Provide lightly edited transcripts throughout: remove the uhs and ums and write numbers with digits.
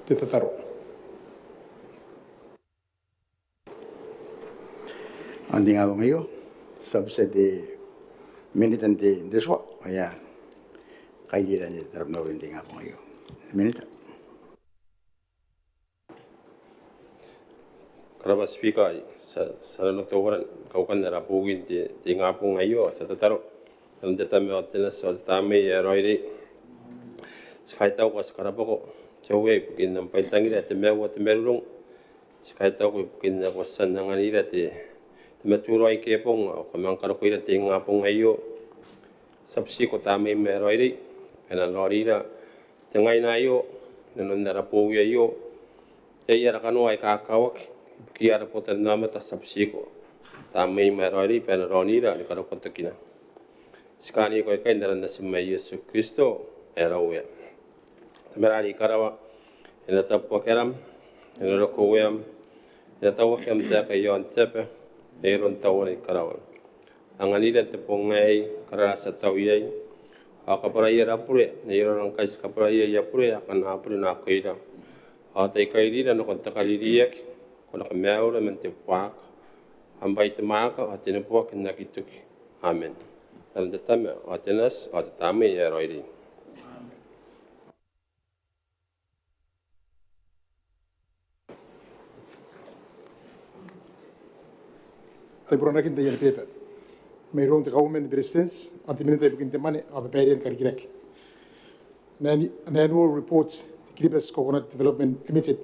te tataro. Anding ako ngayon, subset de militan de deswa, kaya kaya niya tarap na rin ako ngayon. Militan. Karaba speaker sa nagtawaran kaukan na rapugin di nga po ngayon sa tataro. Ang data mo atin sa tami roide. Skaitaw ko sa karaba ko. Jowe pagin ng paitangin at mewa at merong. Skaitaw ko pagin na kwasan ng anila ti maturo ay kepong kamang karakuila ti nga po ngayon. Sabsi ko tami roide. Penalorida. Tangay na yo. Nanon na rapugi yo. Yaya rakano ay kakawak. Kiara po tayo naman ta sabsi ko. Tamay marori penalorida ni karakunta kina. Skani ko kay naran na si Yesu Kristo erawe. Tamerani karawa ina tapo keram ina rokowem ina tawo kem ta kay yon tepe eron tawo ni karawa. Ang anida te pongay karasa tawiyay akaparaya rapure na iron kais kaparaya yapure akan apure na kaira. Atay kairira no konta kaliriyak kuna kameura mente pak ambai te maka atene puak nakituki. Amen. Dalam tetame atenas atetame ya roidi. Tay pura nakin tayo pepe. Mayroong te government presidents at the minute begin the money of a period karikirek. An annual report the Kiribati Coconut Development Limited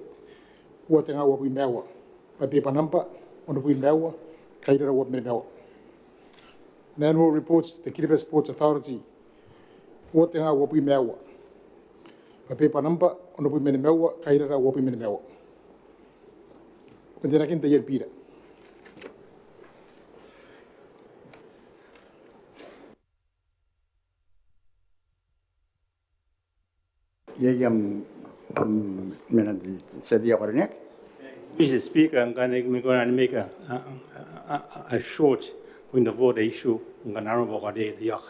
what nga wa mewa. Pa pepa nampa on the mewa kaira wa mewa. An annual reports the Kiribati Sports Authority what nga wa mewa. Pa pepa nampa on the mewa kaira wa mewa. Kundi nakin tayo pira. Yayam menadi sedia kornek. Mr. Speaker, I'm going to make a short point of order issue. I'm going to talk about the yak.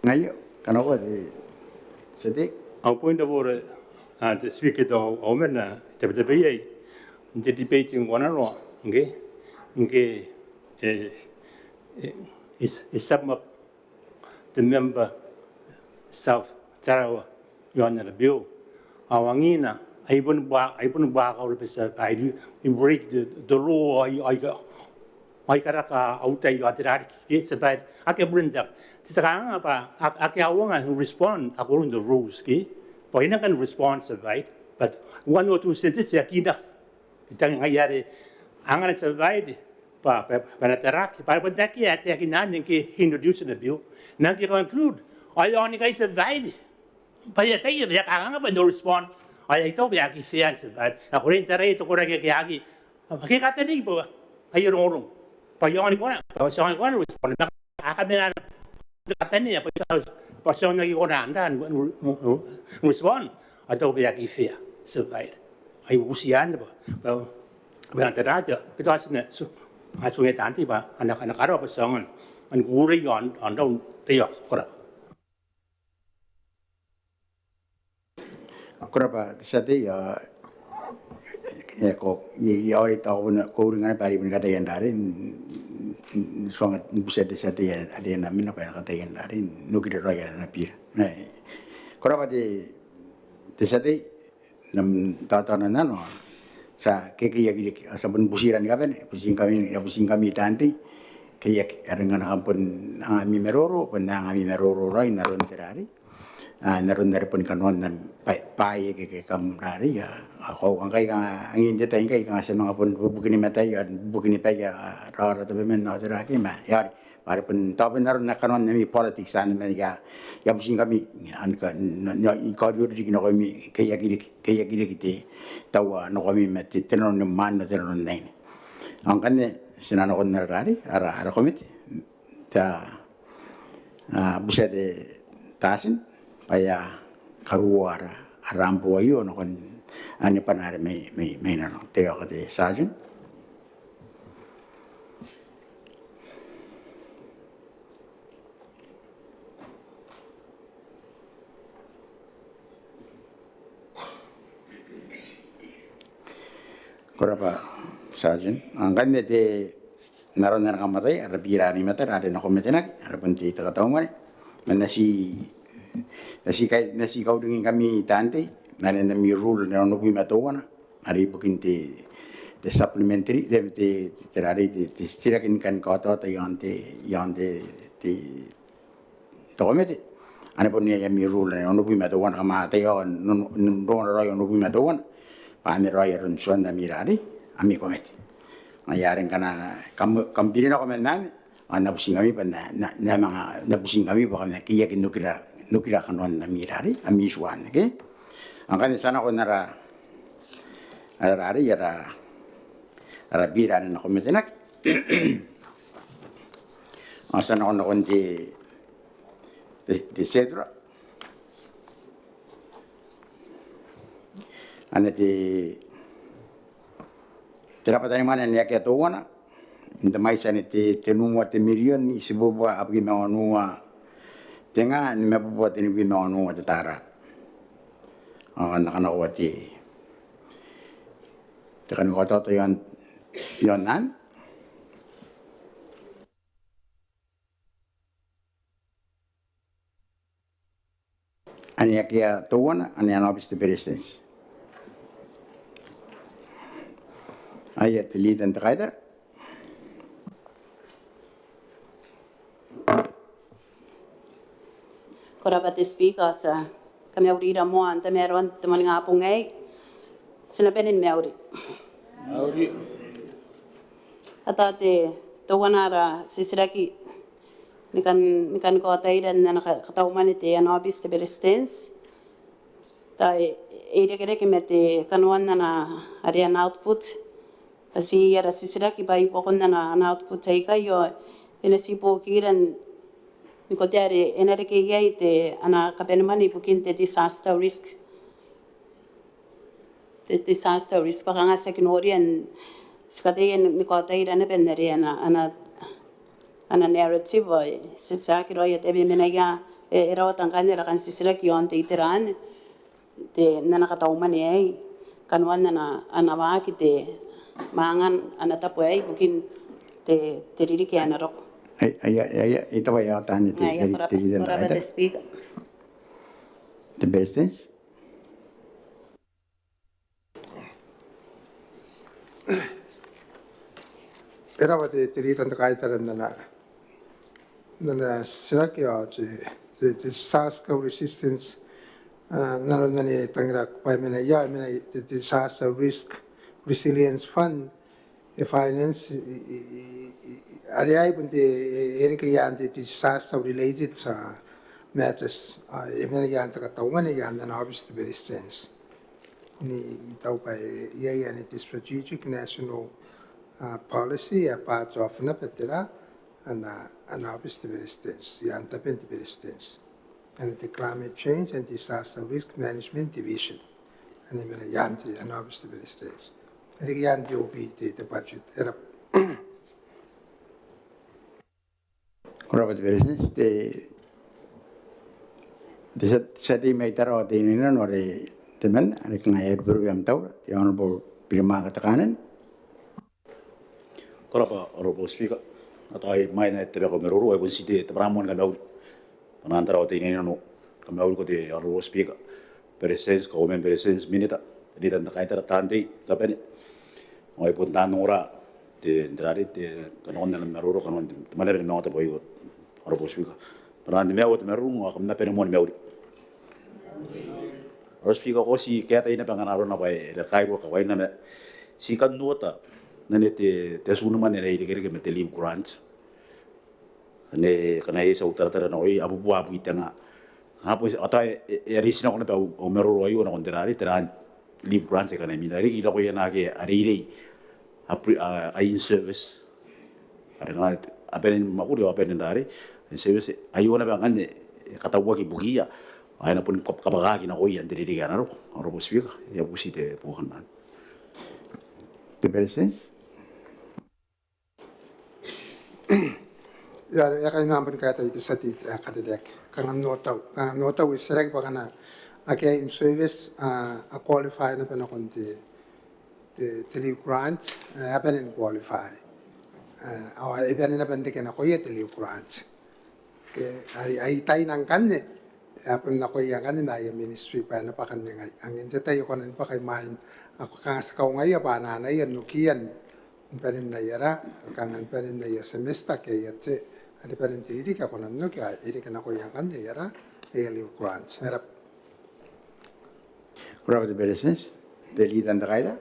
Ngayon, kanawa di sedik. Our point of order, the Speaker, the Omen, the BA, the debating one on one, okay? Okay, is sum up the member South Tarawa, yon na bill. Awangina, I wouldn't back out of the I break the law, I karaka out ay atirar ki sabay ake brinda titanga pa ake awanga respond according to the rules ki po ina kan respond sabay but 1 or 2 sentences akina itang ngayari angan sabay pa panatarak pa pandaki ate akinan ki introduce the bill nang ki conclude ayoni kay sabay pa yatay ya kanga pa no respond ay ito ba ki siya sabay ako rin taray to ko ra ki aki kakatani po ayon Payong ko na, pasyon ko na respond na kami na kapani ya pasyon na ko na andan respond atau biyak ifia survive ay usian ba teraja kita asne sungai tanti ba anak-anak araw pasyon an gure yon andau tiyak kora Akura pa sati ya ko ay tao na ko rin nga pari katayan darin suangat bisa sati ya ada namin apa katayan darin nukir raya na pir na kora pa di sati nam tatanan no sa kiki sabun busiran pusing kami tanti kaya arengan hampun ang ami meroro pandang ami meroro rai naron terari naron dari pun Kanoan dan pai ke kamrari ya ako ang kay ang hindi tayo kay nga sa mga pun bukini matay at bukini pa ya rara tabi men na teraki ma yari para pun tabi naron na Kanoan nami politics an men ya pusing kami an ka ko yuri na kami kaya gili kiti tawa no kami mati tenon man no tenon nine ang kanne sinano ko narari ara komite ta bisa de tasin paya karuara arampo ayo no kon ani panare may no teo ko de sajun Korapa Sergeant. Ang kanya te naroon na nakamatay, arapira ni mata, ada na kometenak, arapan te takatauman. Nasi kau dengan kami tante, nana mi rule na ono bui matawana, ari bukin te supplementary, te terari te stirakin kan kau tahu yang te tokomete. Ane pun ni mi rule na ono bui matawana kama te yo non roy ono bui matawana. Paame roy ron suan na mirari, ami komete. Ngayarin kana kampiri na komendan, napusing kami pa na mga napusing kami pa kami kiyak nukira Kanoan na mirari, ami suan, okay? Ang kanya sana ko nara bira na komitenak. Ang sana ko na konti di sedra. Ano terapa tani mana ni akia tuwana, inta mai sani te nunga te milion isi bubua apgi mawanua tenga ni me bubua te ni bi mawanua te tara. Anak-anak wati tekan kota to yon nan. Ani akia tuwana, ani anobis te peresens. Ayat lead and rider. Korapa te speaker sa kami aurira mo anta meron teman ngapong ay sinapenin me auri. Auri. Ata te tawanara sisiraki nikan ko atairan na nakatauman ite anobis te belestens. Tai ere kere kimete Kanoan na arian output. Kasi yara sisiraki ba ipo kon na output taika yo inasipo kiran nikotiare energi yai te ana kapenmani bukin te disaster risk pakanga sekinorian skate nikotaira na penere ana narrative sisaki ro yete be menaya era tangkanya kan sisiraki on te iteran te nanakatauman ai Kanoan na anawa kite mangan anak tapu ay bukin te teriri kaya narok. Ito ba yung tanya te Korapa te speaker. The business. Era ba te tirita na kahit alam na sinaki o the disaster resistance naroon na ni tangira pa minaya the disaster risk resilience fund finance ariay punti erika yan the disaster related matters emena yan takataungan yan na obvious to be resistance ni itaw pa yan it is strategic national policy a part of na petera an obvious to be resistance yan tapin to be resistance and the climate change and disaster risk management division and emena yan an obvious to be resistance. I think yan the OPT, the budget. Korapa te business te sati mai taro te nina no re temen ari kena air beru yang tahu the honorable Pirma katakanan. Korapa honorable speaker atau ai mai na te ko meruru ai bunsi te pramon ka mau panantara te nina no ka mau ko te honorable speaker presence ko men presence minita di tan kai tara tanti kapeni oi puntan ora te entrare te Kanoan na meruru Kanoan te manere no te boy honorable speaker panandi meu te meruru ko na pere mon meu honorable speaker ko si kaya ina pangana ro na bai le kai ko wai na si kan nota na ne te sunu manere ire kere me te live grant ne kana e sa utara na oi abu abu itanga hapo ata e risina ko na pa o meruru ai ona konterari teran live grant se kana mina ri ko yana ke ari ai in service ada ngana apen makuri apen ndari in service ai ona ba ngane katawa ki bugia ai na pun kabaga ki na ko yan diri ga na ro speaker ya busi te bukan man The business. Ya kay naman kaya ito sa titra kadilek. Kanang nota with select pa kana in service a qualify na panakonti the leave grants happen and qualify. Our even na bende kena koya the leave grants. Okay, ay tay nang kanne. Apun na koya kanne na yung ministry pa na pa kanne ngay. Ang hindi tayo kanan pa kay main. Ako kangas kau ngay pa na yan nukian. Perin na yara, kangan perin na yung semester kaya yatse. Ada perin tiri ka kanan nukia. Iri kena koya kanne yara. Ay leave grants. Harap. Kurang the business, the lead and the rider.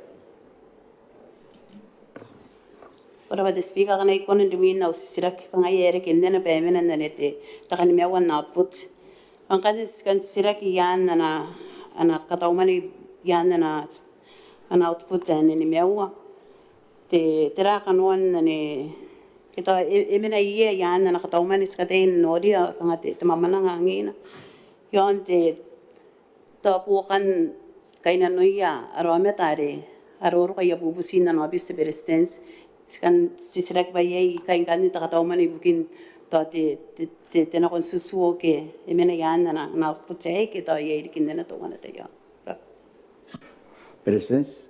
Ora ba speaker kana ikon ndumi na usisirak pangayere kindena pemena nanete takani mewan na output ang kadis kan sirak yan na ana kataumani yan na ana output ni mewa te tera kanuan ne kita emena ye yan na kataumani skatein nodia kangate tamamana ngina yon te tapukan kaina noya arome tare aroro kaya bubusin na nobis persistence kan sisirak bayay kain kan ta katauman ibukin to te na kon susuo ke emena yan na putse ke to ye kin na to wana te yo Business.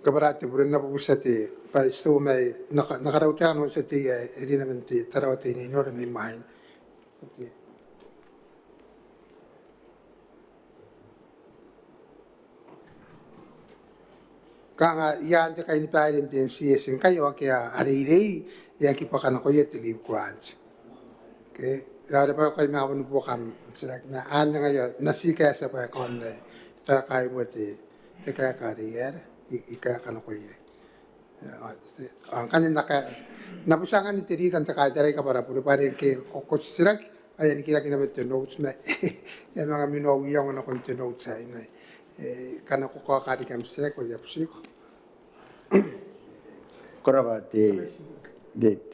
Kabarate burin na pusati pa isto may nakarautan ho sa tiya edi naman ti tarawati ni no may mahin. Kanga yan te kain pa rin din siya sin kayo kaya ari yan kipakan ko yet leave grants. Okay, lalo pa kayo mawon po kam sila na anya ngayon nasika sa pa kon ta kay mo ti te kaya career ika kan ko ye. Ang kanin napusangan ni tiri tan ta kay taray ka para puro pare ke kokot sila ayan kila kinabete notes na yan mga minowiyang na kon notes ay na kana ko ka kari kam sila ko yapsiko. Kurang the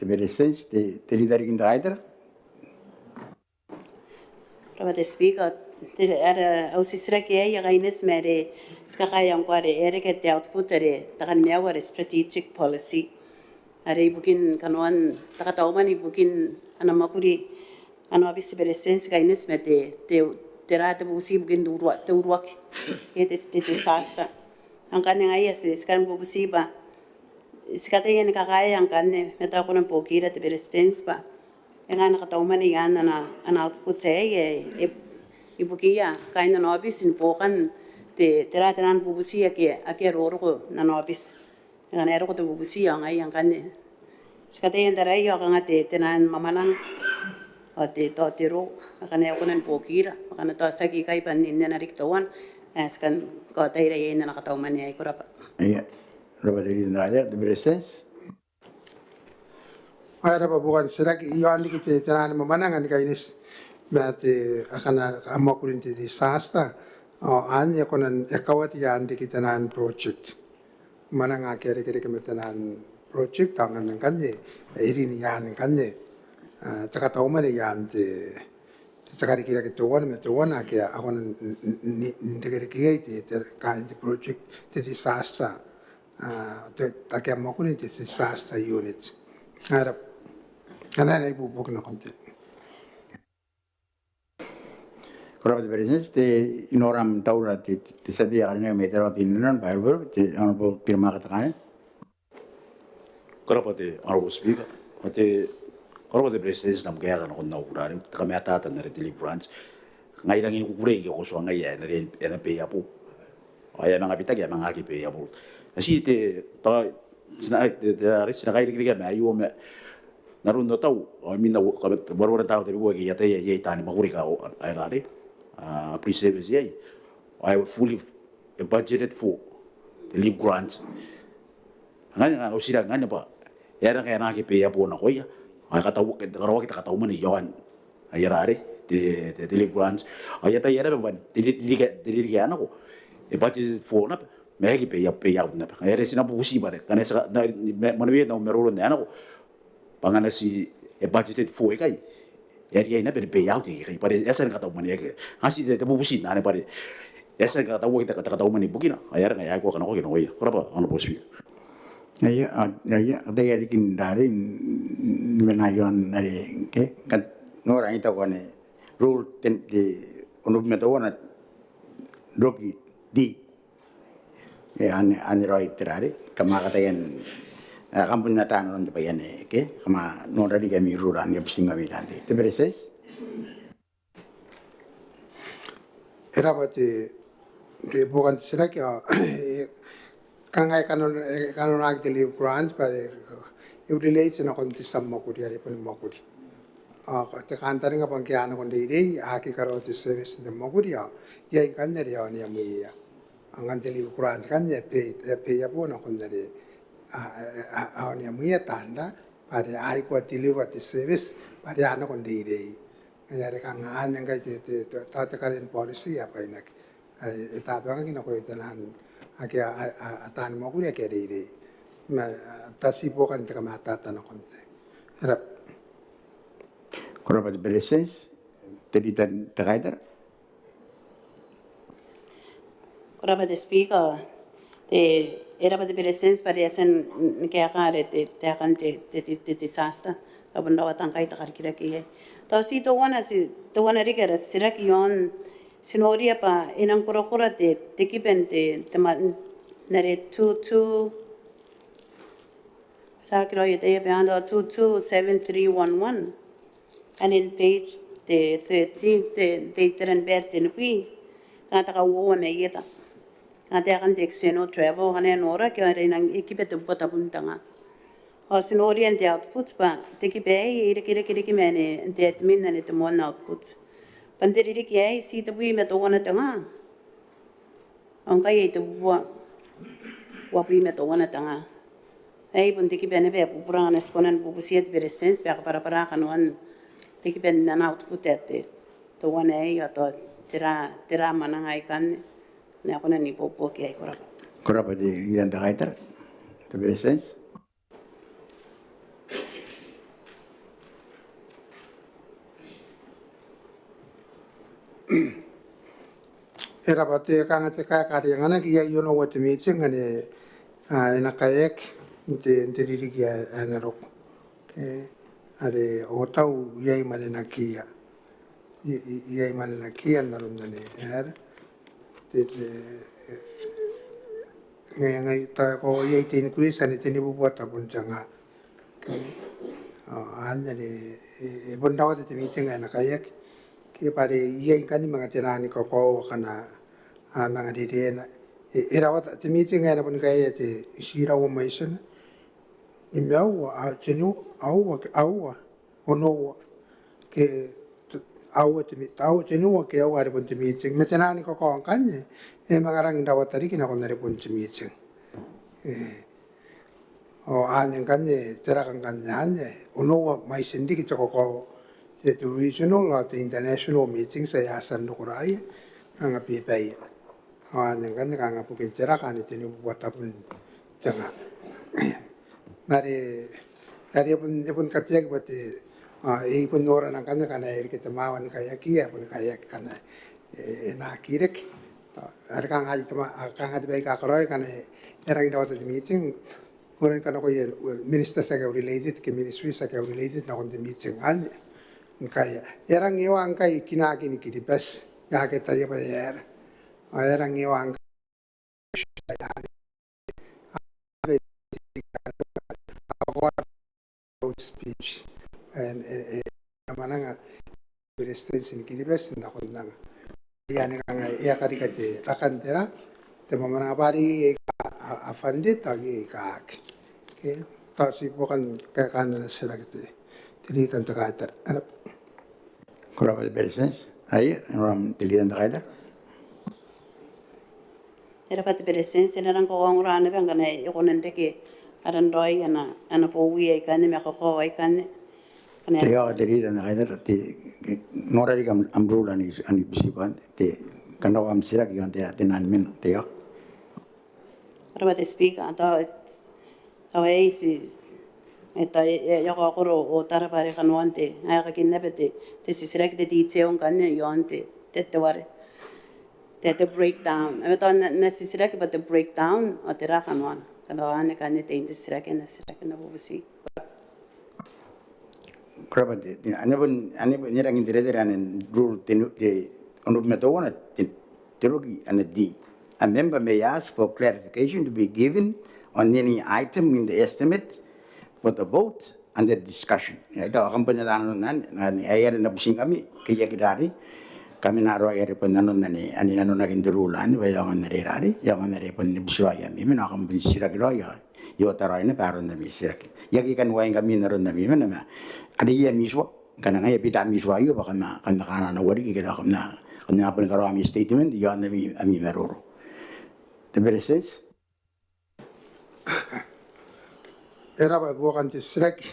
business, the leader in the rider. ora ba speaker te ara usisirak ye ya gaines mere ska kayang kware ere ke te output ere takan mewa strategic policy are ibukin kanoan takatauman ibukin ana makuri ana abis persistence gaines mete te rata busi bukin durwak te sasta ang kaneng ayas iskan bubusi ba iskate yan kakaya ang kane meta ko ng pokira te persistence ba yang ana katauman yan na output ye ibukia kain na obis in pokan te teran bubusi ake roro ko na obis yang ero ko te bubusi ang ay ang kane iskate yan daray yo kanga te tenan mamanang o te to tiro akane ko ng pokira akana to sagi kai pan ninna riktawan askan ko tay ray na nakatauman ni ay kurapa. Iya, berapa the rider, the business. Ay raba bukan sila iyon di kita tanan mamanangan kainis mati akana amakulin ti disaster o anya konan ekawati yan di kita nan project mananga kere kemetanan project tangan ng kanye irini yan ng kanye takatauman yan ti sakari kira kituan metuan kaya ako ndegere kaya ti kain ti project ti disaster takya amakulin ti disaster unit harap kana na ibubuk na konti. Kurang the business, the inoram taura the sadi arena metero tinunan Bible, the honorable Pirma katakan. Kalau pada honorable speaker, kalau pada presiden nam kaya kan kau nak urang, kami atatan dari deliverance, ngai lang ini kukureng ko so ngai ya dari NP apu, ayah mga pitag ya mga kipe apu. Nasi te ta sinakai kiri kami ayu me narundo tau, minna baru tahu tapi buat kita ya tani makuri kau ayah pre-service yay. I fully budgeted for the leave grants. Nganya ngau sila nganya pa. Yara kaya nakipiya po na ko ya. Ay kataw kita kataw man iyon. Ay yarare the leave grants. Ay yata yara ba dili kaya ako. Budgeted for na. May kipiya na. Ay sina busi ba kana sa manabi na meron na ako. Pangana si budgeted for kay. Yari na pwede payout kay pare yasan kataw man yake kasi de bubusin na pare yasan kataw kita kataw man ibukina ayar nga yako kana ko gino ya kurapa ano po speak Ay ada yari kin dari menayon dari ke kat Nora ita kone rule ten di unub metawana roki di ani roi terari kama kata yan kampun nata non de payan ke kama nora di kami ruran ya bisinga midante te bereses era bate de bukan sira ke kangai kanon ag de live grants pare you relate na kon tisam mo kuri ari pun mo kuri te kantari nga pangkiano kon de ide aki karo ti service de mo kuri ya kan ne ya ni amu ya angan de live grants kan ya pe ya po na kon de ni amu ya tanda pare ai ko ti live ti service pare ana kon de ide ngare kang an nga te ta karen policy apa inak ta ba nga ko itanan ake atan mo kuri ke ide ma tasipo kan te kamata tan konte rap korapa de bereses tedi tan teraider Koraba de speaker te era ba de presence para yasen ke akare te akan te disaster abon daw tan kai ta kira ki to si to wana rigara sira ki yon sinoria pa inang kura te kipente te ma nare 22 sa kilo ye behind 227311 and in page the 13 the tren bet in pi kata ka wo me yeta kata kan external travel kan nora ke nang ekipe te bota puntanga o sinorian the outputs pa te ki be ire mene the admin and the mon outputs pandiri ki ai si te wi me to wana tanga ang kai te wa wi me to wana tanga ai pun te ki bene be pura na sponan bu siet be sense be para Kanoan te ki bene na output te to wana ai to tera mana ai kan ne ako na ni popo ki ai korapa de yan teraider te bereses era bate kanga se kaya kari ngana ki ya you know what meeting ane ina kayak inte diri ki ana rok ke are otau yai mane na kia yai mane na kia narum nane er te ngai ta ko yai te increase ane te ni buat apun janga ke anya ni bondawa te meeting ana kayak ke pare yai kan mga tirani ko kana mga didena era wat te meeting era pun kaya te shira wo maison ni mau a tenu au ono ke au tenu ke au ara pun te meeting metenani ko kan mga rang dawa tari kina kon pun te meeting o anen kan tera kan ono mai sendi ki ko the regional or the international meetings saya asan nukurai anga pipai anen kan kanga pukin tera kan tenu buat apun janga mari pun katiak bate pun orang nang kan air kita mawan kaya kia pun kaya kana na kirek ar kang haji tama kang haji baik akaroi kana era ina watu meeting kuren kana ko minister sa related ke ministry sa related na kon meeting an kaya era ngiwa ang kai kinaki ni kitipes ya kita ya pa era era ngiwa ang speech and mananga presence ni kitipes na kon nang yani kanga ya karikate rakantera te mamana bari afande tagi kak ke tasi bukan kakana sila gitu tilitan takater korapa de bereses ai ram tilitan teraider era pati presense na rang ko ngura na bang kana ikonen deke aran roi ana Boowi ai kan me ko ai kan te ya tilitan teraider te nora di kam amrul ani bisikan te Kanoan sirak yon te nan min te ya era pati speak ata ai si eta ya ko o tara pare Kanoan te ai ka kinne bete te si sirak de detail kan yon te ware te breakdown eta na si sirak but the breakdown o tera Kanoan kan te sirak na busi Kerabat ane pun nyerang internet dan rule te untuk metawana terogi ane di. A member may ask for clarification to be given on any item in the estimate for the vote and the discussion. Itu akan penyataan nan ayat na pusing kami kaya kidari kami naro ayat pun nanon nani ani nanon naging derulan bayangan nari rari yang nari pun busraya mi men akan bersirah kiraya yo tarai na paron na mi sirah yagi kan wain kami naron na mi men na ada iya miswa kana ngaya pita miswa yo baka na kana na wari kita kana apa karo ami statement yo na mi ami meroro the very sense era ba bukan ti srek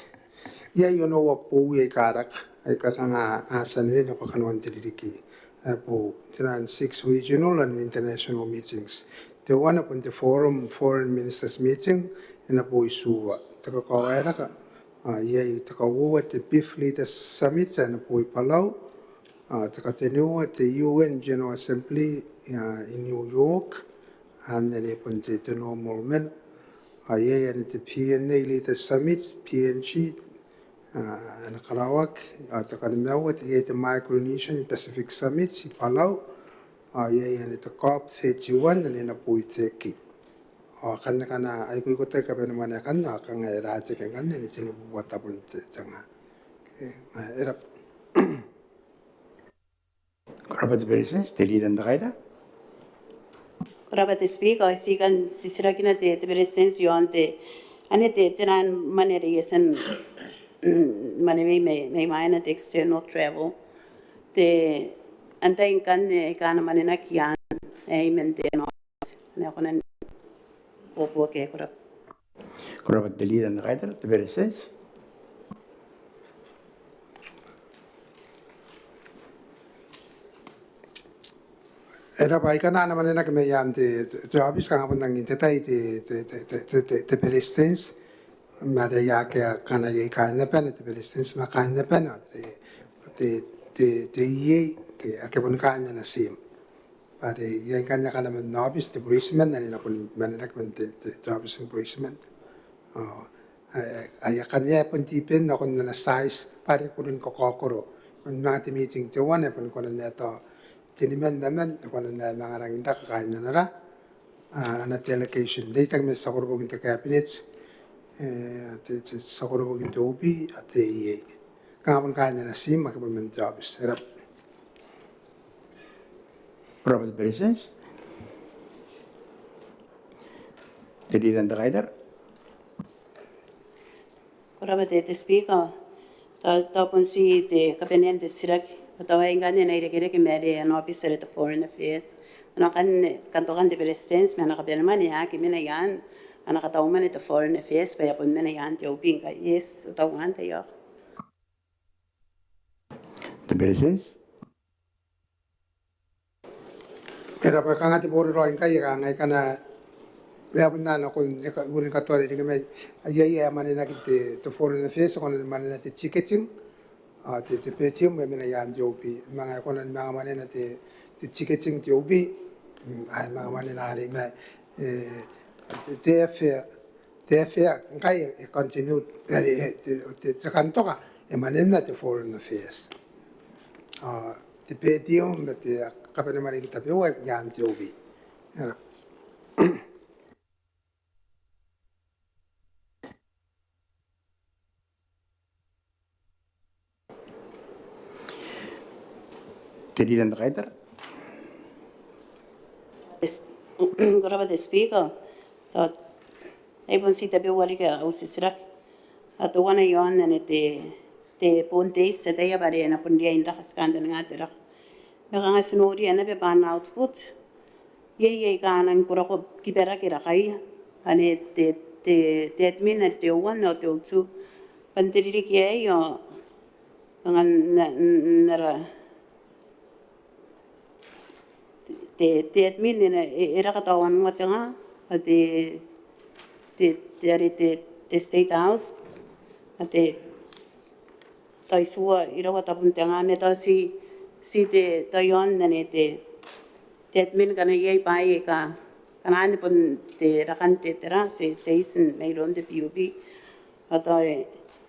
ya yo no wa Boowi karak ay kakanga asan ni na Kanoan tiririki po tinan 6 regional and international meetings the one upon the foreign ministers meeting na po isuwa taka kawaira ka ya taka wo the beef leaders summit na po Palau taka tenyo at the UN General Assembly in New York and then upon the normal men Aye, and the PNA leader summit, PNG, and Karawak, at the Kanamawa, the Micronesian Pacific Summit, Palau, aye, and the COP 31, and in a Puiteki. Or Kanakana, I could take up any Manakana, Kanga, Ratek, and it's in what happened to Tanga. Kerabat very sense the lead and the rider. Kurabat speaker si kan sisirakina te presence yo ante ane te tenan manere yesen mane me maina te external travel te anta inkan ne kana mane na kian e mente no ne konen popo ke kurap Kerabat the lead and the rider the very sense. Era pai kana na manena que me yan te habis kan apun nang te tai te Palestinians ma de ya ke kana ye kan na pen te Palestinians ma kan na pen te ye ke ake pun kan na sim pa de ye kan na kana men nobis te brisman na na pun manena que te habis en brisman ay kan ye pun tipen na kon na size pare kurun ko kokoro na te meeting te one pun kon na to tinimen naman kung ano na mga ranginda kakain na nara na delegation data kami sa kurubog into cabinets sa kurubog into ubi at EA kapon kain na sim makapon jobs serap Kerabat very sense the lead and the rider. kurabat te speaker ta pun si te kapenen te sirak Atawa ingan na irekere ke mere an officer at foreign affairs. Ano kan tokan de Palestinians me nakabel man ya ki mina yan ana kataw man at foreign affairs pa yapon mina yan te uping ka yes utawan te yo. The very sense. era pa kanga te boro roin kai ka ngai kana ya bunda na kun burin ka tore de me ya manena ki te foreign affairs kon manena te ticketing te petium me na yan jobi mga konan mga manena te ticketing jobi ay mga manena ri me te ngai continue te kantoka e manena te foreign affairs te petium me te kapene mari kita pe yan jobi era The lead and the rider. Kurabat te speaker ta ay pun si tabi wali ka au sisirak ato wana yon na te ponte sa tayo bare na pun dia inda kaskanda nga tira baka nga sunori na be ban output ye kanan kurako kibera kira kai ane te admin na te one no te two pandiri ki yo ngan nara te admin na era katawan mo tanga te state house ate taisua ira watapun tanga me ta si te tayon na te admin kana ye pai ka kana pun te rakan te tera te isin mai ron de PUB ata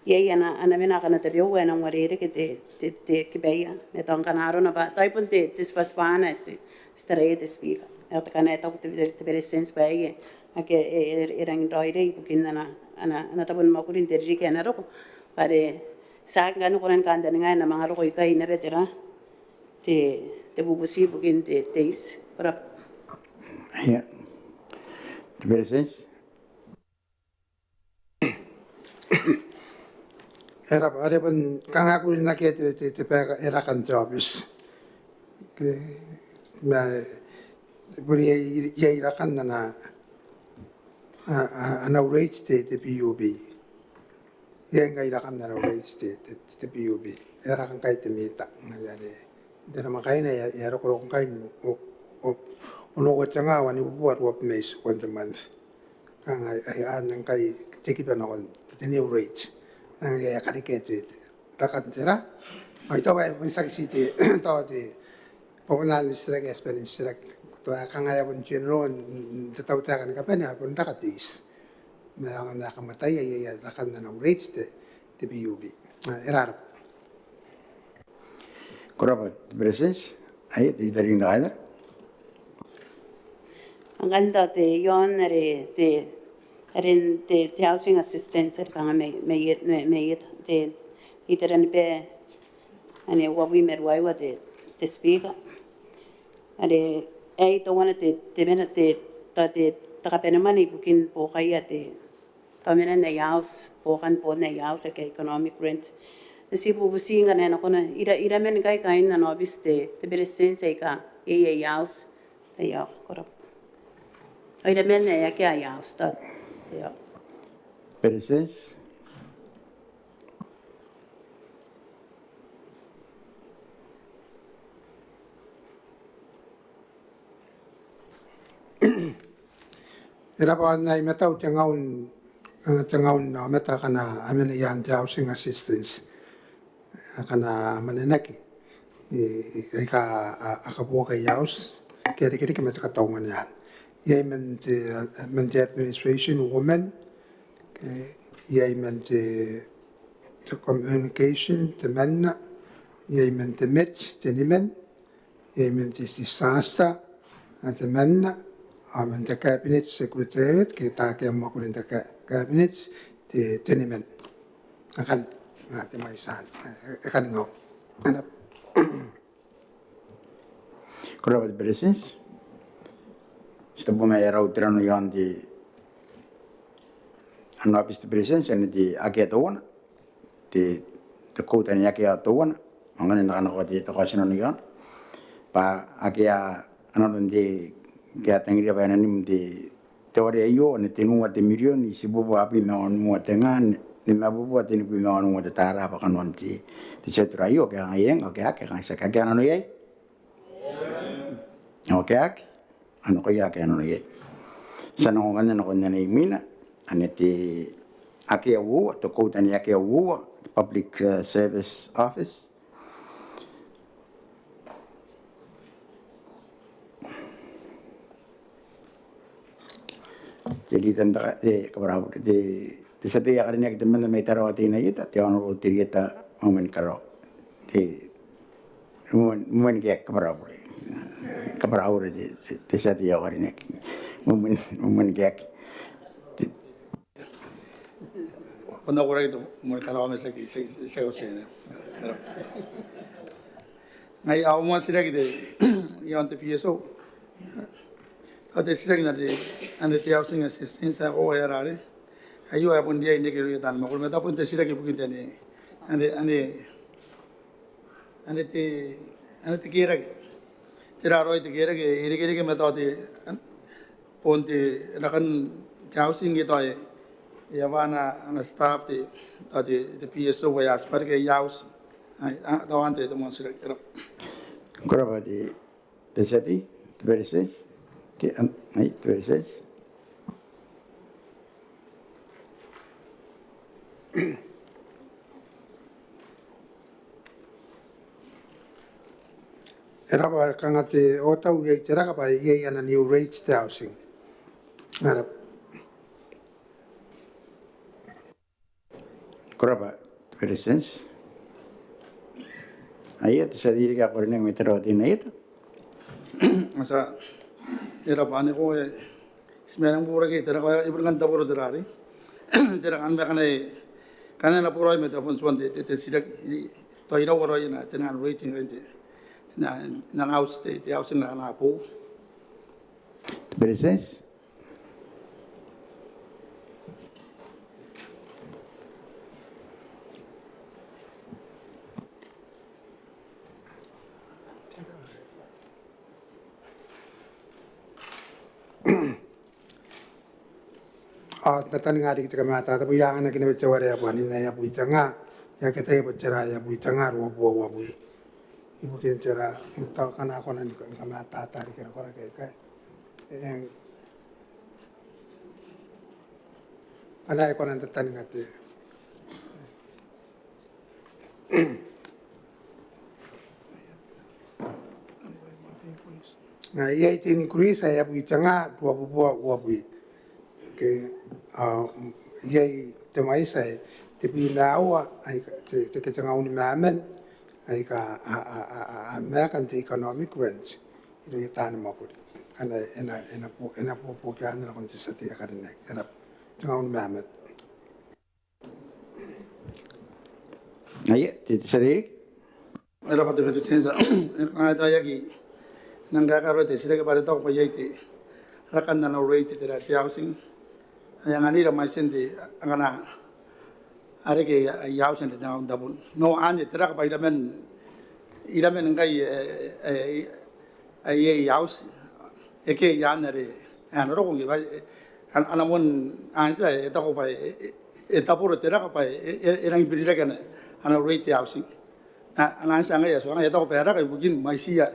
Ye ana mena kana te bio na ngore ke te ke beia me ton kanaro na ba tai pun te spana se stare te speak e te kana ta te bere sense beia ake erang roire bukin na ana tabun makurin te rike na ro pare sa ngano koran kanda nga na mga ro ko ikai na betera te bubusi bukin te is para Ya. Te presens. Era pun kang aku na ke te pega era kan jobs. Ke me pun ye ira kan na ana rate te PUB. Ye ngai ira kan na rate te PUB. Era kan kai te mita ngale. Dena makai na ya ro ko kai o no ko tanga wani buat wap mes one month. Kang ai an kai te ki pa na te new rate. Ang ya kari ke te rakan tera. Ai to ba pun saksi te to te Pokoknya misra ke experience rak to kang ay pun general te tau ta kan kapena pun rakatis. Na ang nakamatay ay rakan na ng rates te PUB. Era Korapa te presens. Ai te taring da aida. ang ganda te yon te housing assistance kanga me te iteran pe ane wawi merwai wa te speak are ai to wana te mena te kapena mani bukin po kaya te pamena na yaus po kan po na yaus ke economic rent si bubusi nga na ko na ira men kai na nobis te belestens ka yaus te ya korap ira men na ya yaus ta te ya Presens. era pa na meta o tangaun na meta kana amen yan housing assistance. Kana manenaki. I ka akabuo ka yaus. Kaya kaya meta ka taungan yan. Yay men the administration woman. Yay men the communication the men. Yay men the met the nimen. Yay men the disaster the men. Men the cabinet secretariat kita kaya makulin the cabinet the nimen. Akan te mai san. Akan ngau. Korapa te presens. Sta pome era utrano yon di ano apis te presens ane di ake atawana. Te kouta ni ake atawana. Angane na kana ko di tokasino ni yon. Pa ake a ano di kia tangiri apa yana nim di teori ayo ne tenua te milion i si bobo api na onua te ngan ni mabobo te ni pi na onua te tara apa kanuan ti setura ayo ke ngayeng oke ake kan sa kake ano ye oke ake ano ko ya ke ano ye sana ngane na ko nene imina ane ti ake awu to ko tani ake awu public service office. Jadi tanda kabarau te sate ya karena kita mana mai taro ati na yuta te ono tiri ta momen karo te momen ke kabarau te sate ya karena momen ke Cuando ahora que me calaba me saqué se ocena. Ngai au mo sira que de yon te PSO. Ate sira que na de ande te housing assistance o era re. Ayo ya pun dia inde que yo tan makul meta pun te sira que bukin tane. Ande te kira que tira roi te kira que ere que meta te ponte rakan housing gitu ay ya wana ana staff te PSO wa ya spar ke yaus ai tawante te mon sira kira. Korapa te sate te presens te ai te presens. Era pa kanga te o tau ye te raka pa ye ana new rates te housing. Era Kurapa, Presidents. Ayat sendiri kaya ko rin ang metro din na ito. Masa era bani ko sebenarnya pura kita nak ibu kan tabur terari. Tera kan mereka na pura itu pun suan te sidak to ira wara ina tenan rating rente na house te house na po. Presidents. Tatan nga di kita kamata tapi yang anak kini baca waria apa ni naya bui tengah ya kita ya baca ya bui tengah ruah bui ibu kini cara tahu kan aku nanti kan kamata tarik kira kira kayak yang anak aku nanti tatan ngati nah iya itu ini kuis saya bui tengah ruah bui ke yai te mai sai te pina aua ai te ke tanga uni mamen ai ka American te economic range itu ya tani mo ko kana ena po ka na kon te sati ka ne ena tanga uni mamen Ayat, itu sendiri. Era pati pati sensa ada yaki nangga karo te sire ke pare to ko yai te rakan na no rate te te housing yang ani ramai sendi angana are ke yau sendi daun dabun no anje terak pa iramen ngai ai yaus eke yanare anoro kongi ba anamun ansa eta ko pa eta puro terak pa erang birira kana ana rate yausing anansa ngai so ngai eta ko pa ra ka bugin maisia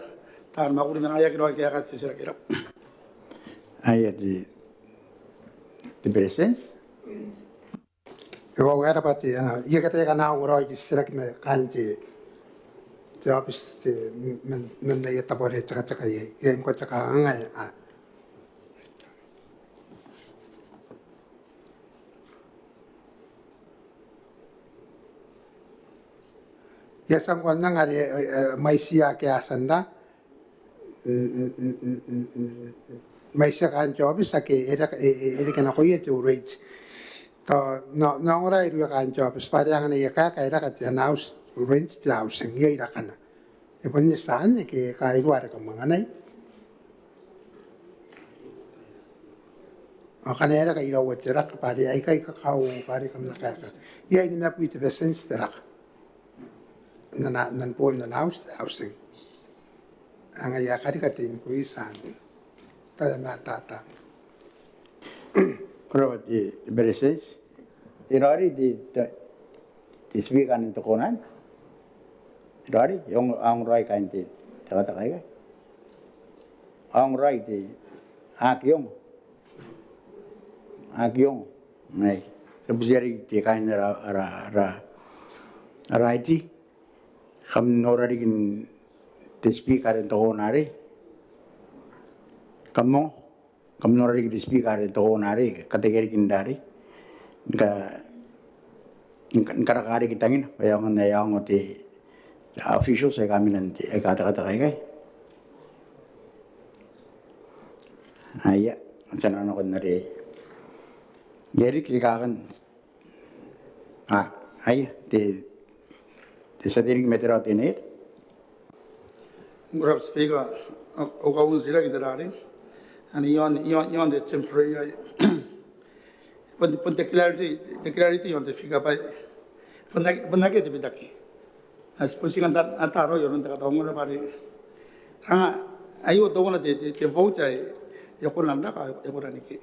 tan makuri menaya kiro ke akat sira kira Ayat di Presidents. yo era pati ana iya kata ya kana uro ki sirak me kanji te office te men ya tabore taka ye en ko taka angai ya sangkon nang ari maisia ke asanda maisia kan job sake era kana ko ye to rate to no ora iru kan job spari ang ya ka era ka house rent housing ye ira kana e pon san ke ka iru ara ka manganai akana era ka ira wetera ka pari ai kai ka kau pari kam na ka ye ni na puite besens tera nan pon na housing ang ya ka ka tin puisan ta na tata Kurapa di Presidents. Irari di speak an itu konan. Irari yang ang rai kain di kata kai kai. Ang rai di akyong. Nai. Sebesar di kain ra itu. Kam norari kin di speak an itu konari. Kamu norari di speak an itu konari kategori kindari. Kara-kari kita ngin, yang di official saya kami nanti kata-kata kayak ayah macam anak kan dari jadi kita kan ayah di sendiri metro ini Grab speaker okawun sila kita dari ani yon the temporary pun clarity yon the fika pa pun ke te bidaki as pusingan ataro yon ta taong na pare ayo to na te vote yakon lamda ka yakon ni ke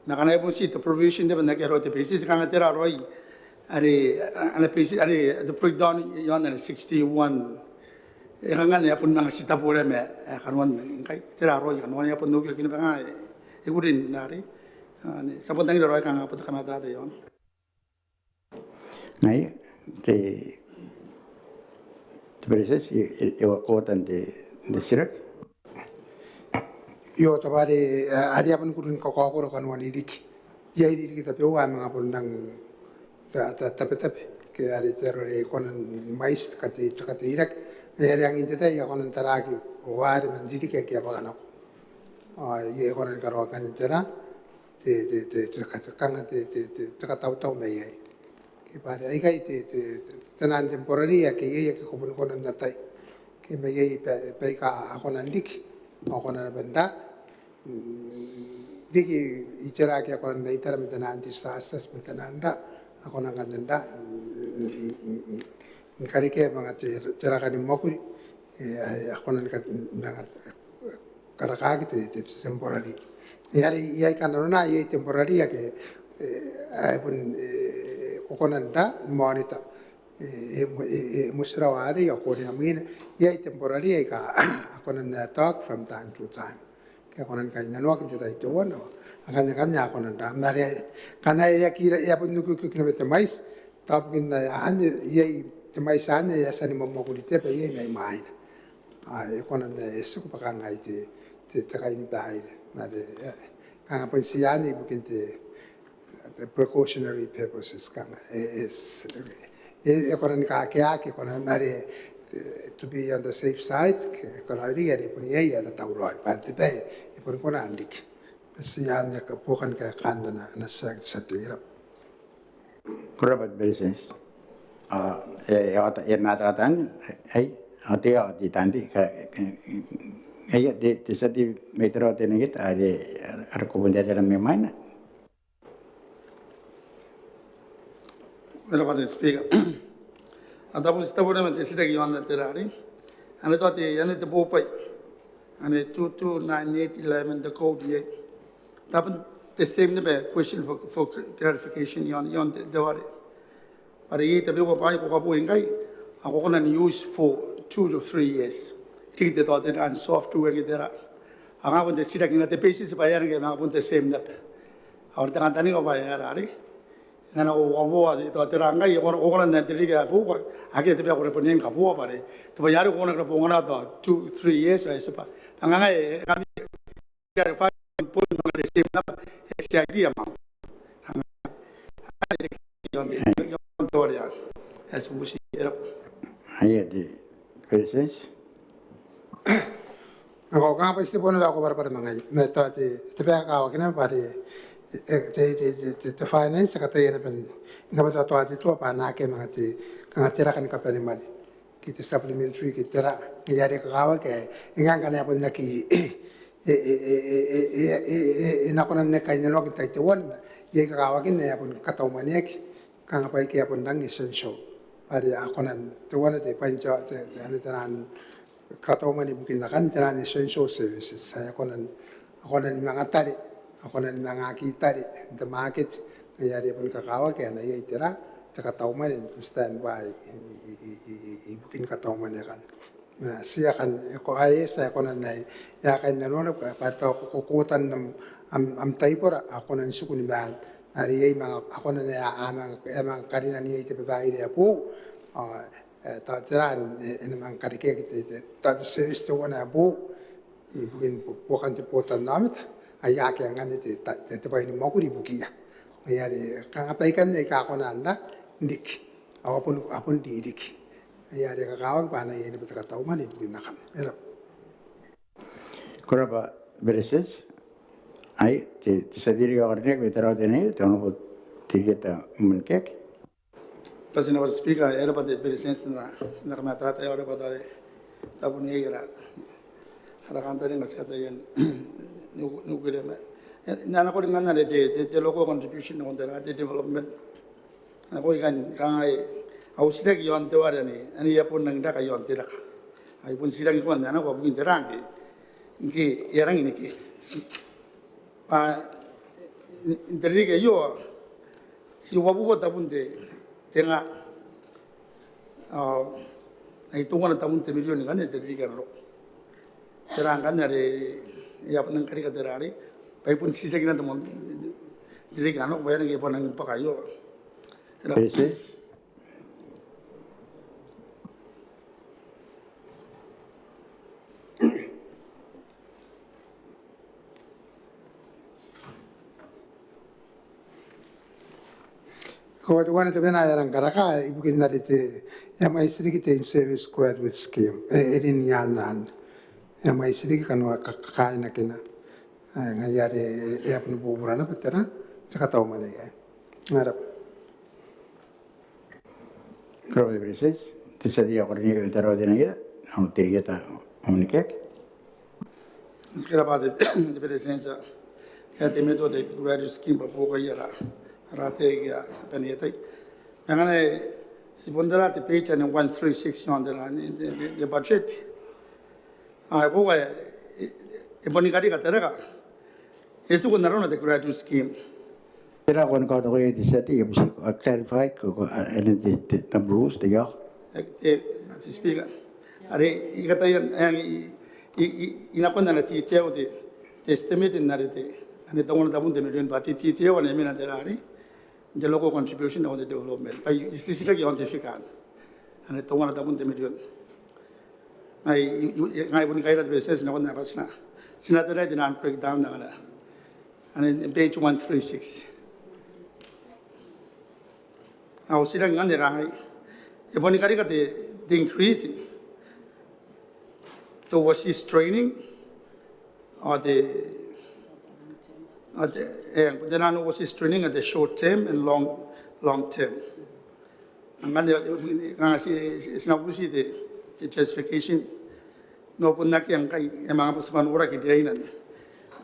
nakana pun si the provision de na ke ro te basis ka tera roi are ana basis are the breakdown yon na 61 Ekangan ya pun nang sita pura me kanuan kai teraro ya kanuan ya pun nuki kini pengai ikurin nari ni sabun tangi doroi kang apa tukang ada yon. Nai te Presidents eu kotan de sirak yo tabari ari apun kurun ko kanuan idik ya idik kita pe wa mga pun nang tapi ke ari terore konan mais kati irak yang inte tai konan taraki wari mandiri ke apa kana ye konan karo kan tera te kanga te tau mai ai ke pare ai kai te tanan temporaria ke ye ke kopun konan natai ke mai ye pe ka konan dik konan benda diki itera ke konan dai tara metanan disasters metananda ako nang ganda kari ke mga tira kani mokuri ako nang karakagi te temporary yai kanarona yai temporary ke ay pun kokonanda monita musrawari ako ni amin yai temporary ka ako nang talk from time to time kaya ako nang kanya no kita ito wano kanya ako nanda nare kana ya kira ya pun nuku kinabete mais tapin na ane yai mais ane ya sani momokulite pe yai mai ai ako nanda esu pa kanga ite te kain dai nare kanga pun siani bukin te precautionary purposes kanga is ako nanda ka ako nare to be on the safe side kalau dia pun yai ada tahu roy pasti pe pun kona andik siyan ya bukan kayak kanda na sa tirap. Kurabat business. Matatan ay ate di tandi ay di sati metro tenegit ada kubunda dalam memana. Mela pada speaker. Ada pun setiap orang mesti sedang yang anda terari. Anda tu ada yang itu bopai. Anda 229811 the code ye. Tapi the same nebe question for clarification yon dewari. Pada ye tapi ko pai ko kapu ingai. Ako kena use for 2 to 3 years. Kita tu ada an software kita. Angah pun sedang kita basis bayar kita angah pun the same nebe. Awak tengah tani ko bayar hari. Ngana ko ada tu ada anggai orang nanti lagi aku agak tapi aku repot yang kapu apa deh. Tu bayar ko nak repot ngana tu 2-3 years saya sepa. Anggai kami clarify pun the same number exactly amount. As we see it. Ayat di business. Ako kanga pa istipo na ako para mangai. Meto ti ako kina pari te finance kata yana pen ngaba to ati to pa na ke mga ti kanga tira kan ka pani mali. Kita supplementary kita yari kawa ke ingang kana po na ki inakonan ne kay no kita ituan ye kakawakin ne apun katawmaniek kanga pai ke apun dang essential ari akonan tuan te panjo te ane tanan katawmani bukin nakan tanan essential services saya akonan mangatari akonan mangakitari the market yari apun kakawa ke na ye tira te katawmani stand by bukin katawmani kan siya kan ko ay sa ko na ya kan nanon pa to kukutan ng am taipora ako na sukuni ban ari ay mga ako na ya amang karina niya ite babae dia po ta tiran mga karike ta service to na po ibugin po kan te potan namit ay ake ang ganit te pa ni makuri bukiya ay kangapay kan ni ka ko na ndik apun didik ya dia kawan pana ini betul kata umani binakan. Kurapa business. Ay ti sadiri ornek betara tene tono po tigeta menkek. Pasi na speaker era pada business na mata ta era pada tapun ye gara. Hara kanta ni ngasata yan nugure ma. Nana ko ngana de local contribution on the development. Na ko ikan kangai au sidak yon te warani ani ya pun nang daka yon te daka ai pun sidak ko nana ko bugin terang ki yarang ini ki pa interi ke yo si wabu ko tapun te tenga ai tunga tapun te milion kan interi kan ro terang kan are ya pun nang kari ka terari pai pun sisak na tamon jadi kan ko bayar ke pun nang pakayo Business. Kau tu kan tu bena yang karaka ibu kita dari te yang mai sedikit in service graduate scheme ini nianan yang mai sedikit kan kakak nak kena ngajari ya pun buburan apa tera cakap tahu mana ya ngarap. Kalau berisi, tidak dia orang ni kita taruh di negara, orang tiri kita komunikasi. Sekarang pada di presensa ya temi tu ada graduate scheme apa ya rata ya penyetai. Yang mana si bundara di page yang 136 yang ada ni budget. Aku ibu ni kari kata reka. Esu pun naruh ada graduate scheme. Kira kau nak tahu itu satu yang mesti clarify kau ini di tabus dia. Si speaker. Ada ikata yang inakon na titiaw de estimate na rete. Ani tawon tabun de million bati titiaw na mina derari. The local contribution on the development. Ay isisira ki ontifikan. Ani tawon tabun de million. Ay ngai bun kaira de business na kona pasna. Sinatera de nan breakdown na kana. Ani page 136. Aw sira ngane rai. E boni kari ka de increase to overseas training or the overseas training at the short term and long term. Ang nga sinabusi the justification no pun nak yang kay mga pasapan ura ki diainan.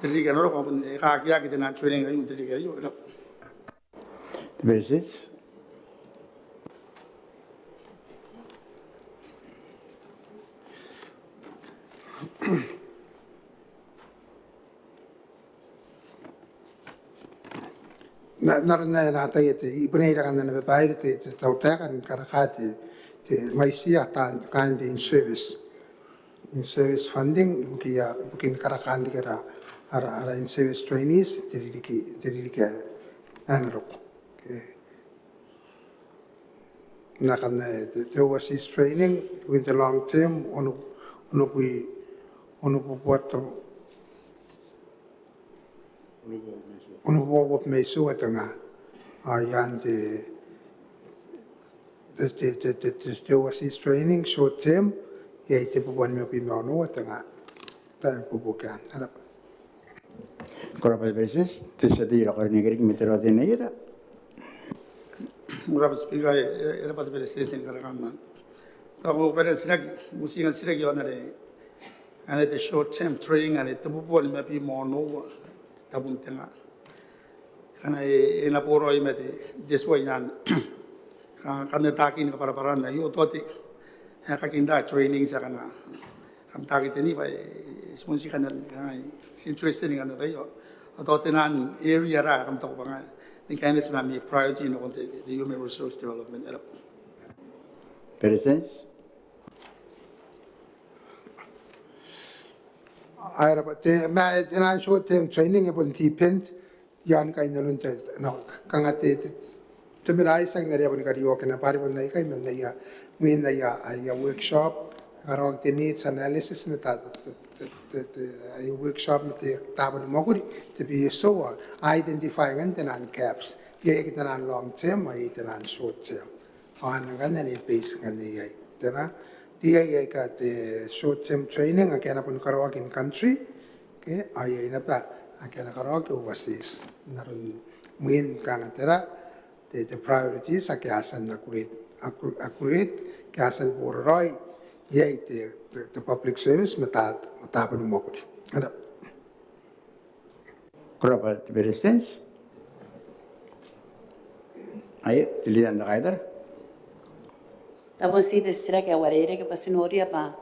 Dili ka no ko pun kakya kita na training ayun dili kayo. Berisi. Narna nata itu ibu ni kan na bebaik itu tahu tak kan karakati itu masih kan di in service funding mungkin karakan di kara ara in service trainees jadi anarok. Nak kan itu overseas training in the long term ono buat Ono mesu atanga ayan the overseas training short term ya ite bukan me pinono atanga ta bukan ada Kalau berisi, tidak dia orang negara kita taruh di negara. Murah speaker era pada presensa karakan. Tahu presensa musim sira ki onare. Ane the short term training ane tu bukan me pinono tabun tengah. Karena ina poro i mete deswa yan kan takin ka para na yo toti ha kakinda training sa kana kam takit ni ba sponsi kana interested ni kana tayo toti nan area ra kam to ba ni kana sa mi priority no the human resource development era Presence. Aira te ma ina short term training upon depend yan kay nalun te no kangate te mirai sang na pun kari okay na pari pun na kay men na ya workshop karong te needs analysis na ta ay workshop na te taban mo kuri te be so identifying and nan gaps ye kita nan long term ay kita nan short term an nga ni base nga ni ay tena dia ka te short term training akena pun karong in country ke ay na pa akena karong overseas narun muin kana tera the priorities akiasan accurate kiasan boroi ye the public service mata pun mo ko ada Kalau berisi, ayo dilihat anda kaitar. Tapos si sira ke warere ke pasinoria pa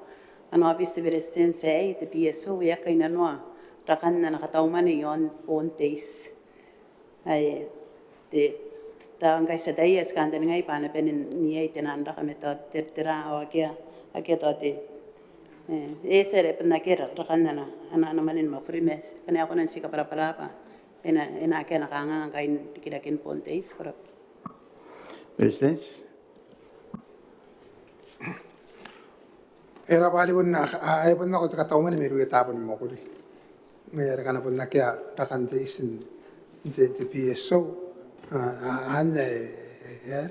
ano abis te presensa ay te PSO ya kay nanwa rakan na nakatauman yon pontes ay te tangay sa dayas kandan ngay pa na penin niya itinanda kami to tira o akia to te sere pen nakira rakan na ana manin mo primes kana ako nan sika para pa ina kaya nakanga kain tikidakin pontes korap Presence. era bali pun ay pun ako katauman meru etapon mo ko di ngayar kana pun nakya rakan te isin the PSO ya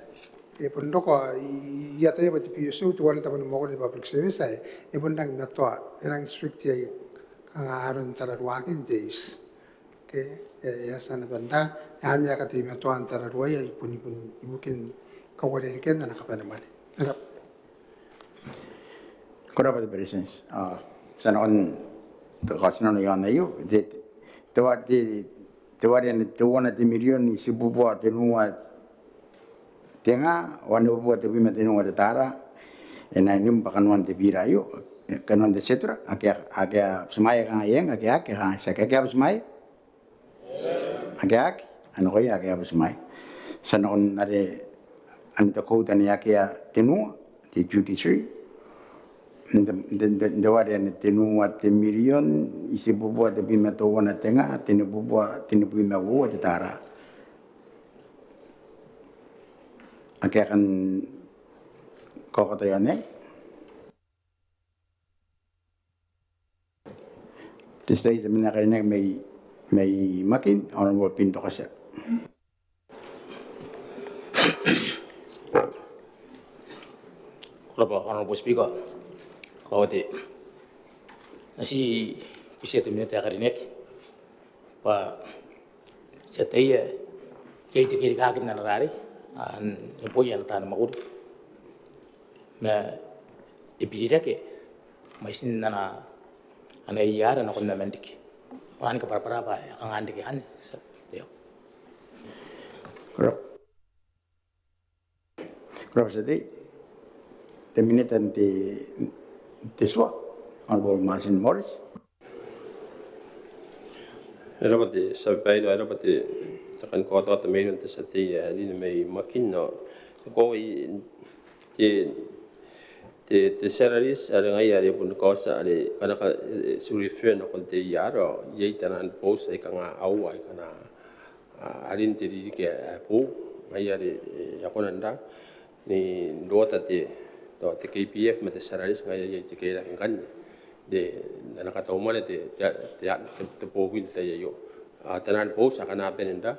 e pondoko ia taya bati PSU tu wan tapan mo ni public service ai e pondang natwa erang strict ya kanga aron tara working days ke ya sana banda hanya kati natwa antara dua ya ipun ibukin kawari ken na kapana mali ana Kora pa presence. Sana on to kasino no yon ayo. Te wana te milion ni sibuwa te nua tenga wana buwa te bima te nua te tara. E nai nimpa kanuan te pira ayo. Kanuan te setura. Ake semaya kanga yeng. Ake kanga saka ake semaya. Ake ano koi ake semaya. Sana on are ane te kouta ni ake te nua te judiciary. Ndawari ane te nua te milion isi bubua te bima to wana tenga tene bima ua te tara. Ake akan kokota yone. Te stai te mina karine may makin honorable pinto kasa. Honorable Speaker, kawate nasi pusat minute akarinek pa setaya kaya kiri kakin na narari an empoy ang tanah makuri na ipilita ke maisin na anay yara na kung namendik wahan ka para pa kang andi ke han sa tiyo. Crop seti te minute te swa honorable Martin Morris. Erapati sabai no erapati takan kota te main te sati ni mai makin no ko te salaries ada ngai ada pun kosa ada kana ka suri fe no kon te yaro ye tanan post e kanga au ai kana alin te ri ke pu mai ada yakonanda ni dota te KPF mate salaries ngai ye te ke kan de na ka to mole te Boowi te yo tanan post kana penenda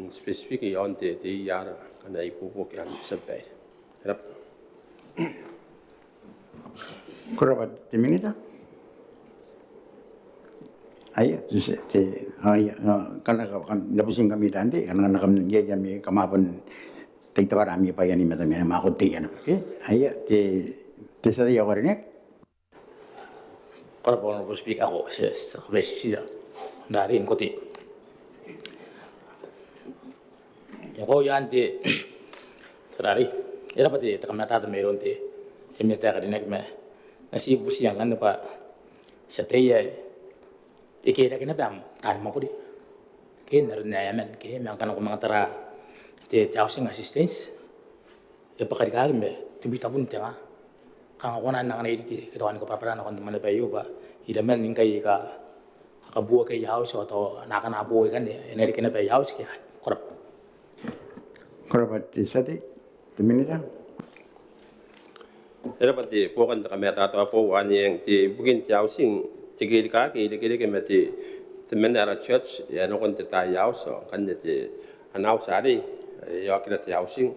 specific on te yara kana ipu po kan sabai rap Kurabat te minita. Ayah, karena napusing kami dante, karena kami dia kami kamapun tigtawar kami pa yan imata may makuti yan. Okay, ayah te sa dia korinek. Kalau Honorable Speaker ako sa sida dari koti. Yang kau yang di serari, era pati takamata meron di semeta kadinek me nasi busi yang kan pa setaya ikira kena bam kan makudi. Kaya naruna yaman kaya yang kan aku mengantara di housing assistance ya pakari me tibi tabun tengah kang ako na nang nairi kita ko para na kon man pa yo ba idamen ning kay ka buo kay house to nakana buo kan nairi kena pa house kaya korap Kurabat te sati te minita. erapati po kan kamera to po wan yang ti bugin ti housing ti ka ke mati te menara church ya no kon te ta house kan te anau sari ya kira ti housing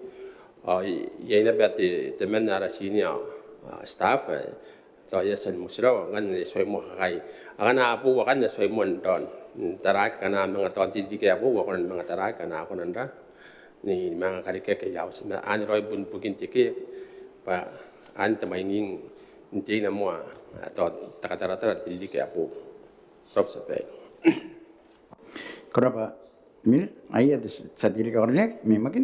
ya ina bati te menara senior staff to yasan musro ngan soy mo kai ana apu kan soy mon don tarak kana mga ton ti ke apu kon mga tarak kana kon anda ni mga karike ke yaw sa ani roy bun bugin ti ke pa an ta mai ning ti na mo to takatara ti ke apu prop sa pe Kurabat min ayah sa diri korinek me makin.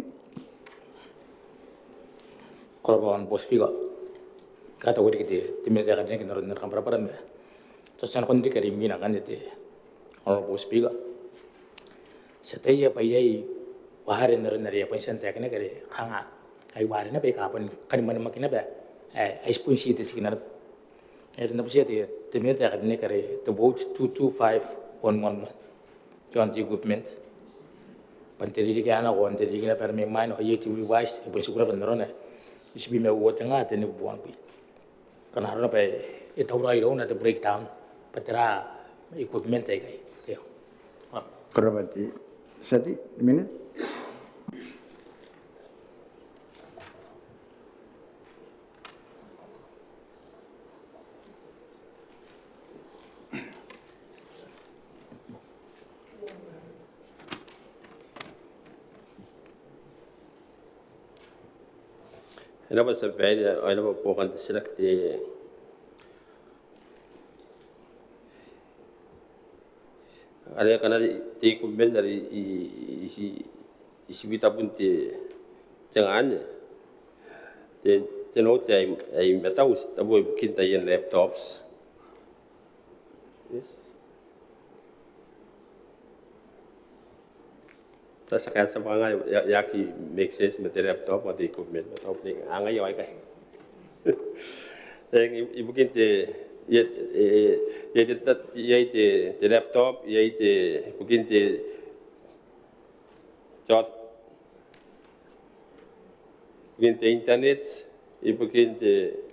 kalau Honorable Speaker kata gue kita timnya jangan kita nurun berapa me terus yang kondi kari mina kan itu Honorable Speaker setaya payai wahari nurun dari apa yang saya kena kari hanga ay wahari na payah kapan kan mana makin apa ay spun sih itu sekitar itu nampun sih itu timnya jangan ini kari the vote 22511 joint equipment panteri di kana ko panteri di kana per me main ho yeti wise pun sukura beneran isi bime uat tengah tene buang pi karena harus apa itu urai ro na the breakdown patera equipment ay kay Kurabat te sati minute. Ina ba sa pay ina ba po kan select ada kana ti kumben dari isi bita pun jangan te no te ai metaus tabo kinta yen laptops yes ta sakal sa mga yaki make sense met laptop at equipment laptop ni angay ay kay ibu kinte te laptop mungkin te jot mungkin te internet mungkin te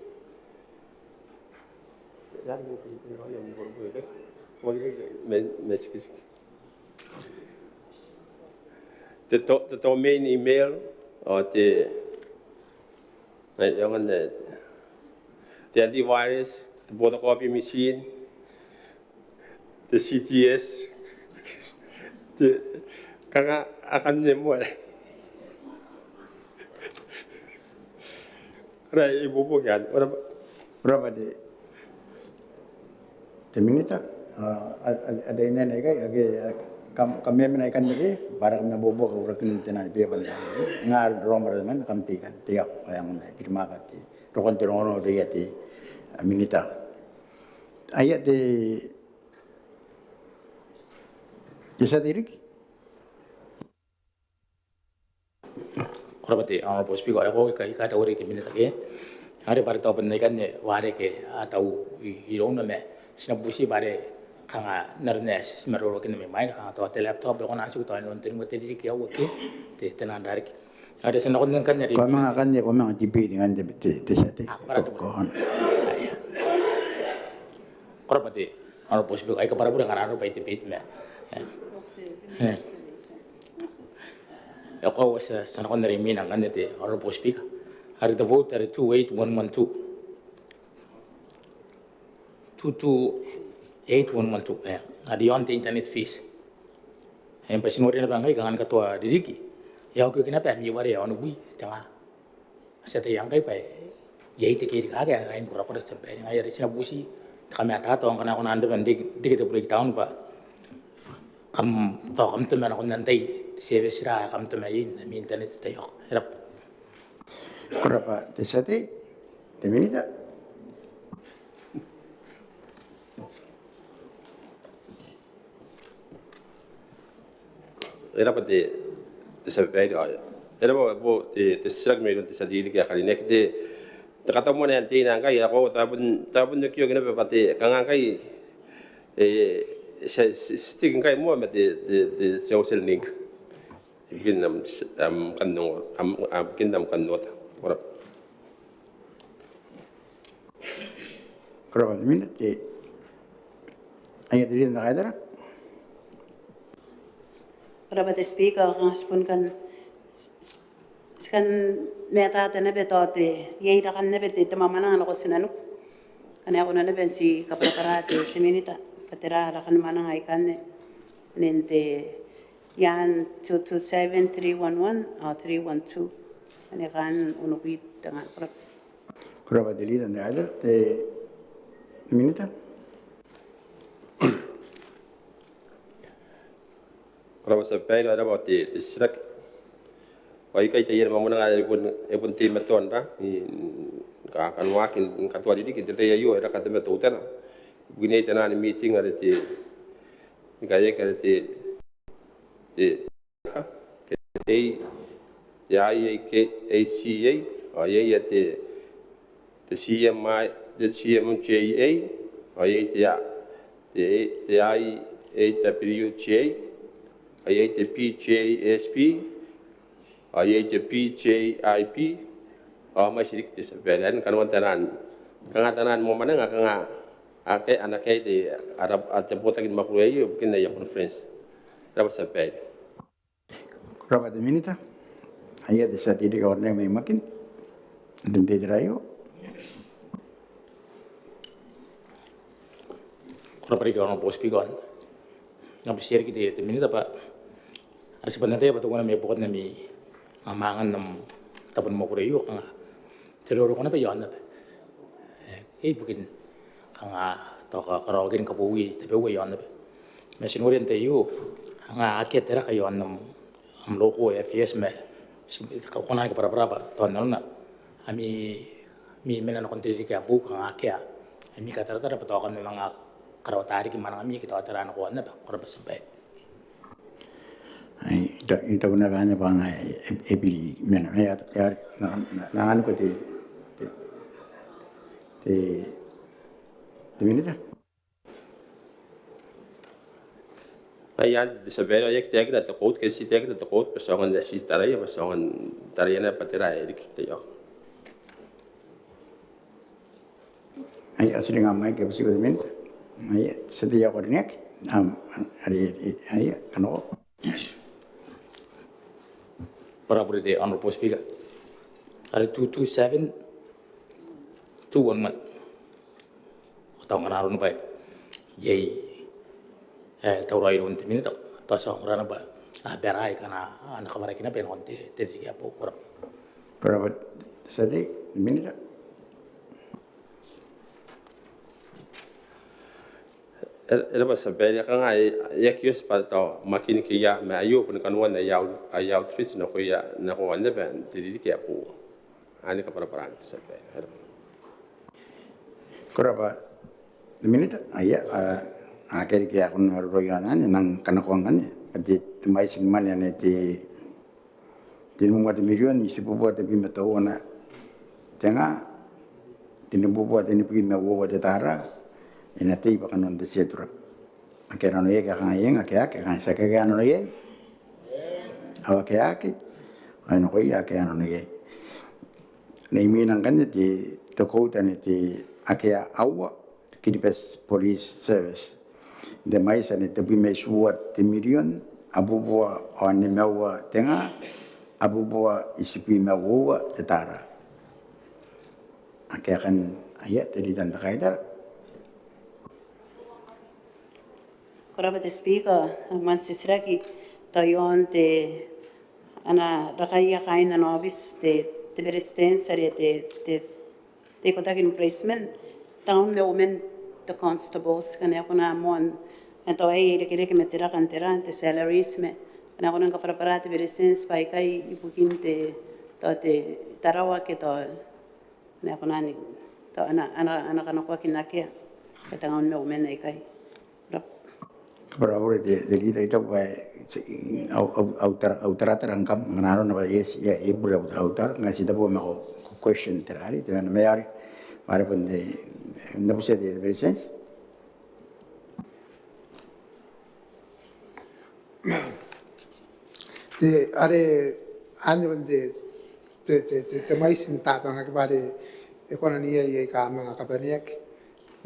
the domain email or the antivirus, the photocopy machine, the CTS, the kanga akan nemo. Kaya ibu bukan orang berapa de minita ada ini naik kami menaikkan lagi barang na bobo ka urakin tenan dia balik ngar romar man kam tikan tiap yang naik firma kati rokon terono dia ti minita ayat de jasa dirik korabati ang bos pigo ako kay kata uri ti minita ke hari bar to ban naikan ne ware ke atau irong na me sinabusi bare kanga narnes maroro kini mai kanga to laptop ko na su to non tin ngote di ki awu ki te tenan darik ada sen kon kan nyari ko mga kan ko mga tipi dengan te sate ko korabati ang bos pigo ay ka para burang araro pa itipit me ako sa kon nari minang kan te ang bos pigo hari the vote are 28112 22812 adi on the internet fees en pasinori na bangay kangan katwa diriki ya ko kina pa mi wari on wi tanga sete yang kai pa yai te kiri ka ga rain kora kora sepe ngai ri sina busi kami ata to kana kon ande ban dik te breakdown ba kam te mana kon nantai service ra kam te mai mi internet te yo rap berapa te sate te minita era pa te sabai era bo te sirak me te sadili ke kali nek te kata mo na te na kai ako tabun ne kyo gina pa te kanga kai stick kai mo me te social link begin nam kanong begin nam kanot ora berapa minit te ayat diri na kaidara Rabat speaker ngaspun kan meta ta nebe tote yei da kan nebe te mamana ko sinanu kana ko nebe si kapakarate te minita patera ra kan mana ai kan nente yan 227311 or 312 ane kan unukuit tanga berapa diri na kaidara te minita kalau sampai ada bawa ti sirak, baik kita yang mampu nangai pun tim beton dah, kan wakin katua diri kita yo era kata betul tak, begini tanah meeting ada ti, kaya ada ti ACA, ayah ti CMI, CMJA, ayah ti AWJ. Ayat PJSP, ayat PJIP, masih sedikit sebenarnya Kanoan tanan mau mana nggak kanga anak di Arab atau potakin makhluk itu mungkin ada conference, berapa sampai? Berapa minita? Ayat di saat ini kawan yang makin dan tidak ayo. Kalau pergi orang bos pigon, nggak bisa kita minita pak. Sebenarnya betul kan mi buat nami amangan nam tapon mo kureyo kanga teroro kona pa yon na ba bukin kanga to ka karogin ka Boowi te Boowi yon na ba mesin urin te yu nga ake tera ka yon nam am loko FS me ka kona ka para to na ami mi mena no kontri ka bu ka ake ami ka tara tara pa to kan mga karawatari ki manang ami kita tara na ko na ba kora ba sampai ito na gana bang ebili mena ya nangan ko ti minita Ayan, disabelo yak tiyak na takot kasi tiyak na takot pasangan na si taraya pasangan taraya na patira kita yo. ay asli ngamai ke bisi ko min ay sedia ko nek ay kano para berarti honorable speaker ada 227 211 tahu kan harun baik yai tahu rai untuk ini tahu song rana ba berai karena anak kamar kita pengen konti jadi apa kurang berapa sedi minita Era sabelo ka nga yak yus pa to makin kiya ma ayo pun Kanoan na ayaw treats na ko ya na ko anda ba dili kaya po ani ka para paran sabelo kurapa minita aya akhir kaya kun royanan nang kanakuangan pati tumay sinman yan ti tinumwa ti milyon isipupo ti pimato na tenga tinumpupo ti pimawo ti tara inati pa kanon de setura akera no ye ka ngayen akea ka sa ka no ye awa ka ki ano ko ya ka no ye nei minang kan ti to ko tan ti akea awa kidipes police service de mais ane te bime suat te million abubuwa ane mewa tenga abubuwa isipi mewa te tara akea kan ayat te di tanda kaidar Koraba te speaker, man sisiraki tayon te ana rakaya kain na nobis te beresten sari te kotakin placement taun me women the constables kana ko na mon ento ai rekere ke metera kantera te salaries me kana ko nang kapara te beresten spai kai ipukin te tarawa ke to na ko nani to ana kana ko kinake ke taun me women ai kai Berapa de kita itu autar terangkap mengenai apa ya ibu autar ngasih tahu mau question terari dengan mayar walaupun de no bisa de presence de are ane de mais sinta bang akbare ekonomi ye ka mga kapaniak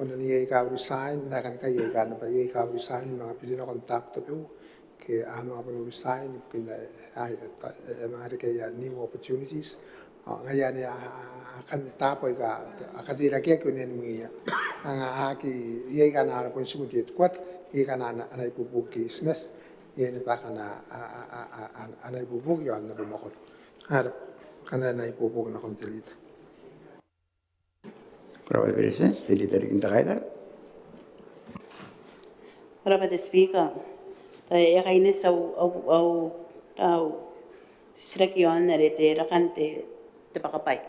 kononia ika resign na kan kai ika na pa ika resign mga pilina kontak to po ke ano apa resign kina ai mari ke ya new opportunities ngaya ni akan tapo ika akadira ke kunen muia anga aki ye ika na po sumuti kwat ika na ana ipupu ki smes ye ni pa kana ana ipupu yo na bumakot har kana na ipupu na kontelita berapa presence jadi dari kita kaidar Koraba te speaker ya kaine sa au sisiraki yon na te rakante te pakapay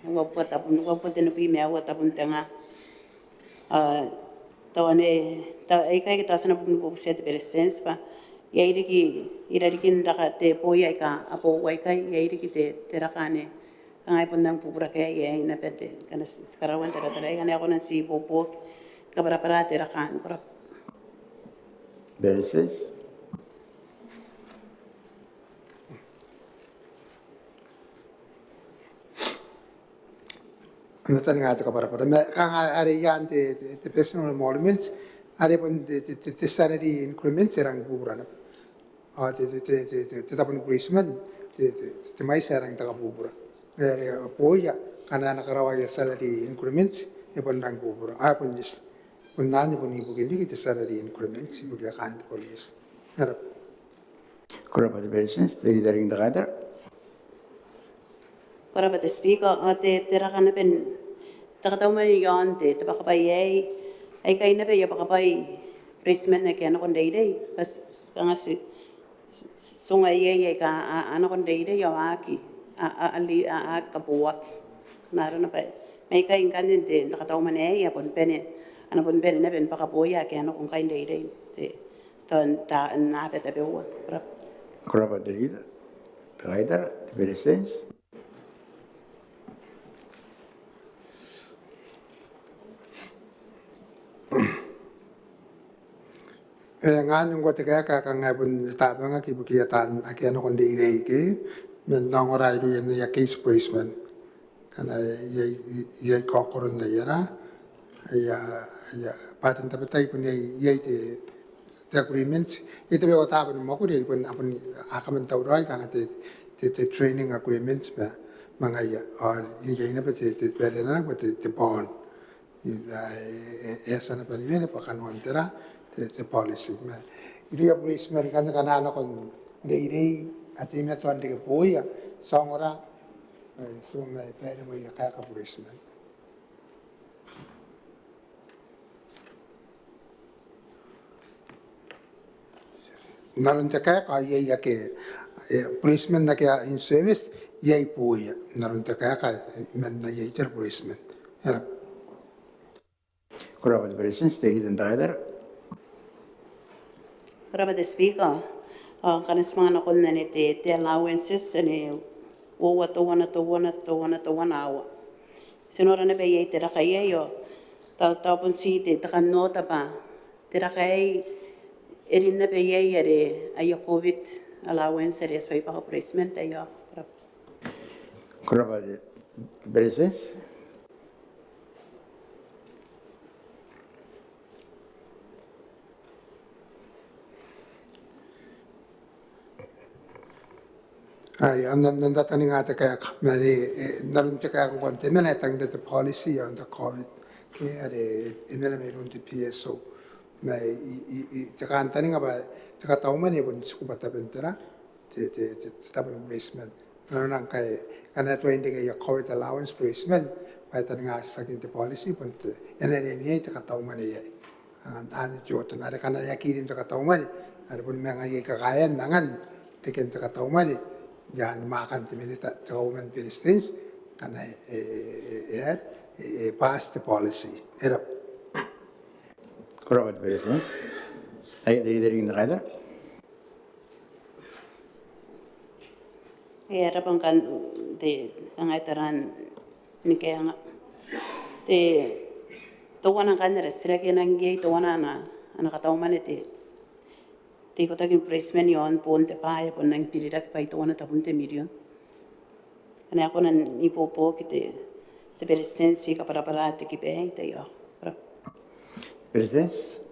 wapot te no pi me tapun tanga tawane ai kai kita sana pun bu set presence pa ya irikin rakate poya ka apo wai kai ya irikite te rakane ang ay pun nang pupura kaya ya ina pete kana sekarawan tera kana ako nang si popok kabara para tera kan korap basis ano tani nga ka para kang ari yan te personal emoluments ari pun te salary increments serang pupura na te tapon placement te mai serang taga pupura poya kana nakarawa ya salary increments e pandang pupura pun yes pun nani pun ibu gini kita salary increments ibu kaya kan police harap berapa presence jadi dari kita kaidar Kora ba te speaker o te rakana pen takataw mo yon te pakapay ay kay na ba ya pakapay placement na kaya na kon day kas kanga si sunga ay ka ano kon day yo aki ali kapuak naro na pa may kay kanin te takataw man ya pon pene ana pon pene na ben pakapoya kaya na kon kay day te ton ta na pa tabe wa Koraba delida. Peraidar, Beresens. Ngan yung gote kaya kakangabon taba nga kibukiyatan akiano kon day ke men nangoray ri yan ya case placement kana yay kokoron na yara ya patin tapatay pun yay te agreements ito be wata pun mo ko di pun apun akaman tawray kanga te training agreements ba mga ya or yay na pa te pwede na pa te bond esa na pa niya pa kanuan tira the policy. Iri police man kan kanana kon dei at ime to ande ke poia songora so mai pere mo ya ka police man. Naron te ka ye ya ke policeman na ke in service ye poia naron te ka men na ye ter policeman. Era Koraba Beresens, te hidden driver. Kora ba te speaker kanas mga nakon na ni te allowances ani uwa to wana awa sinora na ba ye te rakay yo tapon si te takanota pa te rakay erin na ba ye yare ay covid allowance ere so ipa placement ayo Koraba Beresens. Ay, ang dataning ata kaya naroon te kaya kung konti, menetang dito policy on the COVID. Kaya inala mayroon di PSO. May tsaka antaning nga ba, tsaka tauman pun suku bata bentera, tapos placement. Naroon ang kay, kana ito hindi kaya COVID allowance placement, kaya taning nga sa kinti policy, pun inala niya, tsaka tauman niya. Ano joto, nari kana yakirin tsaka tauman, nari pun mga kakayan, nangan, tikin tsaka tauman niya. Yan makan timinita government Philistines kana pass the policy era Koraba Beresens. Ay, dari rider. era pang kan te ang itaran ni kaya nga te tuwa ng kanera sila kaya nang gay tuwa na kataw man ite te ko tagin placement yon ponte pa ya pon nang pilirak pa ito na tapunte million ana ako nan ipopo kite te persistency ka para te kipe te yo Beresens.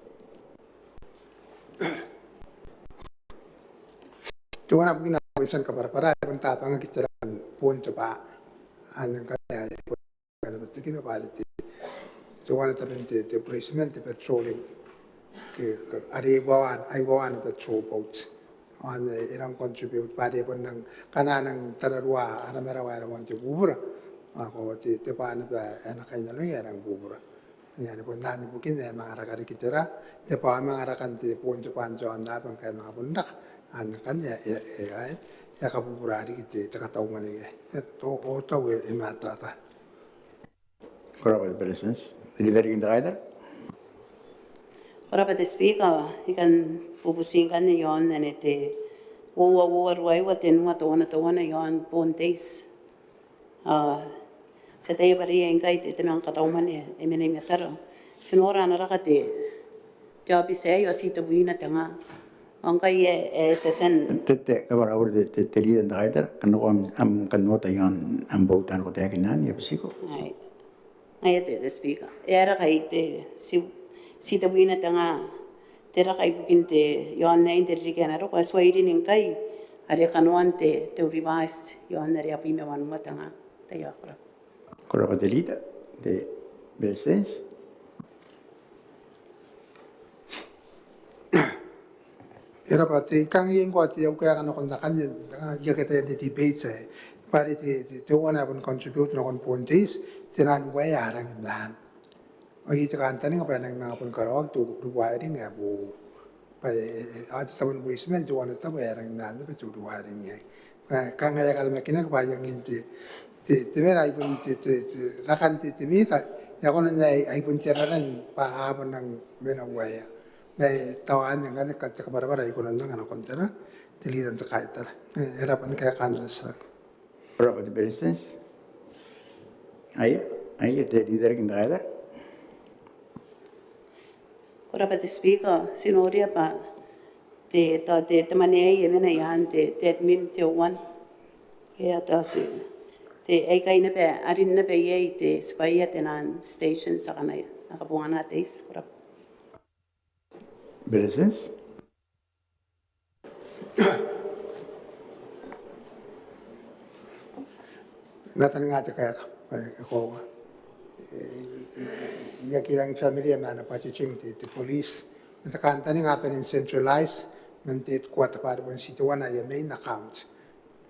tuwa na pagina isan ka para kung tapang kita punto pa anang kaya kana ba tikipa paliti tuwa na tapin te placement te patrolling ke ari gawan patrol boats on irang contribute pare pon nang kananang tararwa ana merawa era monte bubura ako te paano ba ana kanya no yarang bubura yan pon nani bukin na mga rakari kitera te pa mga rakan te punto panjo anda pang kay mga bundak an kanya ay ya kabubura ri kite takataw man to o taw e matata Koraba Beresens. Dari rider. ora pa te speaker ikan pupusin kan yon na te wo ruai wa te nua to na yon pontes sa tayo bari ang kay te mang kataw man e menay metaro sinora na rakate job se yo si to buina tanga ang kay sesen Te kabar awur te hidden driver. Kano am kanota yon am bautan ko te kinan ya psiko. ay te speaker era kay te si to buina tanga tera kay bukin te yon na interri kana ro kwa swai rin kay ari Kanoan te revised yon na ri api me wan matanga te yakra Koraba delida. De Beresens. era pati kang yin ko ati yung kaya kano kung nakanyan ya kita yung debate sa pari te wana pun contribute na kon pontis tenan way arang dan oi te kan tani ngapa nang na pun karok tu wiring ya bu pa at taman basement tu wana ta arang dan pe tu wiring ya ka ngaya kal makina pa yang inti te vera ai pun te rakan te mita ya kon ai pun ceraran pa apa nang mena waya nei tawan yang kan ka bara ai kon nang na kon tera te lidan te kaita era pan ka kan sa Berapa di business? Ayo te leader kin ada. Kora pa te speaker, sinoria pa te mane e mena yan te admin te one. Kaya ta si te ai kai na pe arin na pe ye te spaya te nan station sa kanaya. Nakabuanga na te is kora. Business? Natan nga te kaya ko ya kirang family na pachiching te police natakan tani nga pen centralized nanti kwata para pun situana ya main account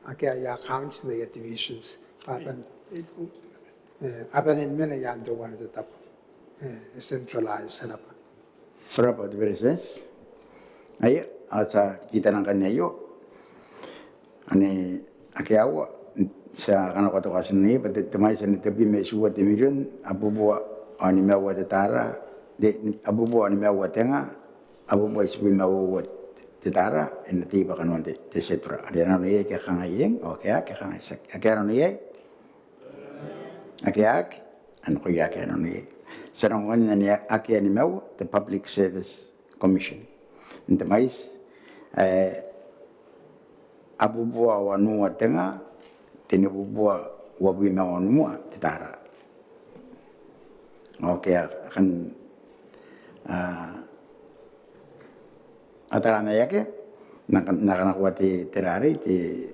akya ya accounts na ya divisions apan in mena ya do one the top centralized sana pa Berapa di business? Ayo asa kita nangkan ayo. Ane akiawa sa kana ko to kasin ni pati temai san tebi me suwa te million abu bo ani mewa de tara de abu bo ani mewa tenga abu bo isbi mewa de tara en ti ba kanon de setra ada na ye ke khanga yeng o ke ke khanga sak ke na ye ak an ko ya ke na ye sarang wan ni ak ani mewa the public service commission ntemais abu bo wa nuwa tenga tene bubua wabi na onua titara. Oke akan atara na yake nakana kuati terari ti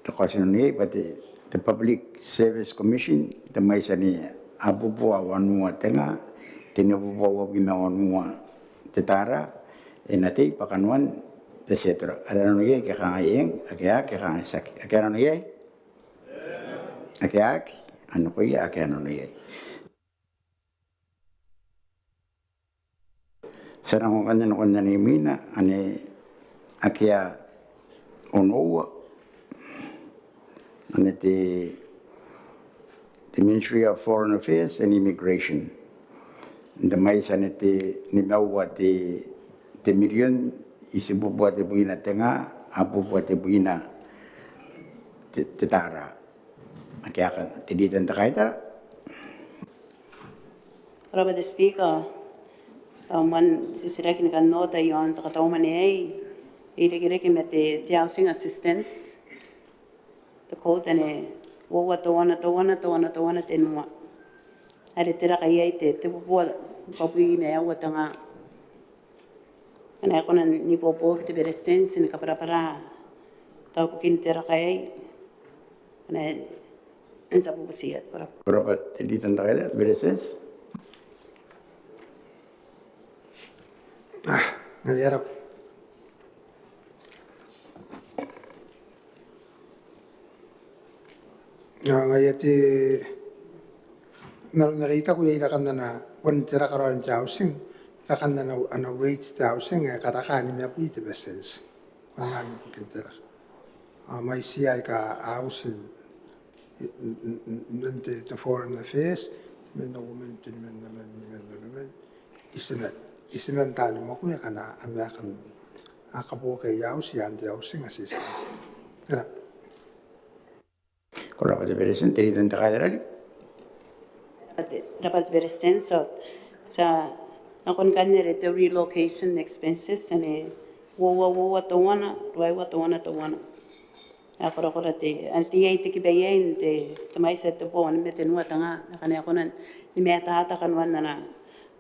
tokasin ni pati the Public Service Commission the maisani abubua wanua tenga tene bubua wabi na onua titara enati pakanuan Desetro, ada nanu ye ke kanga yeng, ke kanga sak, nanu ye, anu ko ye, nanu ye. Sarang kanya ni mina, ane onowa, ane the Ministry of Foreign Affairs and Immigration. The mais ane ni mawa the million isi buat te buina tenga abu buat te buina tetara akan tedi dan takaita Kora pa te speaker, man sisiraki ni kan nota yon takataw mane ay irigiriki me te housing assistance the code ane wawa tawana tenua ari tira kaya te bubuwa papi me awa tanga Ana ako na ni popo te berestens ni kapara tau pukin tera kaya ana ensa po siat para berapa tedi dan takaita bereses ngayarap ngayati narita ko irakan na wan tira karon housing akan na ano rate housing katakan ni apu ite besens pangan kinter may siya ka housing nante the foreign affairs men no women isimen tani mo kuya kana American akapo kay housing assistance era kalau pada beresen tedi dan takaita dapat berestens sa nakon kanere te relocation expenses ane wawa tawana akora te anti ai te kibayen te mai sa te po ane te nua tanga nakane ako nan ni me ata kanwan na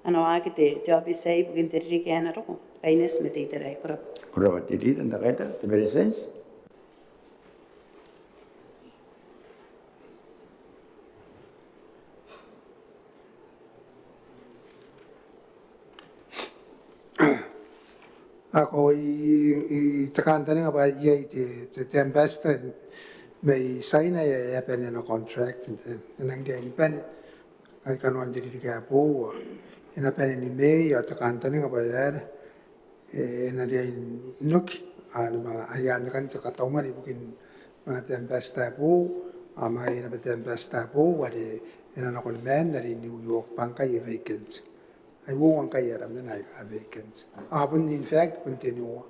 ano aki te office ai bugin te riki ana roko kaines me te iterai kora kalau tedi dan takaita te bereses Ako i takantani nga ba ye te ambassador may sign ay pen na contract nang dia ni pen ay Kanoan diri ka po ina pen ni May ya takantani nga ba ya na dia nuk ano mga ayan kan sa katauman ibukin mga te ambassador po may na te ambassador po wali ina na kon men na New York pangkay vacant. I won't kaya ram na I vacant. Upon in fact continue.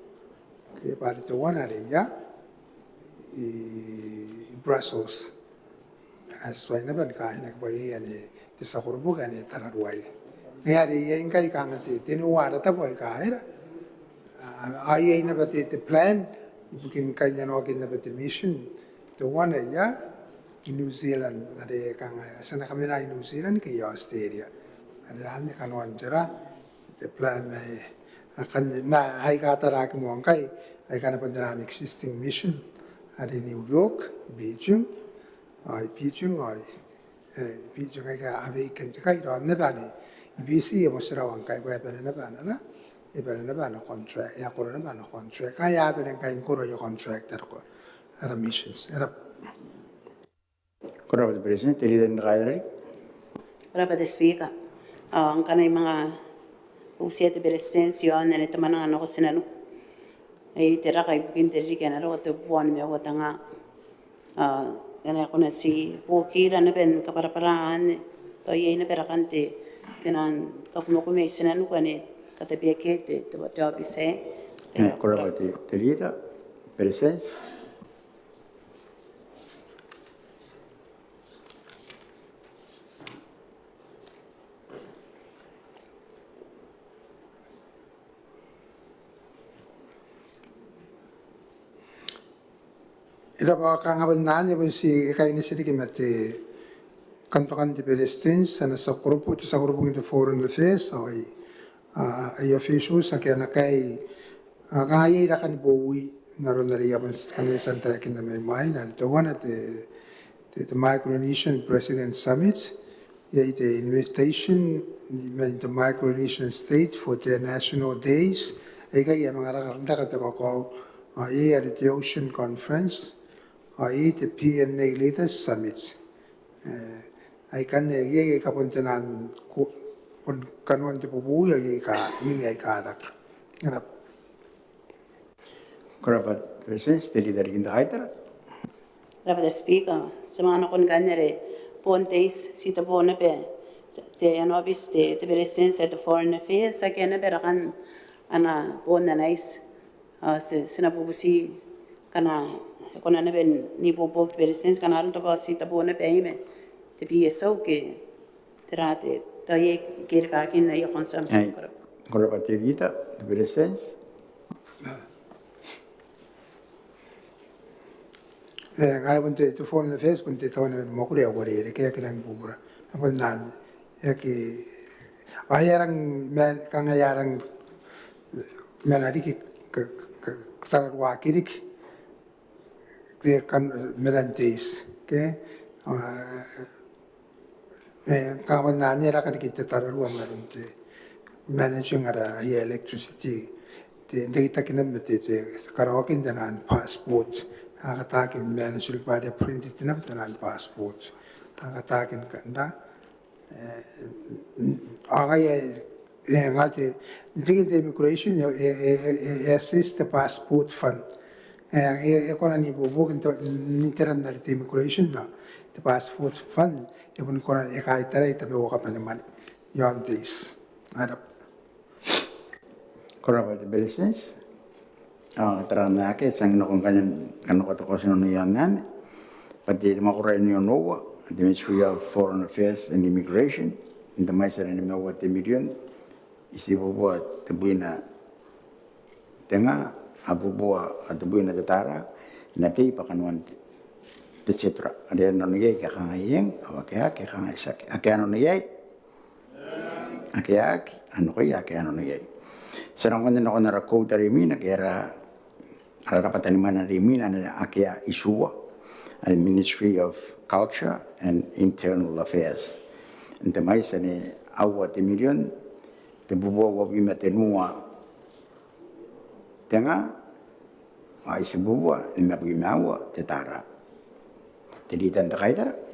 Kaya pala ito one area Brussels. As why na ban kain na kabayi ani sa kurbo ani tararway. Ngayari yung kay kangat tinuwara ta boy kaira. Ay na ba ti plan ibukin kanya no kin na ba ti mission. The one area in New Zealand na de kang sana kami na New Zealand kay Australia. Ada ni Kanoan jera the plan akan na ay katarak mo ang kay ay kana pandara existing mission ada New York, Beijing ay ka awaken kay ro na ba ni BC mo sira ang kay ba na ba na iba na ba na contract ya ko na ba na contract kaya ba ng kay ko ro contract ko ada missions ada Kora ba presidente leader na kaya Para speaker. Ang kanay mga usiete berestensi yon na ito manang ano ko sinano. Ay tira kay bukin tiri kaya na ro to buwan mi ako tanga. Yana ko na si Bukira na ben kaparaparaan to yey na berakante tinan kapuno ko may sinano ko ni katabi kete to job ise. Kora ba ti leader presidente Ila ba kangaban nanya ba si kay ni sidi kimati kantokan di Palestines sana sa grupo ng foreign affairs ay officials sa kaya na kay kaya ra kan Boowi naron na riya ban kan santa kin na may na to one at the Micronesian President Summit the invitation the Micronesian states for their national days ay kaya mga rakanda ko at the Ocean Conference the PNA Leaders Summit. Ay kan ye kapuntanan Kanoan di Boowi ay kadak. Ganap. Kurabat presidente leader ginda kaitara. Para speaker. Sama na kon ganere pontes sita bona pe. Te ano bis te berestensi at foreign affairs sa kaya na berakan ana bona nice. Sinabubusi kana kung ano ben ni bobo berestensi kana ron to ba sita bona pe ime. Te BSO ke terate taye kir ka kin na yo consumption kora. Kurabat leader presidente Ngayon punti to foreign affairs punti taon na mo kuliya wari kaya kilang bubura. Apon nan yaki ayarang men kangayarang men adik sarwa kirik ke kan melantes ke kawan nan era kan kita tararuan narunte managing ara electricity te data kinam te karawakin janan passport akatakin managing pada printed tinap janan passport akatakin kanda agay ngate digit immigration assist the passport fund ko na ni bubu kinto niteran na immigration na the passport fund ibon ko na kahit taray tabi ko pa naman yon days harap Kurabat berestensi terana ke sang no kung kano ko sino yan pati makuray niyo no the Ministry of Foreign Affairs and Immigration in the Maisa ni Mawa million isibubuat tebuina tenga abubua tebuina tetara nanti pakanuan etc. Ada non ye ka kangayeng awakya ka kangasak akya non ye akya ano ko ya akya non ye sarang ko na ko dari mina kera rapatan mana rimina na akya isua al Ministry of Culture and Internal Affairs. Ente mais ni awa te million te bubo wa bima te nua tenga ai sebua ni pergi mawa tetara jadi tanda kaitara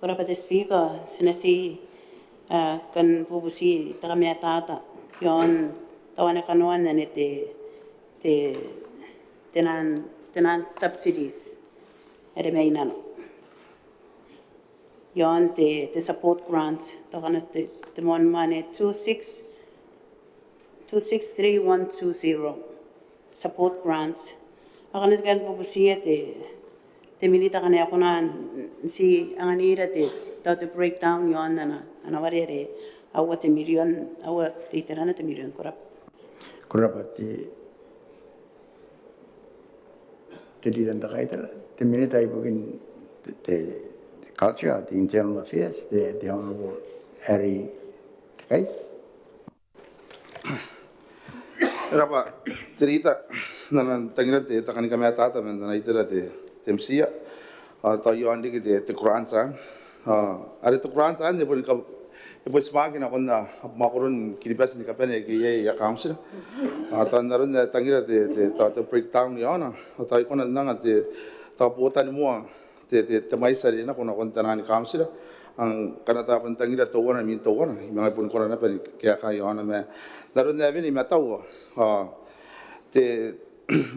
Ora pa te speaker sinasi kan pubusi taka mea tata yon tawana Kanoan na tenan subsidies ere mei nano yon te support grants takana te mon mane 263120 support grants akana kan pubusi te milita kana yakuna si anganira te breakdown yon ana warere awa te million awa te terana te million korap kurapati jadi tanda kaitara te minita ibukin te culture the internal affairs the honorable Harry Kais Rapa cerita nanan tangira te takani kami tata men nana itera te temsia atau yo andi te kuransa ada te kuransa ande pun ka pun semakin aku na makurun kiribas ni kapene ki ya council atau narun tangira te breakdown yo na atau ikon nanga te ta potan mo te mai sari na kuna kon tanani council ang kanata pun tangira to wana min to wana mga pun kona na pa kaya kayo na me narun na bini matawa te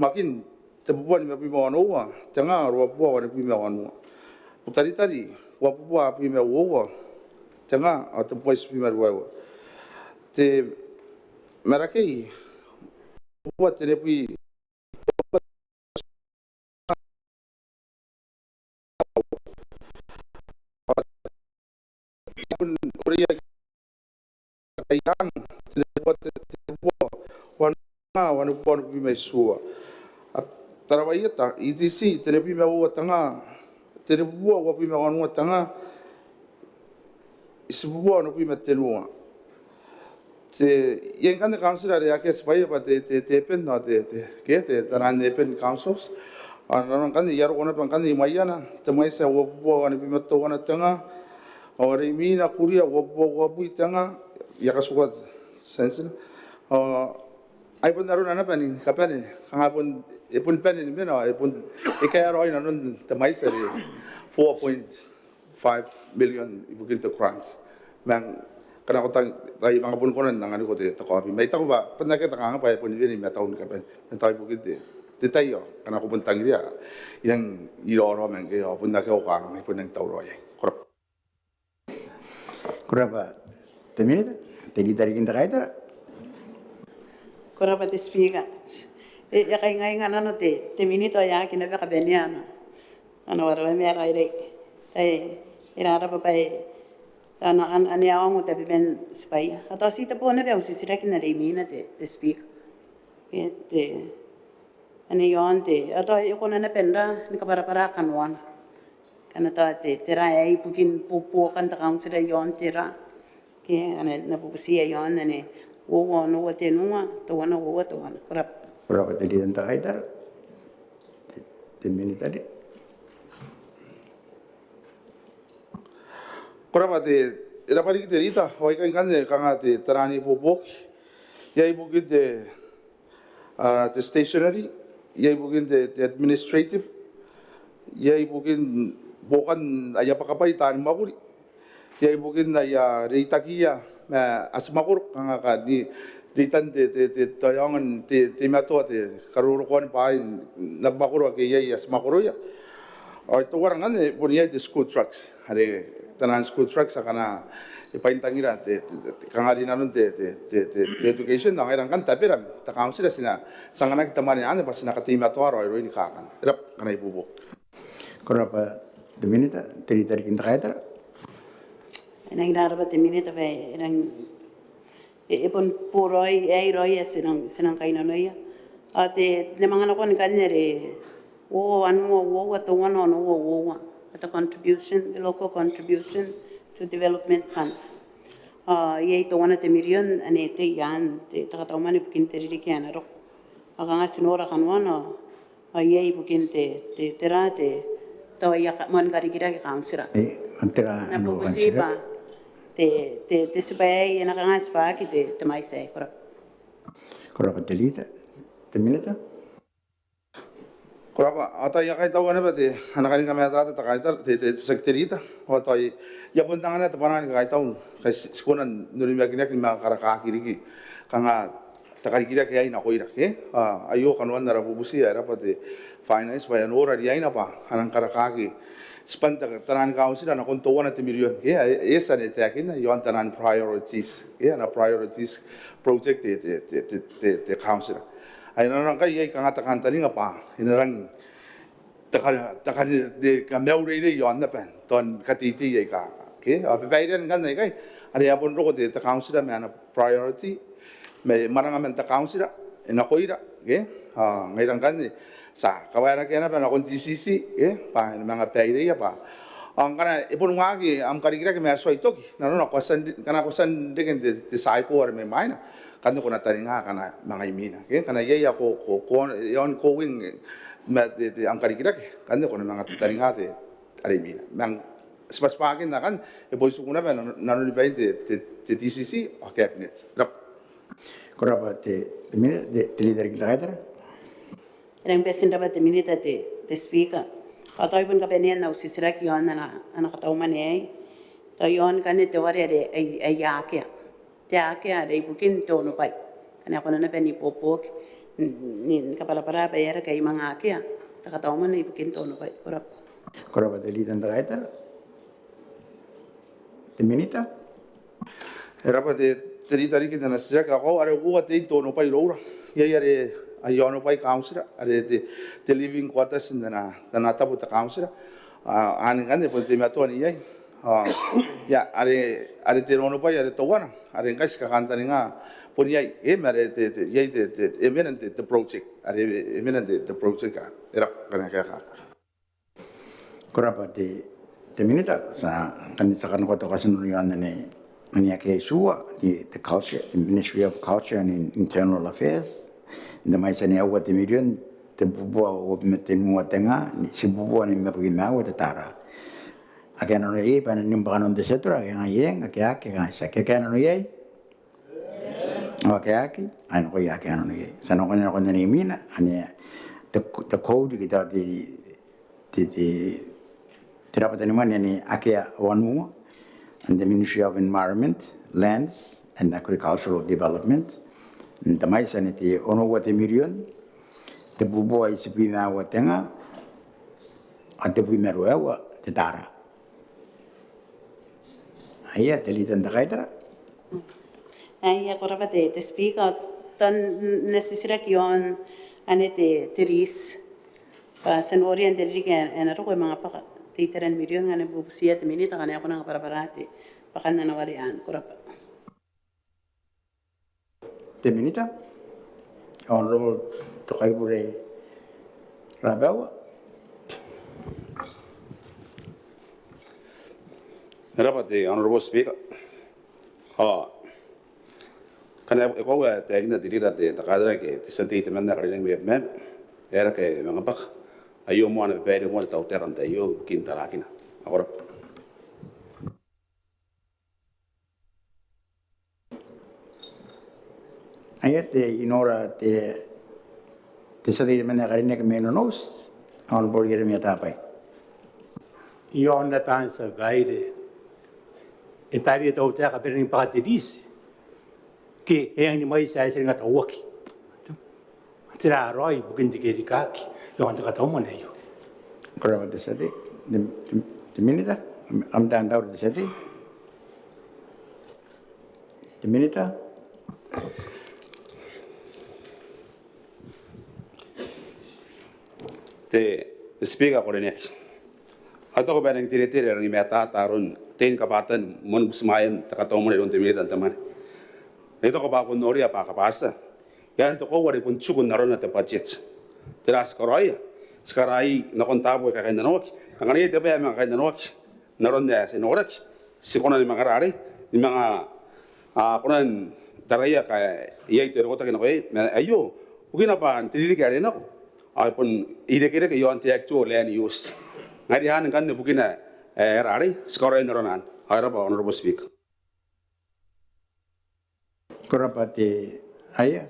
makin te bubuan me pima wana tanga ro bubuan wana pima wana tari wa bubuan pima wana tanga at pois pima wana te marakei bubuan te pi pun oria kayang te buat te bubuan wana pon pima sua Tarawai ta ETC tenepi me o tanga tenepi o pi me o tanga isibu no pi me tenua te yen kan council are ya ke spai pa te pen no te ke te taran ne pen councils anon kan yar ona pan kan mayana te mai se o ni pi me to ona tanga ore mi na kuria o pu tanga ya ka suat sense ai pun narun ana pani kapani kanga pun ipun pani ni mena ipun ikaya roi nanun tamai sari 4.5 million ibukin to grants mang kana ko tai mga pun konan nangani ko te to coffee mai ta ko ba pun na kita kanga pa pun ni me taun kapan tai bukin te tayo kana ko pun tangria yang iro men ke pun na ko kanga pun nang tau roi kurapa te minita te ditari kinta kaitara kora pa te speaker ya kai ngai ngana no te minito ya kina ka beniana ana wara me ara ire tai ira ra pa pai ana ani aongo te ben spai ata si te pone be usi sira kina re mina te speak te ani yonte ata yo kona na penda ni ka para Kanoan kana ta te ra ai pukin pupu kan ta kaung sira yonte ra ke ana na pusia yon ne wo no te nua to wana wo to wana berapa tadi tentang kaitara te minita de Kurapa te era pari ki te rita hoi kan kanga te tarani popok ya ibu ki te stationery ya ibu ki te administrative ya ibu ki bokan aya pakapai tan makuri ya ibu ki na ya reitakia asmakur kanga ka di ritan te tayangan te mato te karurukon pa na makuro ke ya asmakuro ya o to warang ane punya te school trucks hari tanan school trucks akana ipaintangira te kanga dinanun te education na ngai kan tapiram ta council sina sangana kita mani ane pas na katima to aro ro ini kakan rap kana ibu kurapa te minita te ditari kinta kaitara nang dara ba te minita be nang pun puroi roi sinang kaina noia ate le mangana kon kanere o anu o to one no o at contribution the local contribution to development fund ye to one te million ane te yan te ta ta mani pukin te ri kiana ro aga sinora kanwana ye pukin te terate to ya man kari kira ke kansira antara na pusiba te sebai na kanga spa ki te mai sai kora Korapa telita. Teminita. Korapa, ata ya kai tau ana bate, ana kani kami ata ta kai tar te sekterita, o tai ya pun tangana ta panan kai tau, kai skonan nuri makinak ni makaraka kiriki, kanga ta kai kira kai na koira ke, ayo Kanoan nara bubusi era pate finance by an ora di aina pa, anang karakaki. Spanta tanan kaunsila na konto wana te million ke, esa ne te akina yo antanan priorities, ke ana priorities project te council. Ay narang kai ay kangata kantani nga pa inarang takar de kameu re yo anda pen ton katiti ay ka ke ape pairen kan kai ari apon ro de ta council me ana priority me maranga men ta council ina koira ke ngairang kan sa kawara ke na pa kon TCC ke pa mga paire ya pa ang kana ipon ngagi am karikira ke me aso itoki nano na kosan kana kosan de de sai ko me maina kanu ko nataringa kana mga imina ke kana ye ya ko yon ko wing me de ang karikira ke kanu ko mga taringa de ari mina mang spaspakin na kan e boy sukuna ba nano ni bain de TCC o cabinet rap Korapa te mina de leader kita kaitar. Reng pesin dapat minita te speaker. Atau pun kapenian na usisira ki yon na anak katau mani to yon kan te wari ay yake. Te yake ada ibukin to no pai. Kan ako na peni popok ni kapala para bayar kay mga ake. Ta katau mani ibukin to no pai. Korapa te leader kita kaitar. Te minita. Era pa te tari kita na sira ka ko are ko te to no pai roura. Ye are ayono pai council are te living quarters na tapu ta council an kan de ponte mato ni ye ya are te no pai are to wana are ngai ska kanta nga pon ye e mare te ye te eminent the project are eminent the project era kana ka Korapa te minita sa kanisa kan ko to kasun yan ne mania ke sua the culture, the Ministry of Culture and Internal Affairs. Nda mai sani awa te million te bubua o mete mua tenga ni si bubua ni me pergi mau te tara. Ake ano ye pa ni mbakan on de setura ke ngai ake sa ke ano ye. Ake ano ko ake ano ye. Sa no konya ko ni mina ani the code kita te dapat ni mana ni ake wanu and the Ministry of Environment, Lands and Agricultural Development. Tamai sa niti ono wa te million te bubo ai se pina wa tenga a te primero wa te tara aya te litan da kaitara aya korapa te speaker ton necesira ki on ane te ris pa sen orient de riga ena ro mga pa te teran million ane bubusia te minita kana ako nga para-parate pakan na nawarian korapa te minita honorable tokai bure rabawa Rapati, Honorable Speaker. Kana ko wa te ina dirita te takadra ke te senti te manda kare ngi mem era ke mga pak ayo mo na pere mo ta uteran te yo kinta rakina agora ayat inora te sadi mena karine ke menonos on borgere mi tapai Yon na tan sa gaire. E pari to te ka perin pa te dis. Ke e ani mai sa se ngata woki. Tira roi bukin te ke kaki. Yon ta ta mo ne yo. korapa te sadi te minita am dan daur te sadi te minita te speaker ko ne ato ko beneng tire ngi meta tarun ten kapatan mon busmayan takato mo ne don te militan taman ito ko ba ko nori apa kapasa yan to ko wari pun chukun naron na te budget teras koroya sekarai na kontabo ka kanda nok ang ani te ba mga kanda nok naron ya se norak si konan ni makarari ni mga konan taraya ka iyay te rota kino kay ayo ugina pa tilili ka rin ako ay pun ide-ide ka yon te actual land use ngadi han kan ne bukina rari sekorai naronan ayra ba honorable speaker korapa te aya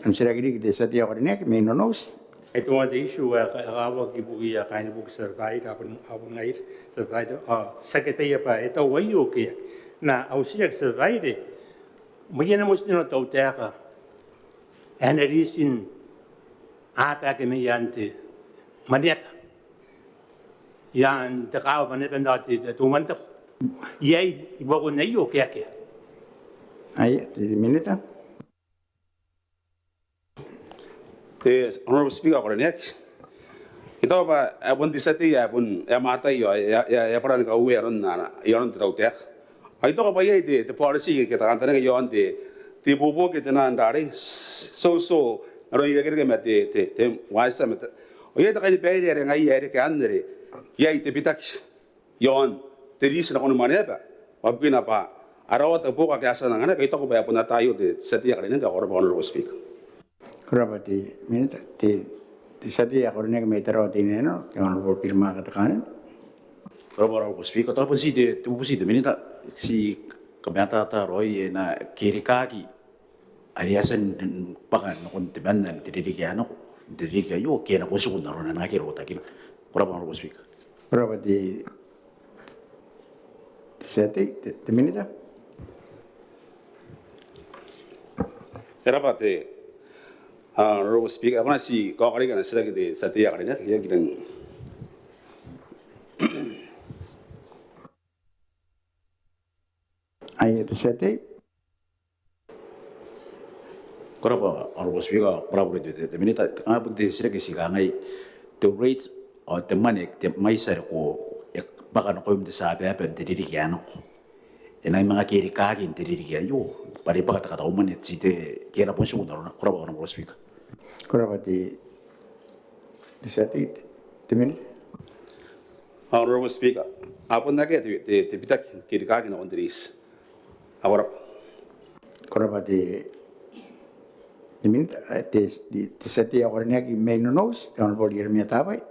am sira gidi de satia ko nek me no nos. Ito nga the issue kawa ki Boowi kain book survive apun ngai survive secretary pa ito wayo ki na au siya survive mo yan mo sino to teka analisin apa ke me yante Maneaba yan te kawa Maneaba dati tumanta yai ibo ko nayo kaya Ai di minita. The Honorable Speaker, ito ba abon di sati abon mata yo ya paran ka uwi aron na yon tau tek ai to ba ye de policy ke ta kan tane yon de bobo ke tana ndari so aron ye ke mate te waisa mate o ye ta ka be ye ngai ye ke andre ye te bitak yon te ris na kono Maneaba wabkina pa araw ta boka ke asa ngana ke to ba abon tayo de sati ya ne ka Honorable Speaker. Kurabati minita ti satia ko nek me taro tineno ke on por firma katakan. Honorable Speaker, to pun si de minita si kamata ta roi na kirikagi ariasan pakan no kontiman nan tidirikiano yo ke na posu na rona na kiro ta kin. Honorable Speaker. Kurabati ti sati ti minita. Era pate Honorable Speaker, ako na si Kokari ka na sila kiti sa tiyak rin yan kitang Ai ti sati. Korapa Honorable Speaker, bravo de minita ngapun de sira ke sigangai the rates or the money the maisar ko baka no ko de sabe apen tidirikiano. Enai mga kirikagi tidirikiayo pare baka ta ta umane si de kera pon segundo na korapa Honorable Speaker. Kurabati ti sati ti minita. Honorable Speaker, apon na kaya ti bitak kirikaki na ondris. Agora, Kurabati ti minita ti sati ako nek me no nos on por ir mi tabai.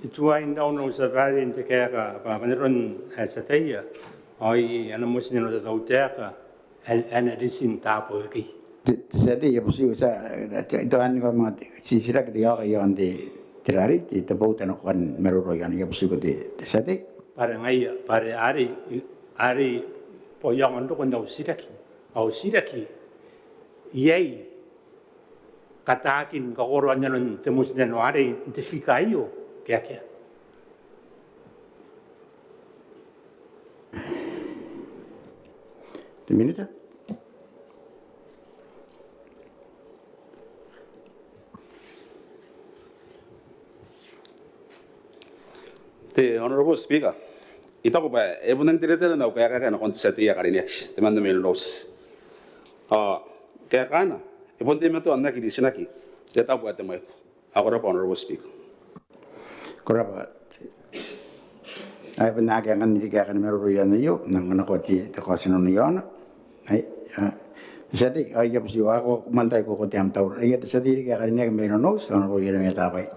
Itu ay no sa variant kaya pa meron sa taya ay ano mo sinino sa tawteka analisin tapo kay Jadi ya pasti usa itu kan ko mga sisira kiti ako yon di tirari di tebau tanah kan meruro yan ya pasti ko di sati. para ngai para ari po yang ando ko daw siraki yai katakin kakoruan niya nun temus niya no ari intifikayo kaya Ti minita. the Honorable Speaker, ito ko ba ebon nang tire-tire na kaya na konti sa tiyak rin next. Demand mo yung nos. Kaya kana ebon din mo to anak di sinaki. Deta buat mo ito. Ako ra Honorable Speaker. Kuraba. Ay panaga kan di kaya kan meruro yan yo nang anak ko ti ko sino yon. Ay sati ay ya pasti ako mantay ko tiam taur. Ay sati di kaya kan nek me no nos on ko yere me tabai.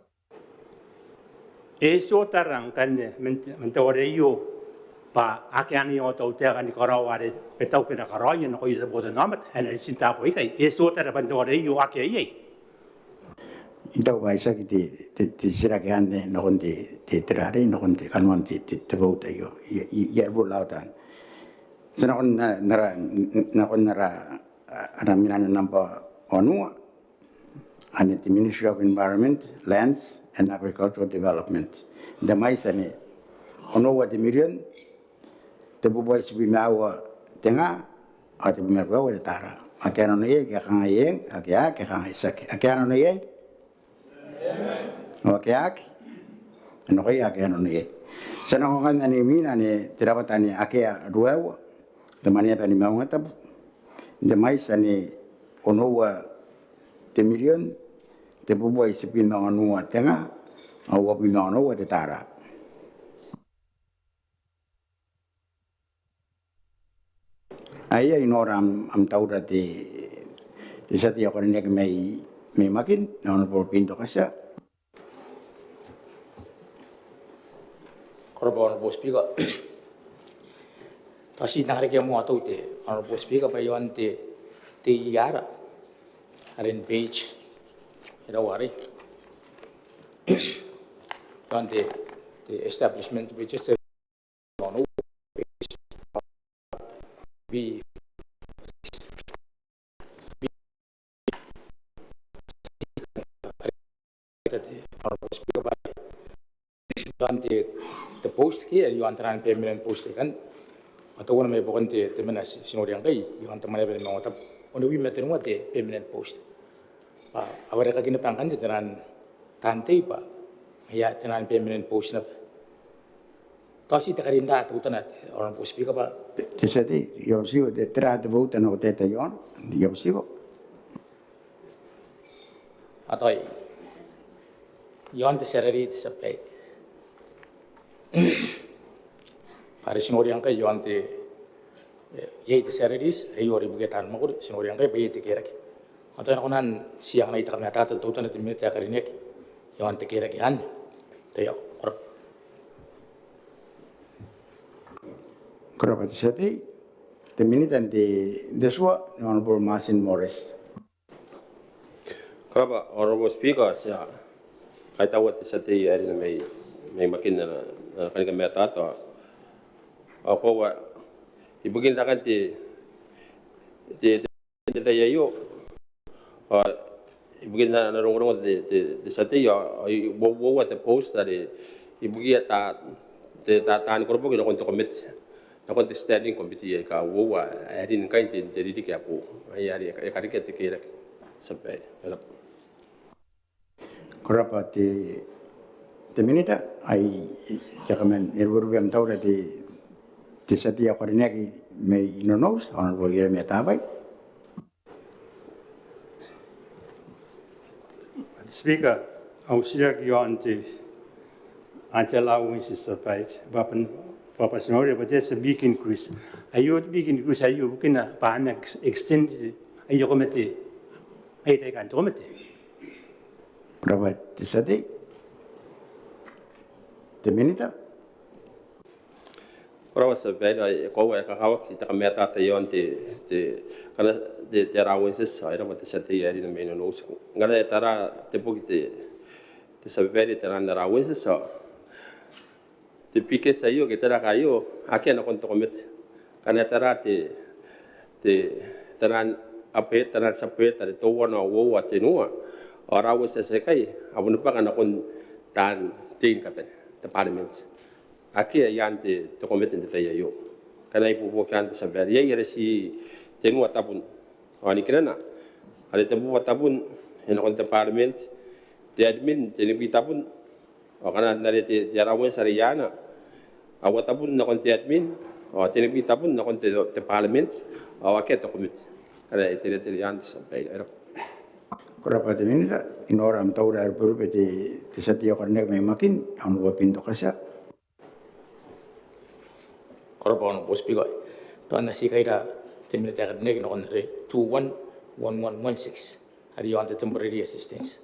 eso tarang kan mentawari yo pa akyani yo tau te kan karaware petau kena karayan ko yesa boda namat analisin tapo ikai eso tarang mentawari yo akyai Ito ba isa ti sira ke ande no kon ti tirari no kon ti Kanoan ti tebau tayo ya bulautan. Sana kon nara araminan nampa onu ane ti Ministry of Environment, Lands and Agricultural Development. Damai sane ono wa ti million te bubai si bimawa tenga ate bimerwa wa tara. Akano ne ke kangayen akya ke kangaisake. Akano ne Okeak, ano kaya ano niya? Sa nakungan na ni Mina ni tirapatan ni Akea Ruewa, the Maneaba ni Maungatabu, the mais ni Onowa the million, the Boowi isipin na Onua tenga, awa Pinono de Tara. Ay inoram am tauda di sati ako rin may makin, na por pinto kasya. Honorable Speaker, kasi nangyari mo ato te Honorable Speaker pa yon te te iara arin page ira wari on the establishment which is on we on the post here you want to permanent post kan atau wana me pokon te menas sinoriang kai you want to Maneaba Maungatabu on we met no te permanent post awara ka kina pangkan te tenan tante pa ya tenan permanent post na kasi te karinda tu tanat orang post pika pa Jadi, yo sigo de trate bouta no te yon, yo sigo. atau yon te salary te supply para sinoriang kai yon te ye te salaries ay ori bugetan mo ko sinoriang kai bayi te keraki atau na kunan siang na itakam nata tu tanat te minute karinek yon te keraki an te yo Kenapa jadi? Temini dan de sua Honorable Martin Morris. Kenapa Honorable Speaker saya kai tahu te sate ari na may makin na kanika me tato ako wa ibugin ta kan te yayo ibugin na rong te sate ya wo te post ari ibugi ta ni korpo ki kon to commit na kon te standing committee ka wo wa ari ni kain te jadi ke apu ai ari ka ri ke te kira sampai Kenapa Teminita ai jakamen erburu am taura te satia korineki me inonos Honorable Jeremy Tabai. Speaker, auxiliar yon te antela wins is survived. Papa Scenario, but there's a big increase. Ayo big increase ayo kina pan extend ayo komite. Ay tay kan komite. Kenapa te sati? Teminita? Ora wasa bela ko wa ka hawa ki ta meta ta yon te kana de rawenses ai ra te sate yari na meno no ngala tara te poki te sabere te ran rawenses te pike sa yo ke tara ka yo ake na kon to komet kana tara te taran ape taran sape tare to wana wo wa te no ora wasa se kai abun pa kana kon tan tin ka pen te parliament Aki yang te kometen te ya yo. Kana ipu bo kan sa ver ye si te no tabun. Ani krena. Ale te bo tabun en on te parliament te admin te ni tabun. O kana nare te rawen sariana. Awa tabun na kon te admin. O te ni tabun na kon te parliament. O aket to komit. Kana te yang sa ver. Kenapa Teminita? Inora am taura erburu te satia korineki me makin am go pinto kasa. korban bos pigo to na si kaida temile ta ne no re 211116 hari yon te temporary assistance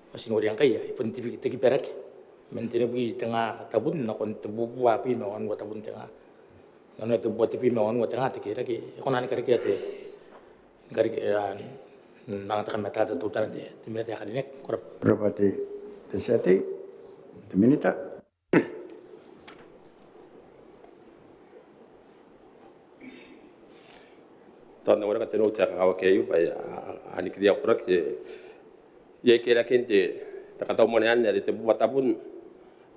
masin ori yang kaya ipun tibi te perak mentene bui tengah tabun na kon te bubu api no on tabun tengah na te buat tibi no on tengah te kira ki konan kari te kari na ta kan meta te tutan te temile ta ne korap Kenapa te sati? Teminita? Tana ora ka te no te ka wa ke yu pai ani kriya pura ke ye ke la kente ta ka to mo ne an te bu tabun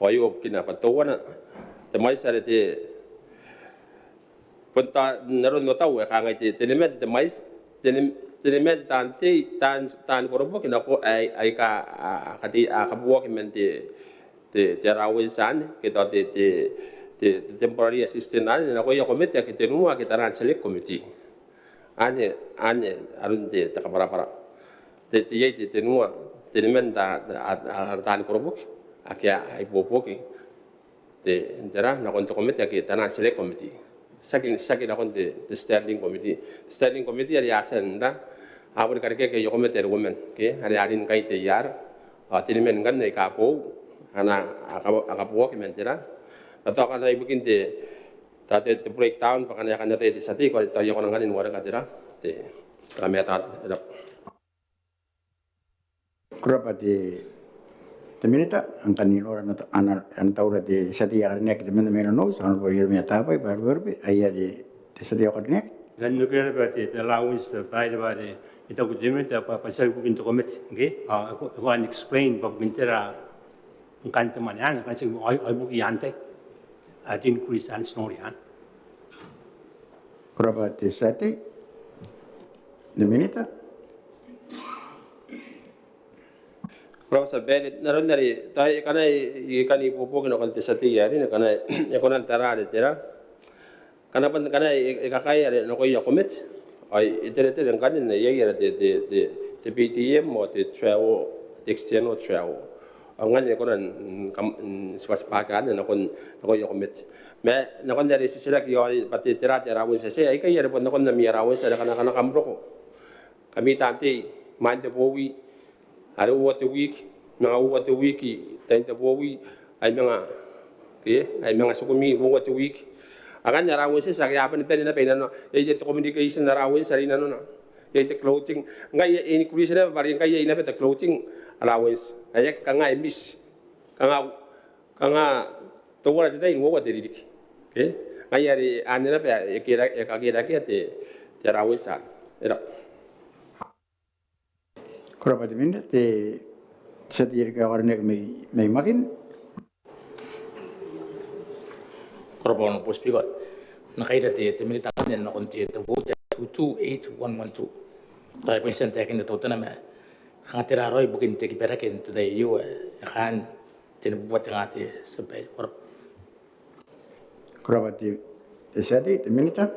o yu kina pa to wana te mai sa te ponta naro no tau ka ngai te element te mais te element tan ko ro kina ko ai ka ti ka bu ke men te rawen san ke to te temporary assistant na ko ya komite ke te no ke taran select committee ane arun te takapara te ye te tenua te men ta tan korobok akia ai popoki te entera na kon to komite ke tanan select committee sakin na kon te standing committee ari asen da abur karke ke yo komite women ke ari arin kai te yar te men ngan nei ka po ana aka po ke mentera atau kan ai bikin te tate te breakdown pakanya kan te sati ko to yo kan ngalin wara katira te kami atat ira Kurapa te minita ang kanino ora ang taura te satia karnek te mena no san por ir me tapa pa verbe aya te satia karnek Dan nukira berarti allowance bayar bari itu aku jemet apa pasal bukan tu komet, okay? Aku akan explain bab bintera kan teman yang kan sih ai buki ante at increase and snori an. kurapa te sati te minita Kalau sebel naron dari tai kana ikan ipupo kena kan tesati ya ni kana ekonan tara de tera kana pan kana ikakai ya no ko yakomet ai itere tere kan ne ya ya de PTM mo de travel external travel angan ekonan spas pakan no kon yakomet me no kon dari sisira ki ai pati tera tera won se ai kai ya pon no kon na mi ra won se kana kamro ko kami tanti mande Boowi ada what the week, mga what the week, tayo ta Boowi ay mga sukumi what the week. Akan narawin sa sakyapan ni pena no. Yung communication narawin sa rin ano na. Yung clothing, ngay increase na parang kaya inapit clothing allowance. Ay kanga miss, kanga tuwa na tayo what the week. Okay? Ngay ano na pa kira te narawin sa. kurapa te minita te satia karnek may makin Korpo no post pigot. Nakaida te milita kan na konti te vote 28112. Tayo pinsan te kin to na me. Khatira roy bukin te kipera kin te yu kan te buat ngati sampai korp. kurapa te sati te minita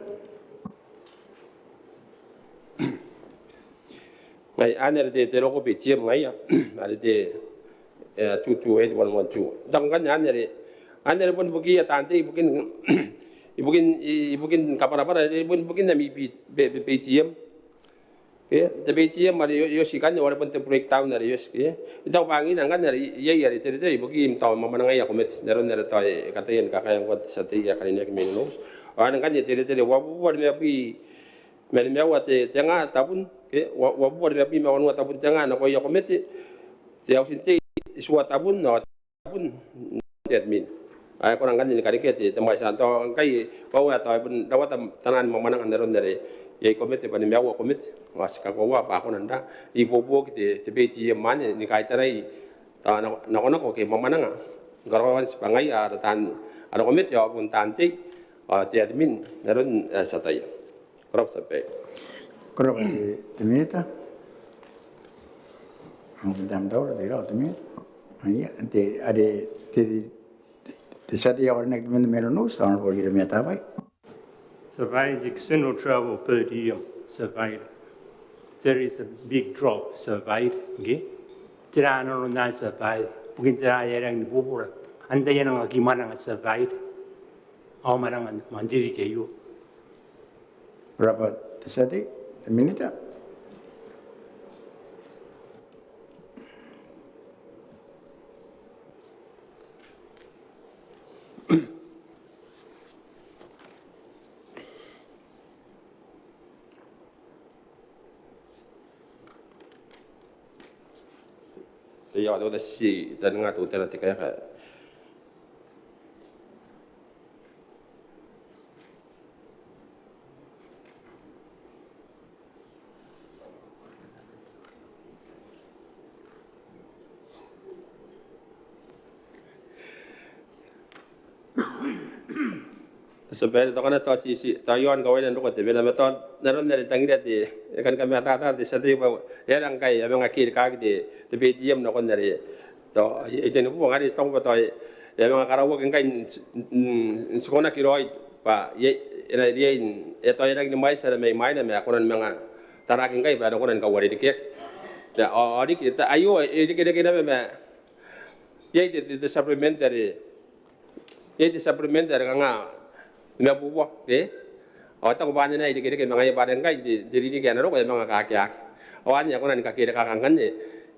Ngai ane de loko pe tiem ngai ya. Ada de 22812. Dang kan ane pun buki ya tante ibukin kapara-para ibukin na mi pe tiem. Ke te pe tiem mari yo sikan wala pun te breakdown na yos ke. Itaw pangin ang kan ya tere ibuki taw mamana ngai ya komet naron na taw katayen kakayang wat sa te ya kanina kiminos. Anang kan tere wabu war me api mel mewa te tanga tapun ke wabu war me api mewa tapun tanga na ko ya komete te ausinte iswa tapun no tapun admin ay ko nang kanini karike te mai santo kai bawa ta pun dawat tanan mamanang andaron dari ye komete pan mewa komete was ka ko wa pa ko nanda ibobo te beji man ni kai tarai ta na ko ke mamanang garawan sepangai ada tan ada komete ya pun tante te admin naron sataya Crop sampai. kurapa te minita ang dam daw de ga te minita iya te ade te satia karnek te mena no san por ir me tapa Surveying external travel per diem surveyed. There is a big drop surveyed, okay? Tira no na surveyed. Bukin tira yang di bubur. Anda yang gimana nggak surveyed? Aw marang mandiri kayo. kurapa te sati te minita Ya ada si dan ngatu tera te kaya Sebab itu kan tahu si Taiwan kau ini nukut tapi nama tahu naron dari tanggir di kan kami ada di satu bawa ya langkai ya mengakir kaki di BGM nukut dari tahu itu nuku ngari setong betul ya mengakarawo kan sekolah kiroi pak ya dia itu yang di mai sana mai nama aku orang menga tarakin kai pada orang kau wari dikek ya orang kita ayo kita nama ya itu supplementary kanga na buwa o ta ko banya na ide ke mga ibadan kai diri ni kana ro ko mga kakyak o anya ko na kakira kakangan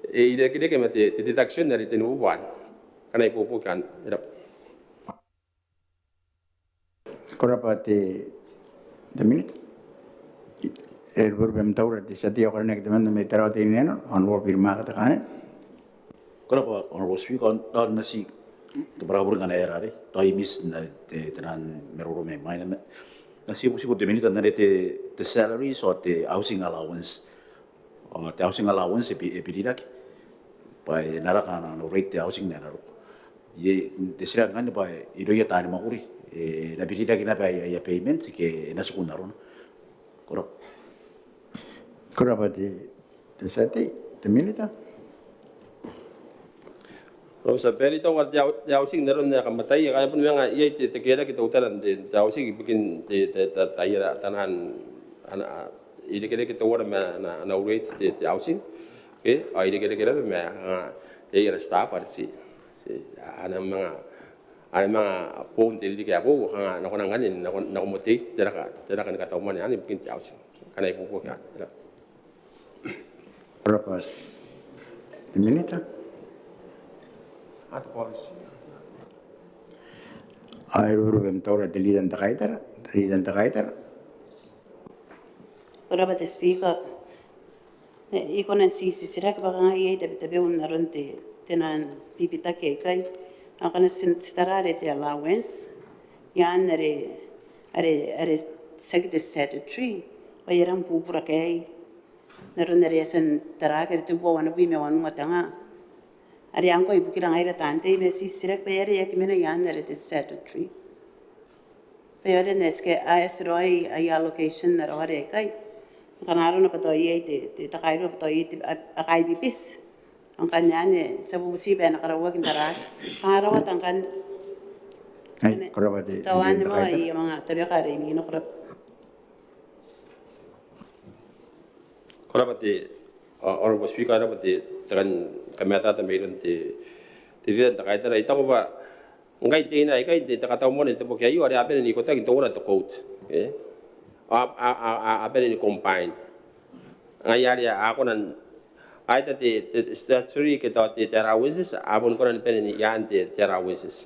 ide ke mate detection na ritin buwan kana ipupukan kurapa te minita el burbem taura di satia karena kita mana metera ini no anwar firma kata kan Kenapa Honorable Speaker dan masih berapa dengan era ni? Tahu mis na tenan meruru memang na nasi musik udah minit na the salary so the housing allowance, the housing allowance epi lagi, pai narakan no rate the housing na naru. Ye desiran kan pai itu ya tani makuri, na epi lagi na pai ya payment sih ke nasi kunaron. Korang. kenapa di sati minita Kalau seperti itu waktu jauh sih nerun ya kamatai ya kalau pun memang iya itu kira kita utaran jauh sih bikin tayar tanan anak ini kira kita orang mana rate jauh sih, oke, ini kira memang ya staff ada sih, anak mga pun jadi kayak aku nak nanganin nak motif tidak kan kata orang ini bikin jauh sih karena ibu kan. berapa minita Atau polisi. air burbem taura di lidan takaitar Berapa te speaker? Iko na si sirak baka nga iya tabi naron te tenan pipita ke kai. Ako na starare te allowance. Yan are second statutory. Bayarang pupura kay. Naron na reason taraka te buwa na bime wanu matanga. Ari angko ibu kirang aira tante me si sirak bayari ya kimena yan are te statutory. Bayari neske AS roi ay allocation na roi kai. Kanaro na patoy ay te takayro patoy akay bipis. Ang kanya ni sa bubusiba na karawag intara. Karawat ang kan. ay kenapa di Tawan mo ay mga tabi kare mino krap. Kalau berarti orang speaker ada berarti dengan kamera tu meron ti tidak tak kaitan itu apa ngai tina ngai ti tak tahu mana itu porque ayu ada apa ni kota kita orang tu quote, okay? Apa ni combine. Ngai ada aku nan ada ti statutory kita ti terraces abun koran pen ni yan ti terraces.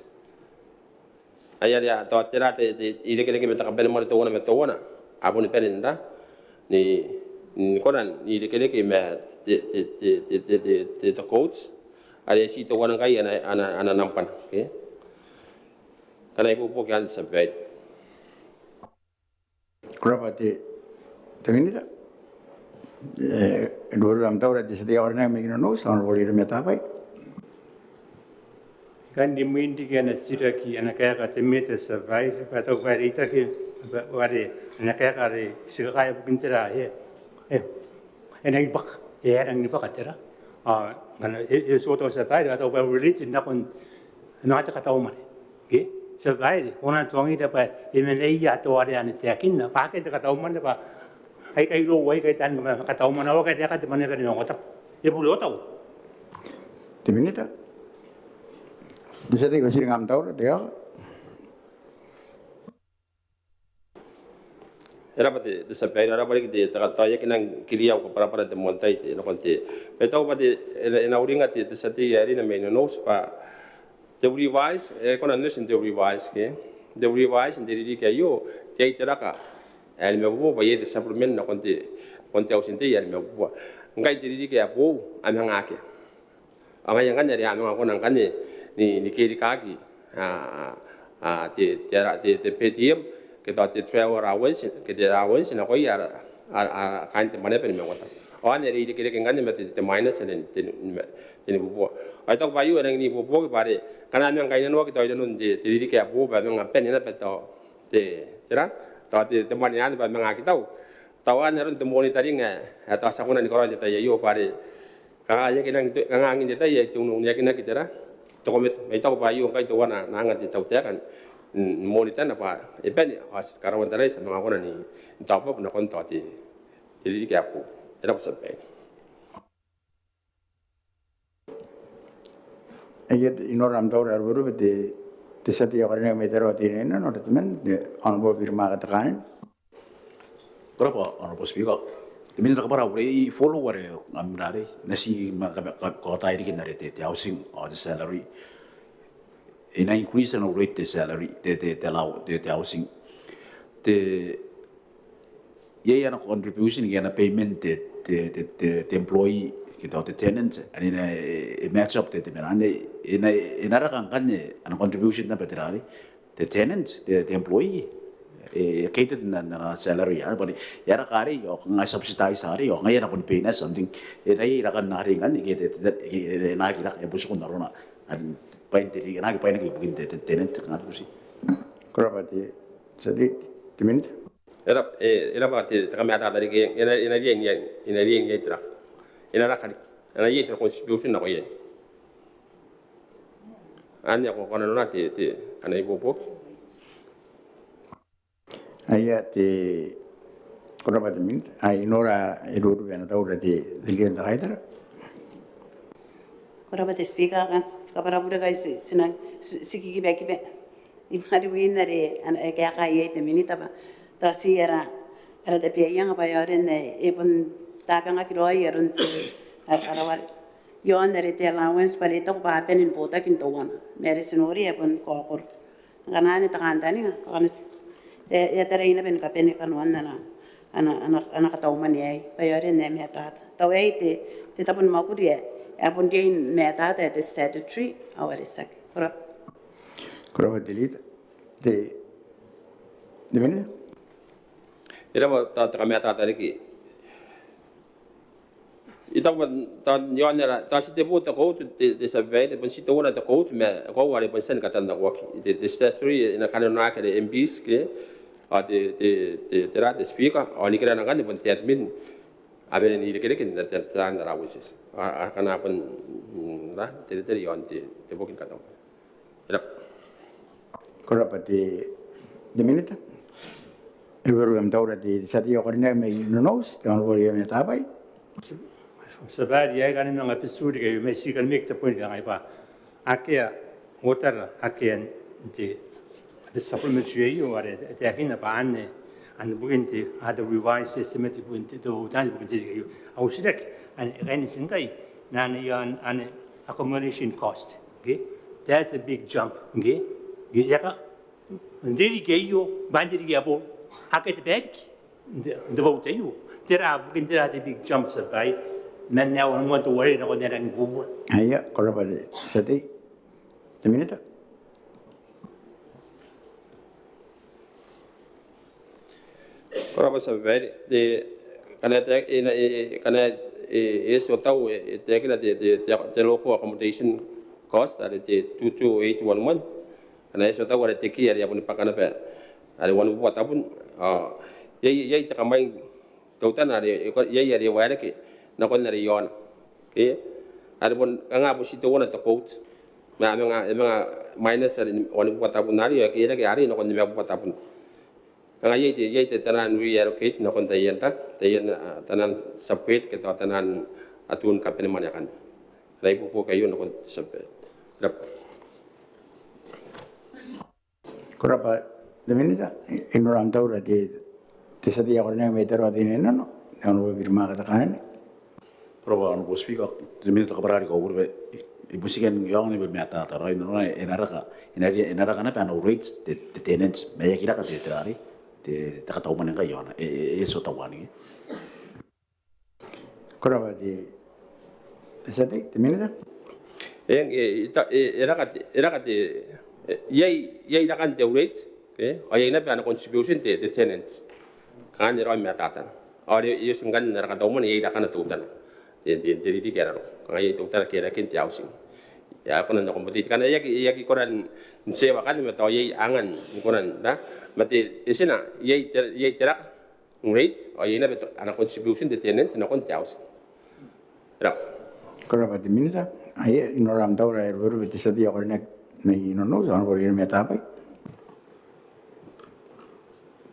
Ayah dia tahu terah ti ini kira kita kapal mana tu orang abun pen ni dah ni koran ni kira kita ti quotes ada si tu orang kaya ana nampan, okay? Karena ibu bukan sampai. kenapa di minita dua dalam taura di satia karena mungkin no soal boleh remeta apa Kan di muindi kan siraki anak kaya kata meta survive atau barita ke wari anak kaya kare sikai bukan tera enak bak enak bak tera kan suatu survive atau religion nak pun nak kata umar ke survive orang tuangi dapat ini atau ada yang tiakin nak pakai kata umar dapat ai kai ro wai kai tan kata umar awak kai kata mana kan yang otak dia boleh tahu di minita di satia kau sih ngam taura dia Era pati sampai era balik di tak tahu ya kena kiriau ke para de montai ti nak konti. Betul pati ena uringa ti sati hari na main nos pa the revise kona nus in the revise ke the revise in diri ke yo jai teraka el me bo ba ye de supplement na konti au sinte ya me bo ngai diri ke bo amanga ke ama yang kan dari amanga kona kan ni kiri kaki ti PTM kita ti travel allowance kita allowance na ko ya kan te mana pen me wata o ane ri kire kan me te minus ne te bubo ai tok bayu ene ni bubo ke bare kana me ngai no kita ida nun ti ri ke bubo ba me pen ne pe to te tera to te mani an ba me nga kita tau ane ron te monitoring ta sakuna ni ko ra ta yo bare ka ya kina ka ngin ta ye tunung ya kina kita ra to ko me tok bayu ngai to wana na ngati tau te kan monitor apa? Iban as karawan terai sama aku nani tak apa pun aku tak jadi kayak aku, itu apa sampai? ayat inoram taura baru di satia karena metera ini no teman di anbol firma katakan Kenapa Honorable Speaker? Demi tak para boleh follow wara amrare nasi kota ini kena rete housing or the salary. In increase and rate the salary, the housing, the ye ana contribution ye ana payment the employee kita the tenant ani na match up the menane ina ra kan ana contribution na petrari the tenant the employee catered na salary ya but ya ra kari yo nga subsidize hari yo nga ya pun pay na something ina ra kan na ringan ni na kira ya busu kun narona an pain tiri na pain ki bukin the tenant kan busi Kurapati, jadi timin. Era ba te kami ata dari ke ina yen tra ina ra kali ina yen tra contribution na ko yen anya ko kono na te ana ibu po Ayat di kurapati min. Ay nora eduru yana tahu dari dilihat terkait. Korabate speaker kan kabara buda guys sinang sikiki beki be imari winare an kaya kaya te minita ba ta si era de pia yang ba yare ne even ta nga kilo yeron arawar yon nare te allowance pare to ba penin bota kin to wana mere sinori even kokor ganani ta kan tani kan ya tare ina ben ka pen Kanoan na ana kataw man yai ba yare ne me ta tawai te tapon makuri apun dia meta te statutory awarisak Kurapati lihat di mana? era ba ta kami ata dari ki ita ba ta yon era ta si te bota ko te survey te si te wona te ko me ko wari pa sen katan da waki the statutory ina kanona ka de MPs ke a te ra the speaker oni kira na kan de te admin abel ni kire kin da tan da rawises kana pun ra te yon te bokin katan era Kurapati di mana tu? Ibu yang tahu dari satu orang ni me nunus, orang boleh me tapai. Sebab dia kan memang episode ke Messi kan make the point yang apa. Akia hotel akia di supplementary you are the akin apa ane and bukan di ada revised estimate bukan di hotel bukan di you. Ausirek and again singkai nani yang ane accommodation cost. Okay, that's a big jump. Okay. Ya kan, jadi kayu bandiri apa, haket baik, devote you. Tidak bukan tidak ada big jump sebagai mana orang mau tu worry nak orang gugur. Ayat kurapati, jadi di mana tu? Koraba sebagai de karena eso tahu te kira de local accommodation cost ada de 22811 karena eso tahu ada teki ada yang pun pakana pe ada wanu buat apun ye tak kamai tautan ada ye ada wala ke nakon ada yon ke ada pun anga busi tu wana takut memang minus ada wanu buat apun hari ya ke hari nakon dia buat apun anga ye tanan relocate nakon tayen tanan separate ke tanan atun kapene manyakan lai pupu kayu nakon separate Kurapa di mana tu? Orang tahu dari satu orang yang meter atau ini no, yang orang firma katakan. Proba anu speaker de minute ka barari ko urbe ibu sikan yang ni bermata ta rai no enara kana pa no rates the tenants me ya kira ka te trari te ta ta umane ka yona eso ta wani Kurapa di satu di mana tu? era ka ye da kan the rates ke ay na pa na contribution the tenants kan ro me ta ore ye singan na ka umane ye da kan tu tan jadi di kera kan ye tu tan kera kin housing ya kono na kompeti kan ya ki koran sewa kan me to ye angan koran da mate isina ye terak rates ay na beto ana contribution the tenants na kon housing ra Kurapa di mana tu? Ayat orang tahu dari baru di satu orang nak ni no orang boleh meta apa?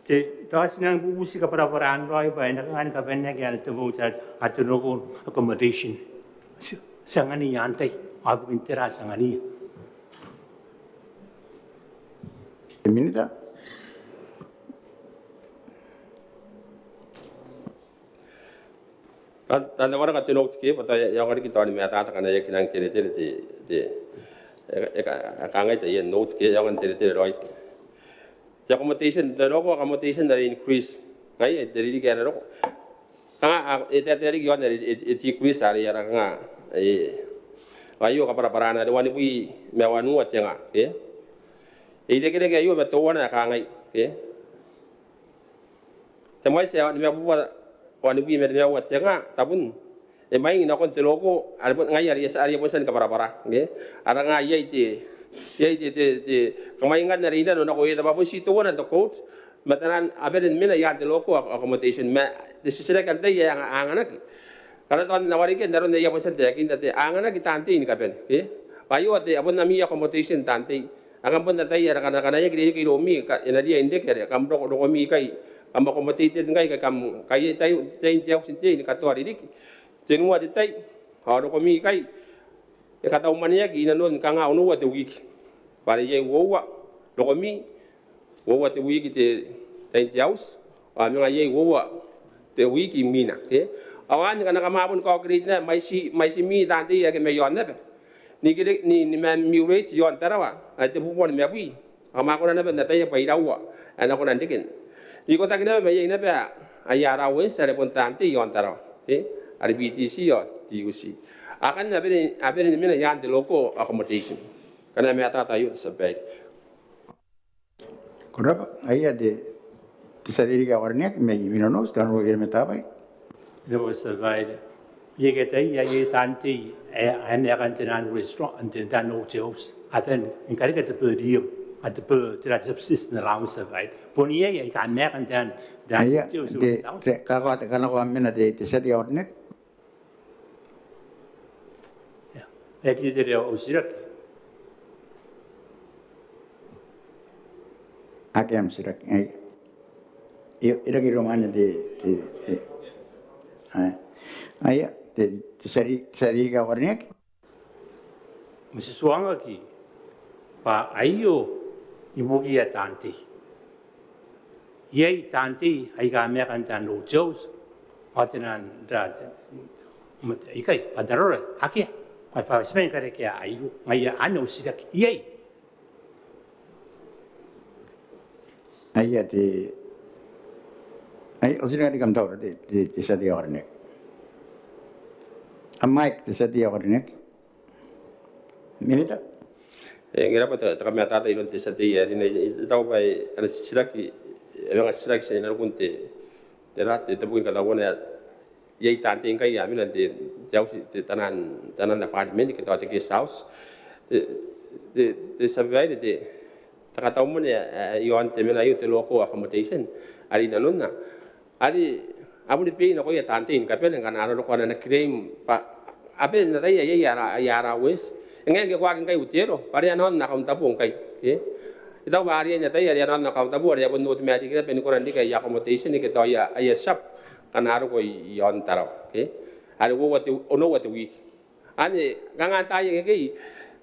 Te tahu senang bubusi kepada orang roi ba nak kan ka bennek ya tu voucher atau noko accommodation. Sangani yantai abu intera sangani. Di mana tu? tanda orang kat tenok ke pata yang orang kita ni mata kan ya kinang tere kangai te yen notes ke yang tere right the accommodation the local accommodation that increase ngai dari di kena rok kanga dari yon dari kuis hari ya kanga ayo kapara na wani bui mewanu atenga ide kene ke yo beto wana kanga temai se wani bui mewa atenga tabun mai na kon teloko ngai ari ari posan kapara ara ngai te kamaingan na rin na ko ita papo sito wana to coach matanan aberen mina ya teloko accommodation ma desisira kan tay yang anganak karena tuan nawari ke daron ya posan te yakin te anganak tanti ni kapen ayo ate abon nami accommodation tanti akan pun tay ya kana ya kiri kiri mi ina dia indek ya kam ro mi kai kam accommodated ngai kam kai tay jauh sinte ni katori dik tenua de tay ro ko mi kai e kata umania ki ina non kanga onu wa te wiki pare ye wowa ro ko mi wowa te wiki te tay jaus a mi ye wowa te wiki mina awan kana kama pun ko kri na mai si mi tanti ya ke me yon na ni kire ni man mi rate yon tarawa te bu bon me bui ama ko na na tay pa irawa ana ko nan dikin ni ko ta kina me ye na ba ayara wen sare pun tanti yon tarawa ari BTC yon TUC akan abin mina yan de loco accommodation kana me ata tayo sa bag Korapa ayah de tisadiri ka warnet me minonos kan ro me tapai. Lepo survive. Ye kata ye tanti ane akan tenan restaurant and dan hotels. Aten ingkari kata berium at the tidak subsist na lang survive. Pun ye kan akan dan Ayah de kalau kana ko amena de tisadiri warnet. Lagi dari usirak. Akem sirak. Ira kira mana de ayah de tisadiri ka warnet. Mesti suang lagi. Pa ayo ibu kia tanti. Ye tanti ay kami akan tan hotels. Atenan dah. Ikai padaror akia. Apa sebenarnya kare kia ayu ngaya anu sidak yai Ayah de osira di kantor de tisadiri warnet. Amai tisadiri warnet. Minita. ngira pa ta kami ata ilon te sa te ya ni tau bai ana silaki nga silaki sa ina kunte te rat te buin kala wona ye tanti kai ya mina de jauh te tanan apartment ke ta ke house te survey de ta ta mun ya yon te mina yo te loco accommodation ari nanonna ari abu de pe na ko ya tanti ka pe nga na ro ko na claim pa abe na ya ya wes ngen ke kwa kai utero pare anon na kaum tapung kai ita bari nya tai ya anon na kaum tabu ya pun automatic na pe ni ko randi kai accommodation ni ke to ya shop kanaro ko yon taro ari wo watu ono watu week ani ganga ta ye ke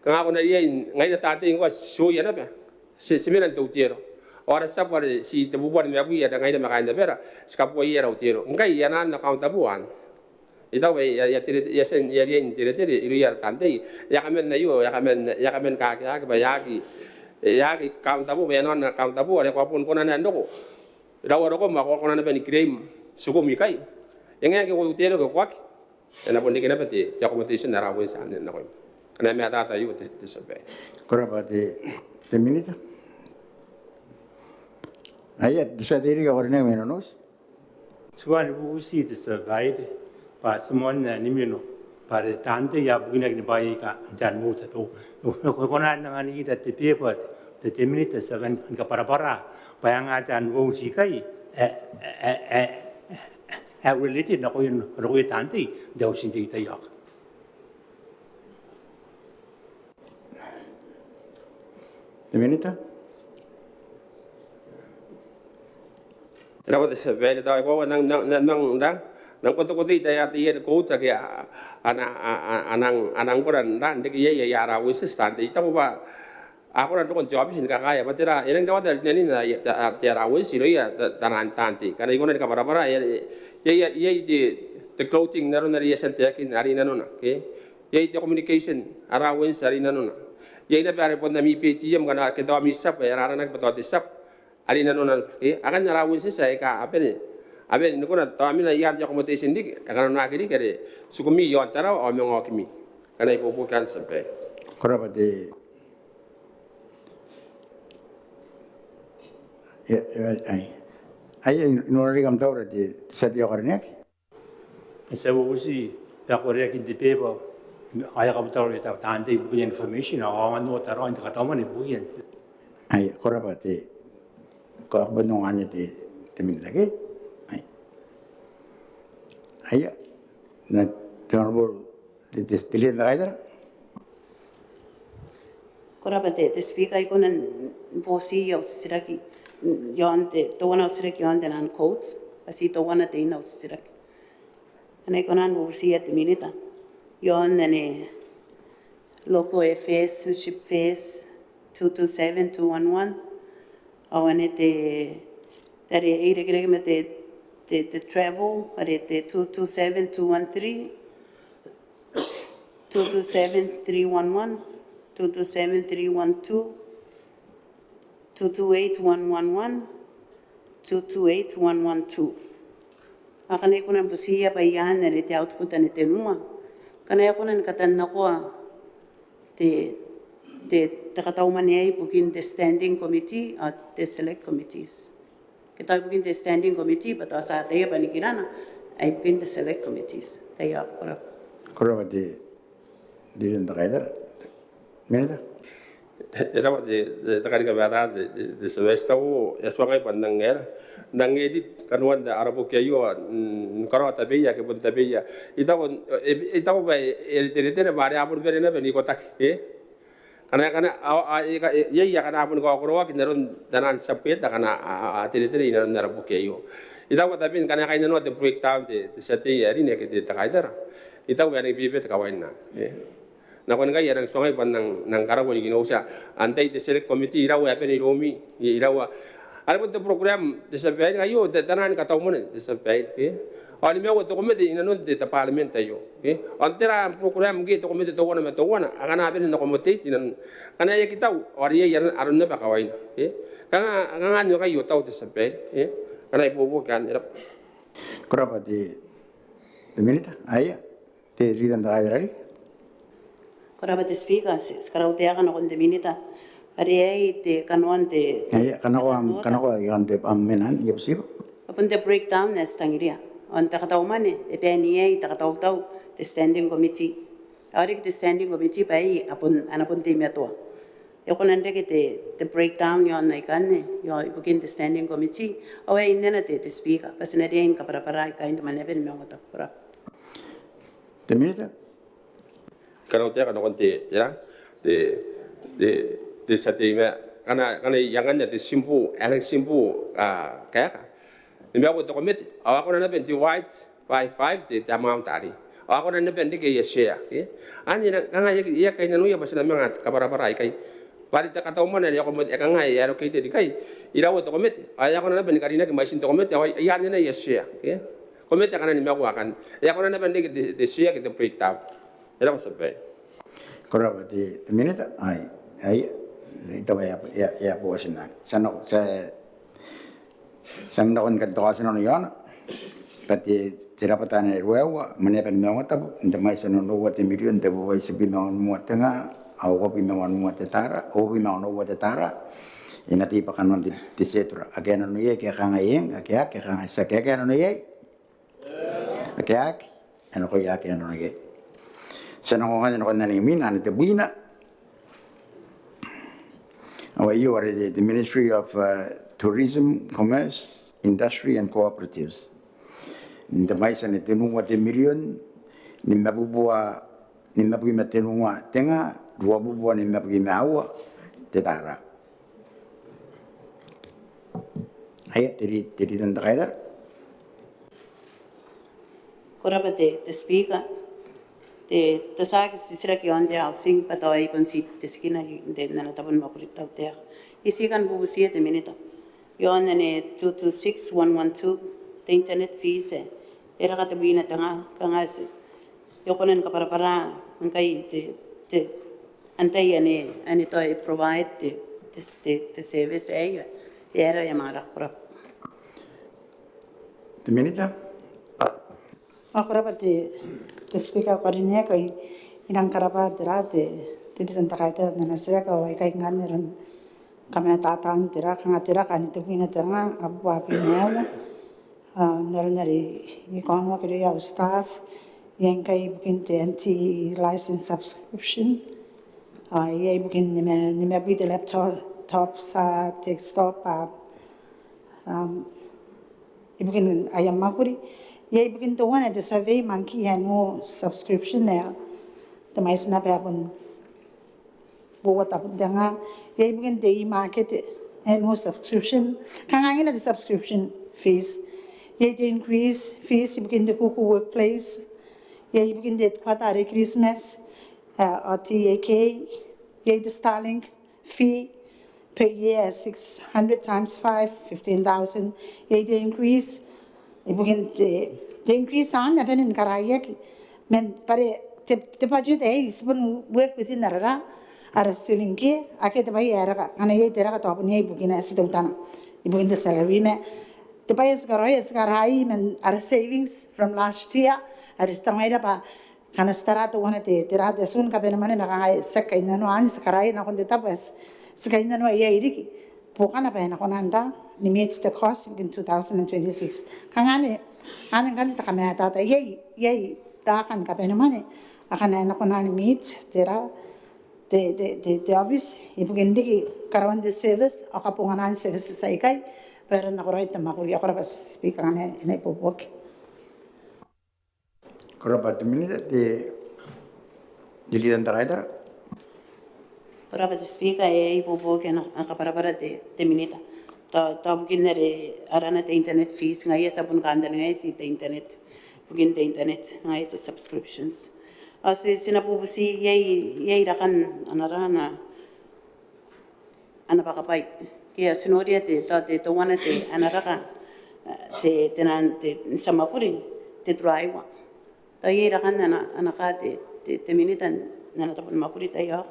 ganga ko na ye ngai ta te ngo so ya na ba se miran to utero ora sa por si te bu por me abu ya ngai na makai na bera ska po ye ra utero ngai ya na kaum tabuan ita we ya sen ya tire iru ya tante ya kamen na yo ya kamen ka ba ya ki kaum tabu be non kaum tabu ada ko pun konan ndoko dawo ko ma ko konan be ni cream suko mi kai yang ke ko utero ko kwak na pun dikena pati ya competition na rawo san na ko kana me ata yo te sabe Korapa de minita. Ayah tisadiri ka warnet minonos. Tuan usi te survive. Pa semon ni mino. Pada tante ya begini ni bayi ka dan muda tu. Konan dengan ini dah tepi apa? Te minita segan ka para bayang adan usi kai related na ko yun roy tante daw sindi tayak. De minita. rawo te sabe da ko nang ko ti ta ya ti ko ta ke anang ko ran de ye ya ra wi stand ta ba ako ran ko job sin ka ya batera yang dawa da ni na ya ra wi si ya tanan tanti kana ko na ka para ye the clothing na ron na ya sente kin ari na no ke ye the communication ara wi sari na no ye na pare pon na mi PTM kana ke to mi sap ya ra na ka to sap ari na no akan ra wi sa ka apa ni abe ni kuna to amina yar ja accommodation dik kana na kiri kare sukumi yon tara o me ngokimi kana ipo kan sampai Korapa de ai nori kam taura de sadia karnek Sa usi ta korea ki de pebo aya ka betul ta tante punya information awan no taro ante kata mana punya ai korapa de ko benongan de temin lagi ai na jorbol de dilian lagi Korapa te speak ai kunan bosi yo siraki yonte to wana siraki yonte nan quotes asi to wana te ina siraki ane kunan bosi at minita yon ne local affairs ship face 227211 awane te tari ire kire me te travel are te 227213 227311 227312 228111 228112 akane kuna busia bayan ne te output ne te numa kana kuna katan nako te katau mane booking the standing committee at the select committees kita booking the standing committee bata sa te banikirana ai booking the select committees te ya korapa de dilian lagi Mereka era de takari ka bata de semester o ya suangai pandang era nang edit kanuan da arabo ke yo karo tabeya ke pun tabeya ita ba tere bare apur bere na beni kotak kana ya kana apun ko akro wa kinaron danan sapet kana tere ina arabo ke yo ita ba tabin kana kaina no de project town de sate yari ne ke de takaidara ita ba ni bibe takawaina na kon ga yarang songai pandang nang karawo ni ginosa antai de select committee irawa apa ni romi irawa ada pun program de sampai ayo tanan ka tawmon de sampai ani me to komite ina no de parliament ayo antera program ge to komite to wana agana ben no komite tinan kana ya kita ori ya arun ba kawain kana ngani ga yo taw de sampai kana ibu kan korapa de minita aya te ridan da airari Korapa te speaker sekarang te akan nakon de minita ari ai te kanuan te ai kanako yon de ammenan yepsiro apun te breakdown nes tangiria on ta katau mane e te ni ai ta katau tau the standing committee ari te standing committee pai anapun te meto e konan de te breakdown yon nai kanne yo booking the standing committee o ai nena te speaker pasina de in kapara para ka into maneben me ngota para te minita kalau dia kana konte ya de satime kana yangan ya de simpu elek simpu kaya ni aku to komit aku na ben di white by 5 de amount tadi aku na ben de ke share ani kana ya kay nanu ya basina mga kapara-para kay bari ta kataw man ya komit kanga ya ro kay de kay iraw to komit aku na ben karina ke machine to komit ya ni na ya share komit kana ni aku akan ya aku na ben de share ke de breakdown era sampai korapa de minita ai ito ba ya po sinan sanok on kan to asin on yon pati tirapatan ruwa Maneaba Maungatabu nda mai sano no wate million de bo isi binong mo tanga au ko binong mo tetara o binong no wate tara ina ti pa kanon di setra agena no ye ke kanga yen ke kanga sa ke no ye ke ano ko ya ke no ye sano ko no nani mina ni te buina you are the Ministry of Tourism, Commerce, Industry and Cooperatives. Nda mai sa ne tenunga te million ni mabubua ni mabui tenunga tenga dua bubua ni mabui maua te tara. Ayat jadi tentang kaidar. korapa te speaker te sa sira ki on de housing patoi pun si te skina de nana tabun makurita te isi kan bu si te minita yon ne 226112 the internet fees era ka te buina tanga kanga yo konen ka para ngai te antai ani to provide te service era ya mara korapa The minute. Ako rapat te speaker ko rin niya kay inang karapat te tanta kaita na nasira ka wai kai ngan kami tatang tira kan itu pina tanga abu api niya nari ikon wa kiri ya staff yang kai bikin anti license subscription ya bikin ni me beli laptop sa desktop bikin ayam makuri ya bikin tuan ada survey monkey yang no subscription ya temai sana pun buat apa dengan ya bikin day market and no subscription kangen ada subscription fees ya increase fees bikin the kuku workplace ya bikin the kuata hari Christmas TAK ya the Starlink fee per year 600 times 5 15,000 ya the increase bukan the increase on the pen in Karaya men pare the budget is when work within the ra are still in key I get by era and I get a top near booking as the utana bukan the salary me the bias garai men are savings from last year are stamida pa kana starato one te tira de sun ka benamane me sekay na no ani sakarai na konde tapes sekay na no iya iriki bukan apa yang aku nanda limits the cost in 2026 kangane anan kan ta kami tata yei ta kan ka benamane akan aku nani meet tira the office ibu gendi karawan the service akapunganan service sa ikay pero nakurait na makuli ako ra speaker ane ina ipupok Karapat minute jadi tentara itu. Rapat speaker ipupok na akaparapara te minita ta bukin nare arana te internet fees ngai sa pun kanda ngai si te internet bukin te internet ngai te subscriptions asi sinapubusi yei rakan anarana ana pakapai kia sinoria te wana te anaraka te tenan te samakuri te drive ta yei rakan anaka te minitan nana tapun makuri ta ya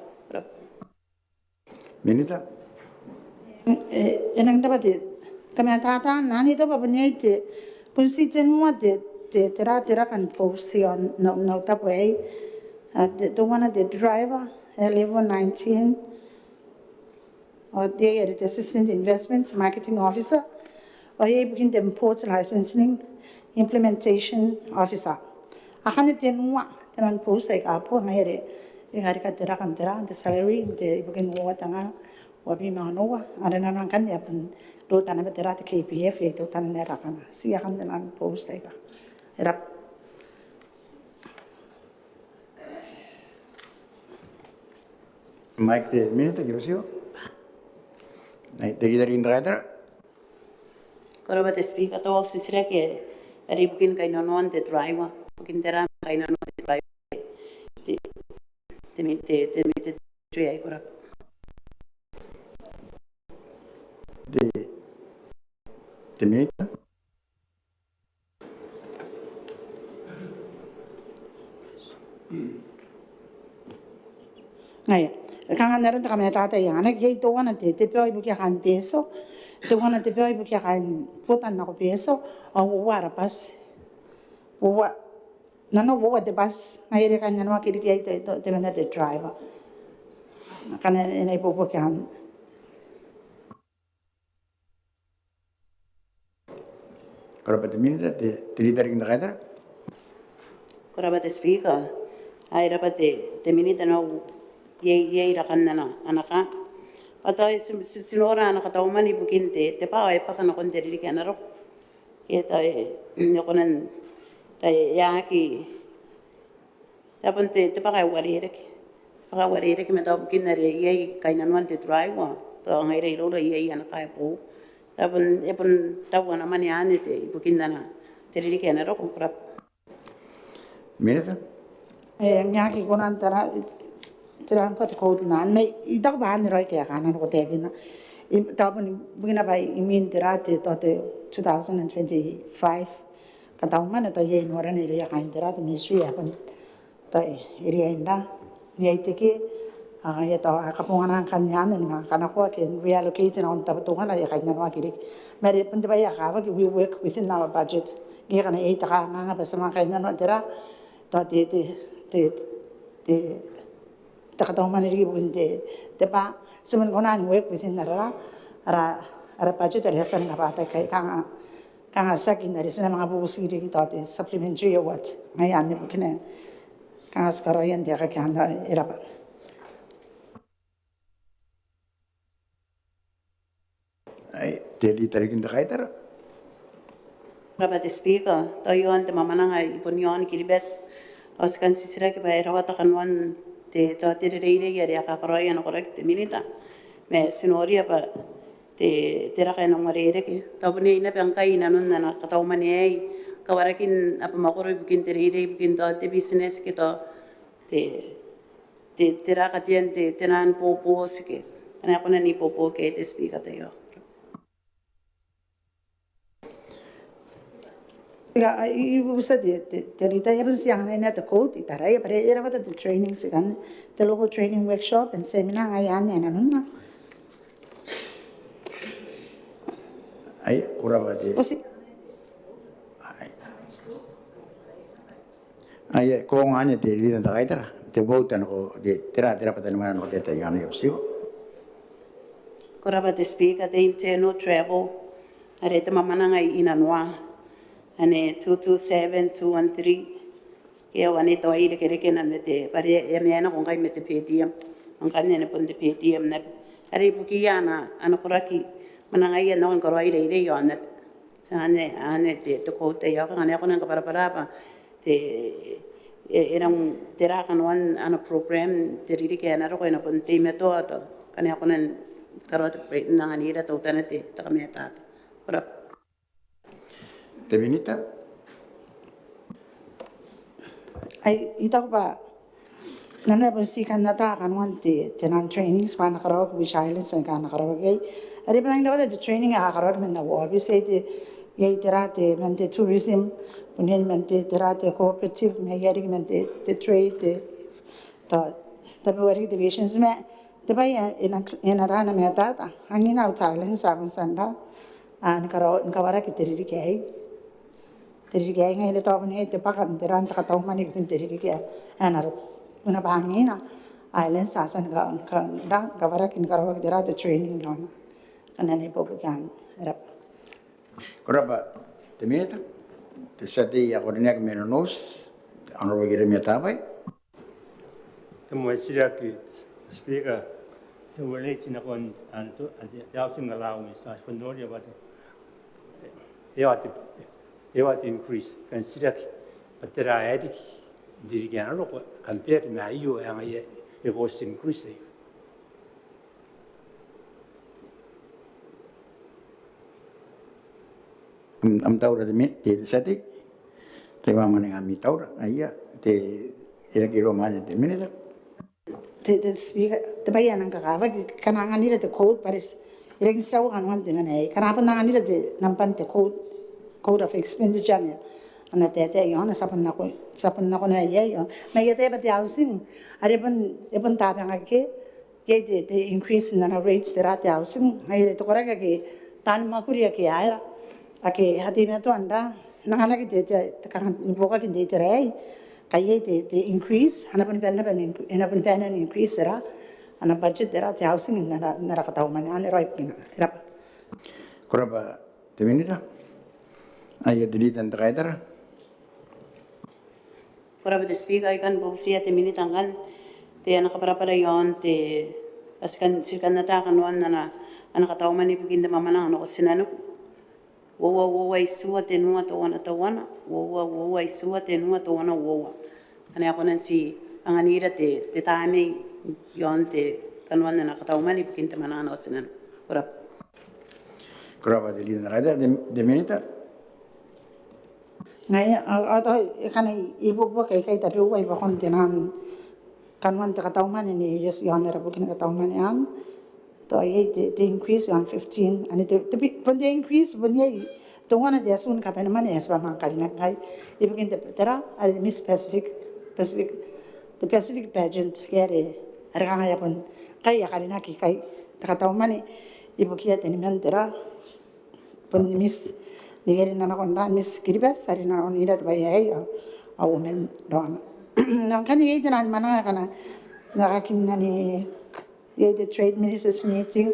Minita. enang dapat kami tata nani to babanya te punsi tenua te tera kan position no tapway the one of the driver level 19 or the assistant investment marketing officer or ye begin the import licensing implementation officer akan tenua tenan post ay kapo ngayre ingari ka tera the salary the begin wa tanga wabi manoa ada nan kan ya pun do tanah tera te KPF itu tanah nera kana si akan tenan post ay ka erap Mike de minute grosio. Dari indra. Kalau bate speaker to sisira ke ari bukin Kanoan te driver bukin tera Kanoan te driver te tu ai kora De minute. ngaya kangan naron ta kami tata yang anak yai to wana te peo ibu kia kan peso te wana te peo ibu kia kan putan na ko peso o wara pas wa nano wa de pas ngaya kan nano kiri kia te mena te driver kana ina ibu kia kan Kalau pada minute de dari indra. kora bate speaker ai rapat te minita no yei rakan nana anaka atau sinora anaka tau mani bukin te pa ai pa kana kon deri kana ro eta ne konan ta ya ki tapon te pa kai wari rek me tau bukin nare yei kainan wan te drive wa to ngai rei ro yei anaka po tapon tau ana mani ane te bukin nana deri kana ro kora Minute. nyaki konan tara terang ko ko nan me idak ban roi ke kanan ko te gina tapon bugina bai imin terate to 2025 kata mana to ye noran iri ya kan terate mi sui apa to iri enda ni ai te ke ya to kapungan kan yan ni mga kanako kin reallocate na on tabutungan ay kanya wa kiri mari pun ba ya ka we work within our budget gi kana e ta nga ba sama kanya no tira to te ta ka to mani ri bun te pa semen konan work within ara budget ari hasan na ba ta kai kanga sakin dari sana mga bubusi ri to te supplementary or what ngayon ni bukine kanga skaro yan dia ka kana era ba Jadi tarik kita kaitar. Rabat speaker, tayo ante mamana nga ipunion kiribes. Oskan sisira ki bayar wata kanwan te to tere reire yari akakroy ano correct minita. Me sinoria pa te tera kay nang marere ki. Tapos ina pangkay nanon na nakataw ay kawarakin apa makoroy bukin tere bukin to te business ki to te tera katian te tenan popo sike. Ana ko na ni popo ke te speaker tayo. Ibu bisa cerita ya pun siang ini ada code itara ya pada era pada training sih kan the local training workshop and seminar ngayan ya nana Ay kurang aja. Ay kong ane te lidan ta kaitar te votan ko de tera pada mana ko te tayang ya psiu. Koraba te speak at internal travel. Arete mamana ngai inanwa. Ane 227213 kaya wane to ai reke na mete pare ya me ana kongai mete PTM angkanya ne pon de PTM na ari bukiya na ana koraki manangai na on koroi re yo na ane te to ko te ya ngane ko na para pa te erang tera Kanoan ana program te ri ke na ro ko na pon te meto to kane ko na karot na ngani ra to tanate ta kameta ora Te vinita? Ay ita ko pa nana pun si kan nata Kanoan te tenan training spa na karaw ko silence kan na karaw gay ari pa lang daw the training a karaw men na wo bi say te yai terate men te tourism punen men te terate cooperative me yari men te trade ta wari divisions me te ba ya ina rana me tata angina utale sa sanda an karaw kawara ki teri ke Teri kaya ngay le tawon he te pakan teran ta taw mani bin teri kaya anaro una bangina island sasan ga da gawara kin karawa dera the training don kanane pobukan rap Koraba te meta te sati ya korenia ke menos anro gire meta bai. Te mo sira ki speaker he wale tina kon anto ya singa lao mi sa fondoria ba they want to increase consider but there are added dirigano lo compare na io ang ye cost increase Am tahu dah te sati te va mani ami tahu ayah te era kilo mana te minita. te speak te bayan ang kakawa kanangan nila te code paris ilang saw Kanoan te manay kanapan nangan nila te nampan te code of expenditure niya ana te yon sapan na ko na ye yo may te ba te housing ari pun tabi ang ke ye te increase na rates te rate housing ay to kora ke tan makuri ke ara ake hati me to anda nangana ke te kan boka ke te rai kaya te increase ana pun pena increase ra ana budget te rate housing na rakataw man ana right pina rap Koraba te minita ayah dili dan terakhir. Koraba te speak ay kan busiya te minita kan te ana kapara yon te askan sikan nata Kanoan na ana kataw man ibugin de mamana ano sinano wo isua te nua to wana wo isua te nua to wana wo ana ako nan si ang anira te tame yon te Kanoan na kataw man ibugin de mamana ano sinano Koraba dili dan terakhir de minita. Ngay kanay ibu kay tapi uway ba kontinan Kanoan te katauman ni yes yon era bukin katauman yan to ay te increase on 15 ani te pun te increase pun ye to wana de asun ka pena man yes ba man kalina kay ibugin te tera ay mi specific the Pacific pageant kere Arang ya pun kai ya karina ki kai takataw mani ibu kia teniman tera pun miss nigeri nana konda miss kiriba sari na on ida bayai a woman don nang kan ye jalan mana kana narakin nani ye the trade ministers meeting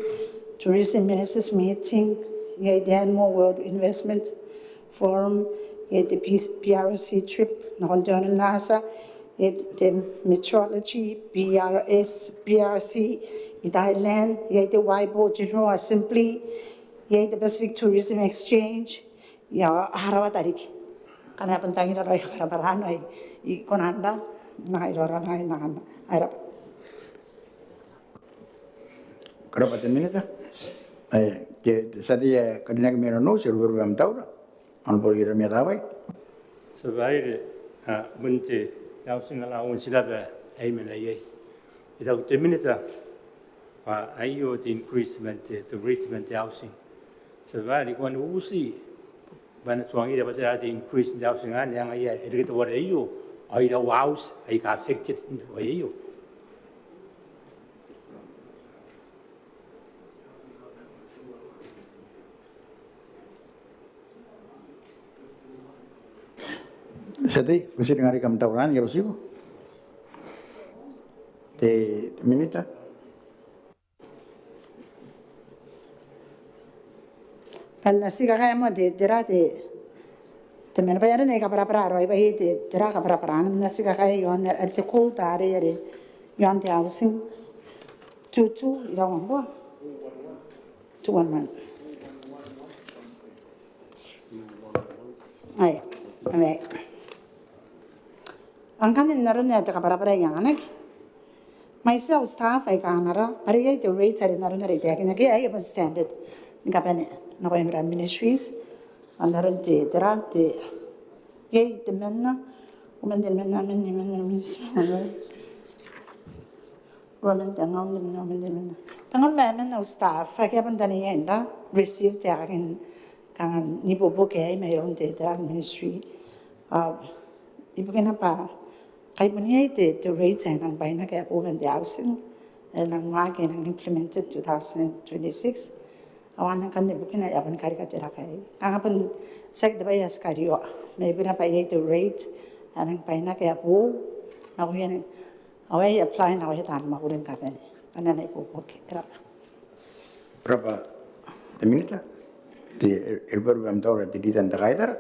tourism ministers meeting ye the annual world investment forum ye the PRC trip na konjon nasa ye the meteorology PRC in Thailand ye the Waibo General Assembly ye the Pacific Tourism Exchange ya harawa tarik kana pentangi ro ya barano I konanda na ro na ara Kenapa minta? Que sadia kadina que mero no se lo am taura. An por ir me daba. Sebagai bunte housing allowance silaba ay menayay. Ito te minita ayo the increasement the ratement housing. Sebagai kung usi bana tuangi dapat ada increase housing an yang ay ito war ayo ay the house ay ka affected into ayo. Sati, mesti dengar ikam tauran ya bosiku. Te minita. Panasiga kaya mo de derate temen bayar ne ka para ro iba de dera ka para nasiga kaya yon arte ko tare yare yon te housing tutu ila wambo 211 ay ame angkan naron ne ka para yang anak myself staff ay kanara are ye the rate are naron re te ka ke ay standard ngapane na ko imra ministries andaron te derate ye te menna men women tangon men no staff fa ke ban dani enda receive te akin kan ni bobo ke ay mayroon te derat ministry ibu kenapa kay punya te rates ang bay na kaya women the housing nang wagi nang implemented 2026 awan kan ibu kena yapan kari katera kay angapun sek de bayas kariyo may ibu na pa te rate anang bay na kaya po na ko yan away apply na ko yan makurin ka pa ana na ipo okay Berapa minita? Di elbaru am taura di tanda kaidar.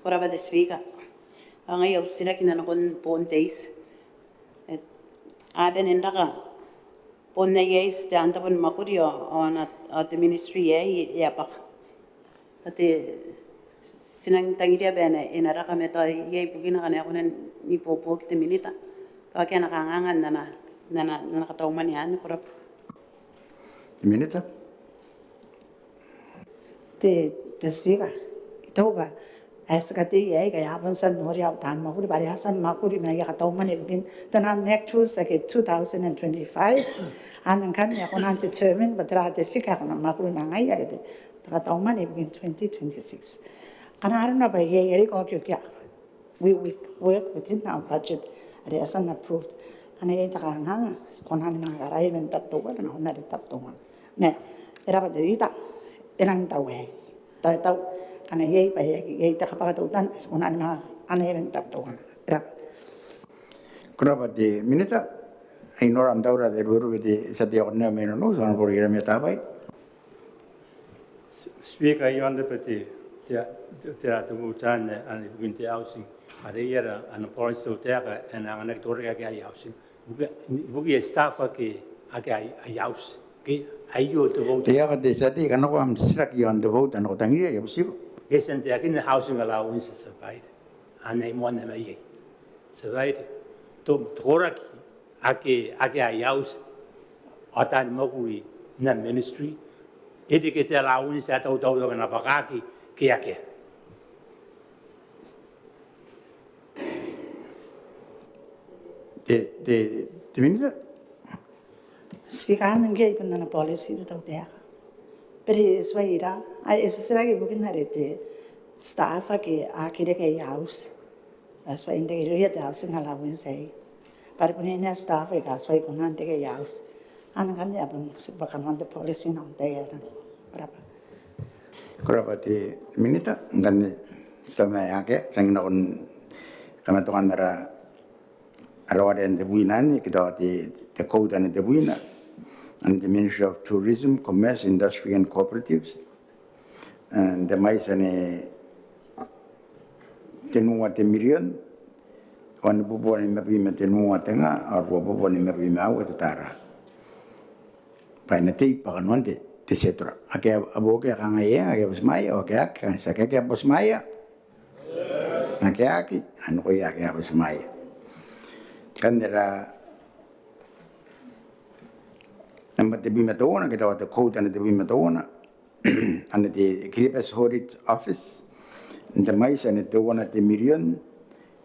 Ora ba desviga. Ang ayaw sila kinanakon pondays. Aben endaka pondays danta pon makurio on at the ministry yapak. Ate sinang tangiria bena inaraka meto yay bugina kana kunan ni popo kite minita. To kaya nakangangan na nakatauman yan kurap. Minita? te desviga ito ba as kati ay kaya hapan san nori au tan makuri bari hasan makuri na ya kataw man ibin tanan next Tuesday 2025 anang kan ya kunan determine badra te fika kunan makuri na ngai ya kete kataw man ibin 2026 kana haran na ba ye yeri ko kyo kya we work within our budget ari asan approved kana ye ta kanga kunan na garai men tatto ba na hunari tatto man ne era ba derita erang tahu tahu karena ye pa ye tak apa tuan sekolah ni mah ane yang tak tahu kan. Kenapa di minita? Inor am taura de buru di setiap orang meno no soal program ya tapai. Speaker yon de peti dia tu hutan ane bukan dia housing ada ia ane policy tu dia ka ane anak tu orang kaya housing bukan staff ke agak house ke ayo tu vote. Dia kata sati kan aku am sirak yon tu vote anu tangi ya bosiku. Kesen dia kini housing allowance sebaik ane mon nama ye sebaik tu orang agak house atan makui na ministry ini kita allowance atau tahu apa kaki kia. De minita? Speaker nang gay pun na policy tu tahu dia. Pero suaira ay esisira ke bukan hari te staff ke akhirnya ke house. Suaira ke dia house allowance ay. Paripunina staff e ka soi kunan te ke yaus. Ana kan ya pun sebakan wan de policy nang te ya. Berapa? Kurapati minita ngani sama yake sang na on kama to andara arawade de buinan kita te code and de buina and the Ministry of Tourism, Commerce, Industry and Cooperatives and the maisane tenua te million wan bubo ni mabima tenua tenga ar bubo ni mabima au te tara paina te pakanonde te setra ake aboke kanga ye ake bosmaya o ake sa ake bosmaya ake anu ko ake bosmaya kandera namba te bima tona kita wate code ane te bima tona ane te Kiribati Audit Office nte mais ane te wana te million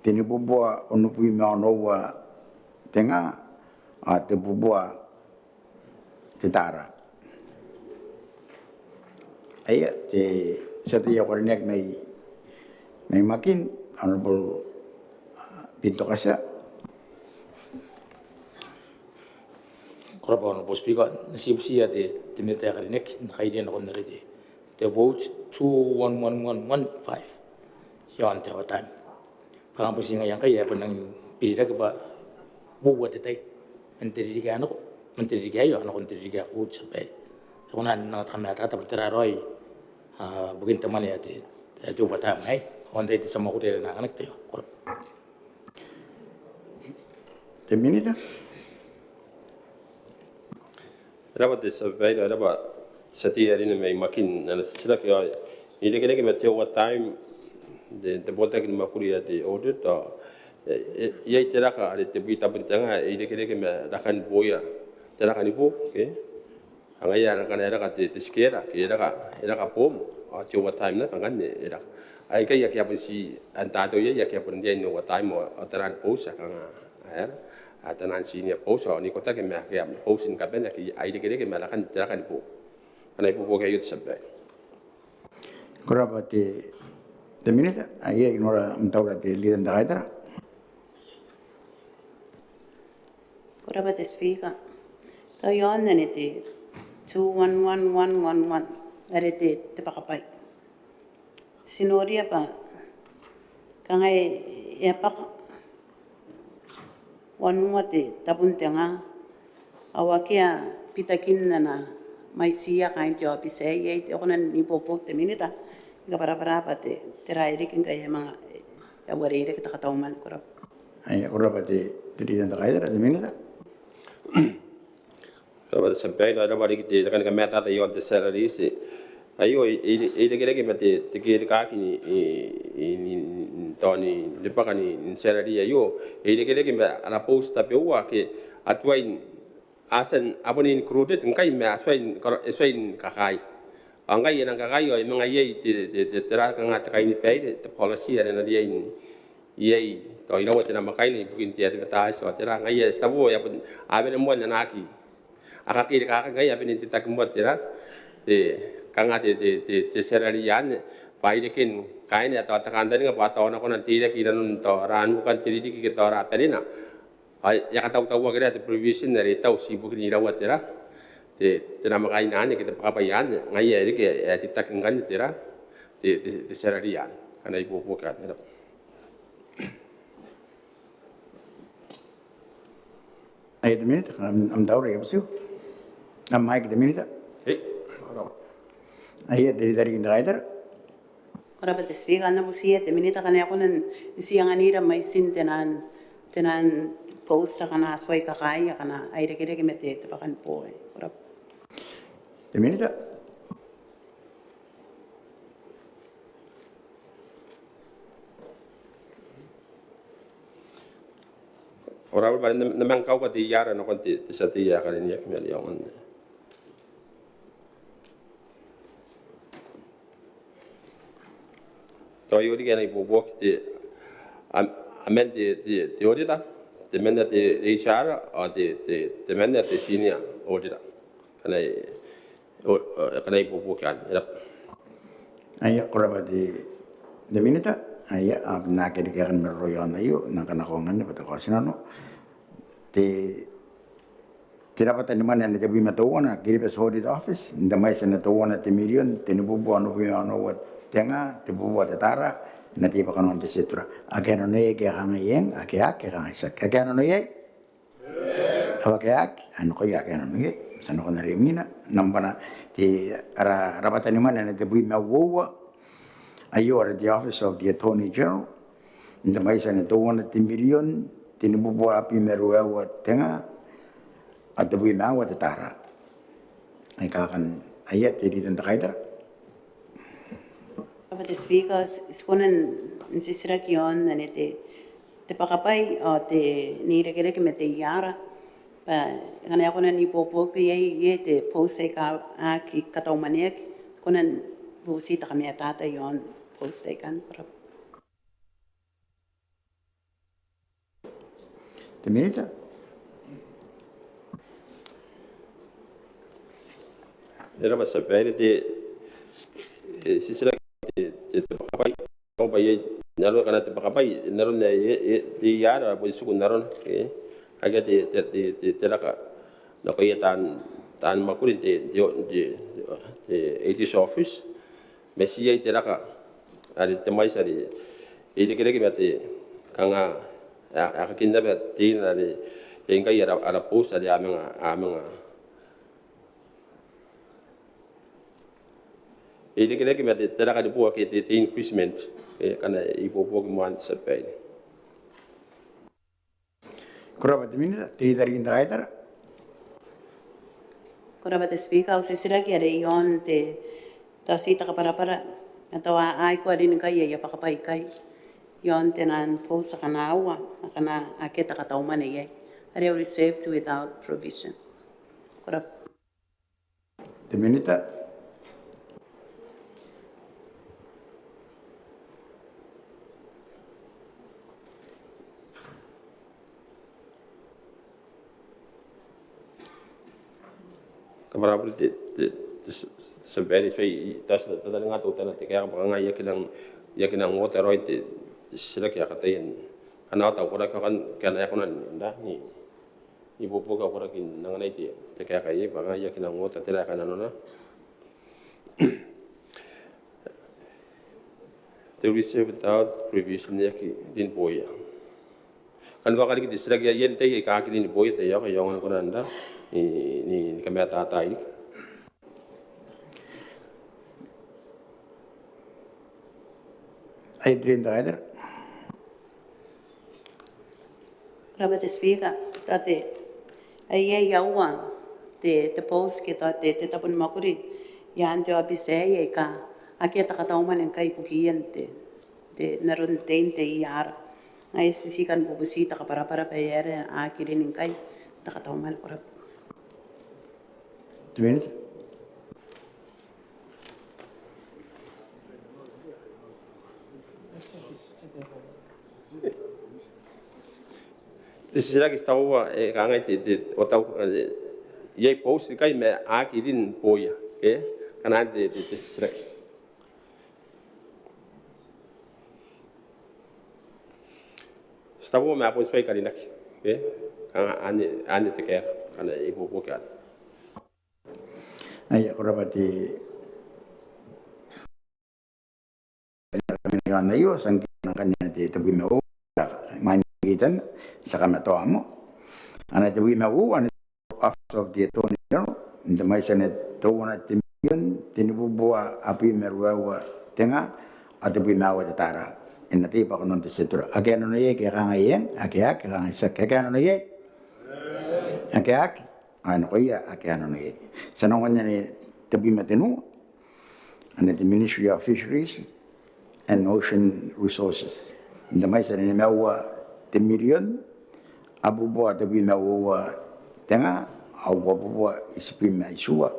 te ni bubua onu bima onoa tenga a te bubua te tara aya te setia korenek mai makin honorable Pinto Kasa Korban Speaker, Sibsia de Militarinek, Haitian on the ready. The vote 21115. Yon Tawa time. Pampusing a young Yapan, Piragaba, Boo at the day, and Tirigano, and Tirigayo, and on Tiriga Woods Bay. One not come at Terraroi, begin the money at overtime, eh? One day some hotel and anecdote. the minute Rabat is a very about Sati in my makin and a silak. You get a over time the Botak in Makuri at the audit or Yaiteraka at the Bitabitanga, Edekam Rakan Boya, Terakanipo, okay? Angaya Rakanaka the Skera, Iraka Pom, or over time, Nakanga. I get Yakapasi and Tato Yakapan over time or Taran Post. At an senior post or Nicotaka post in Cabenet, I get a Malakan Dragon, and I will get you subway. Kurapati the minute I ignore Mtaura the leader and the writer. Kurapati speaker. So you on the 211111. That it the Pakapai. Sinoria pa. Kangai Yapak. One wate tapuntenga awakia pitakin na may siya kain job say ako na nipopok te minita ka para pati tirairi king kaya mga awari kita katauman ko rap Ay kurapati the leader and the writer the minute. So the campaign I don't get the matter that you on the salaries. Ayo get mate the get kaki in Tony the Pacani in salary. Ayo get a post up your at Wayne as an abon included and Kaima Swain Kakai. Angai and Kakayo, among ye the Terakan at Kaini paid the policy and the yea, or you know what in a Makani begin to advertise or Teranga, yes, the boy up I've been more than Aki. Akaki Kakai have been into Takamotera. The Kanga the Serarian, by the king, kind at Takandang about on a Tiran to Ran, Tiri or Perina. I Yakata work at the previous in the Tausi Bukina Watera, the Namakai Nani, the Papayan, I at the Takangantera, the Serarian, and I will work at it. I the minute I'm Dowry of you. I'm Mike the minute. I hear the leader in the writer. Kurapati speaker na busiya te minita kanya ako nan siya nga nira may sin tenan post kana asway kakaya kana ay deke mete te pakan po kurap The minute. Orang baru memang kau kati yara nak konti satu ya kali ni kami lihat on. Toyo di kena ibu buat di amel di audita, di mana di HR atau di mana di senior audita, kena ibu bukan. Ayah kurapati the minute. Ayah nak kira-kira meroyan ayu nak kena kongan ni betul kau sinano. dapat ni mana ni tabi matawana kiri pe audit office nda mai sana tawana te million te ni bubu anu pi anu wat tenga te bubu wat tara na ti pakano te setura agano ne ke hanga yeng ake hanga sa ke agano ne awa ke anu ko ya agano ne sana ko na remina nambana ti ara rabata ni mana ni tabi mawowa ayo ara the office of the attorney general nda mai sana tawana te million te ni bubu api meru wat tenga atau bui mawa te tara. Ai kakan ayat jadi tentang kaidar. But the speakers is konan insisira kion na te pakapai o te ni rekere ke mete yara. Pa kana konan ni popo ke ye te post ka a ki katau maniak konan busi ta kami tata yon post kan. Te minita. Era ba sabere de sisira te pakapai ko ba ye naro kana te pakapai naro ne te yara bo su naro ke aga te raka no ko ye tan makuri te AD's office mesi ye te raka ari te mai sari e te kere ke te kanga a kinda ba te na le enga ye ara post ari amenga Ini kira kira ada terang ada buat kita increasement karena ibu buat kemuan sampai. Kurang minta ti dari kita ada. Kurang speaker usi sira kira yon te tasi tak para atau ai ko adin kai ya pakapai kai yon te nan post kana awa kana aketa kata umane ye. Are received without provision. Kurang. Te minta. Kamera boleh sebenarnya saya tas tadi nggak tahu tanah tiga orang ya kena ngotor roy te sila kaya katain karena tahu korang kan ya konan dah ni ibu buka korang kin nangan itu tiga kaya bang ya kena ngotor tidak kan nona they receive without provision ya din boya kan kau kali kita sila kaya yen te kaki din boya te ya kaya orang konan dah ni kami tata ini. Adrian Rider. Rabat speaker tadi ayah yawan te post kita te tapun makuri yang jawab saya ka akhirnya tak tahu mana yang kai pukian te narun te yar ay sisikan bubusi tak para bayar akhirnya yang kai tak tahu mana korap. 2 minutes. Sila kita tahu kangai te otau ye post kai me akirin poya kana te sila Stabu me apun soi kali nak kana ane te kaya kana ibu bukan Ay korabati na iyo sang kanya ti tabi mo manigitan sa kamato amo ana tabi mo ana office of the attorney general the mai sanet to wana timion tinubua api merwa tenga atabi nawa tara inati pa konon ti setura agano ye ke ranga yen akia ranga sa ke agano ye akia ano kaya agano ye sanong kanya ni tabi matenu and the Ministry of Fisheries and Ocean Resources. The mais ni mewa te million abu boa tabi mewa tenga au boa isipima isua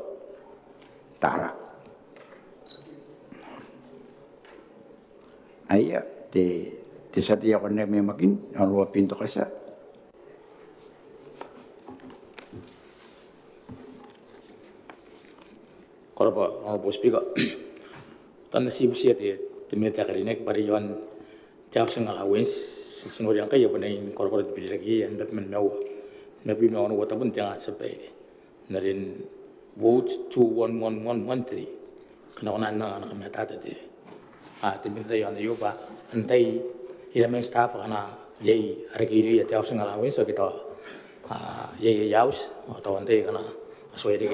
tara. Aya te satia ko na makin ano pinto kasa. Korba bos piga tan sib sia te meta karinek pari yon jauh sengal awens senor yang kaya panai corporate bill lagi and batman mau maybe me ono wata bunti nga sapai narin vote 21113 kana ona na kami tata de te minta yon yo ba antai ila men staff kana yei arigiri ya tau singala wen so kita yei yaus atau antai kana asoi de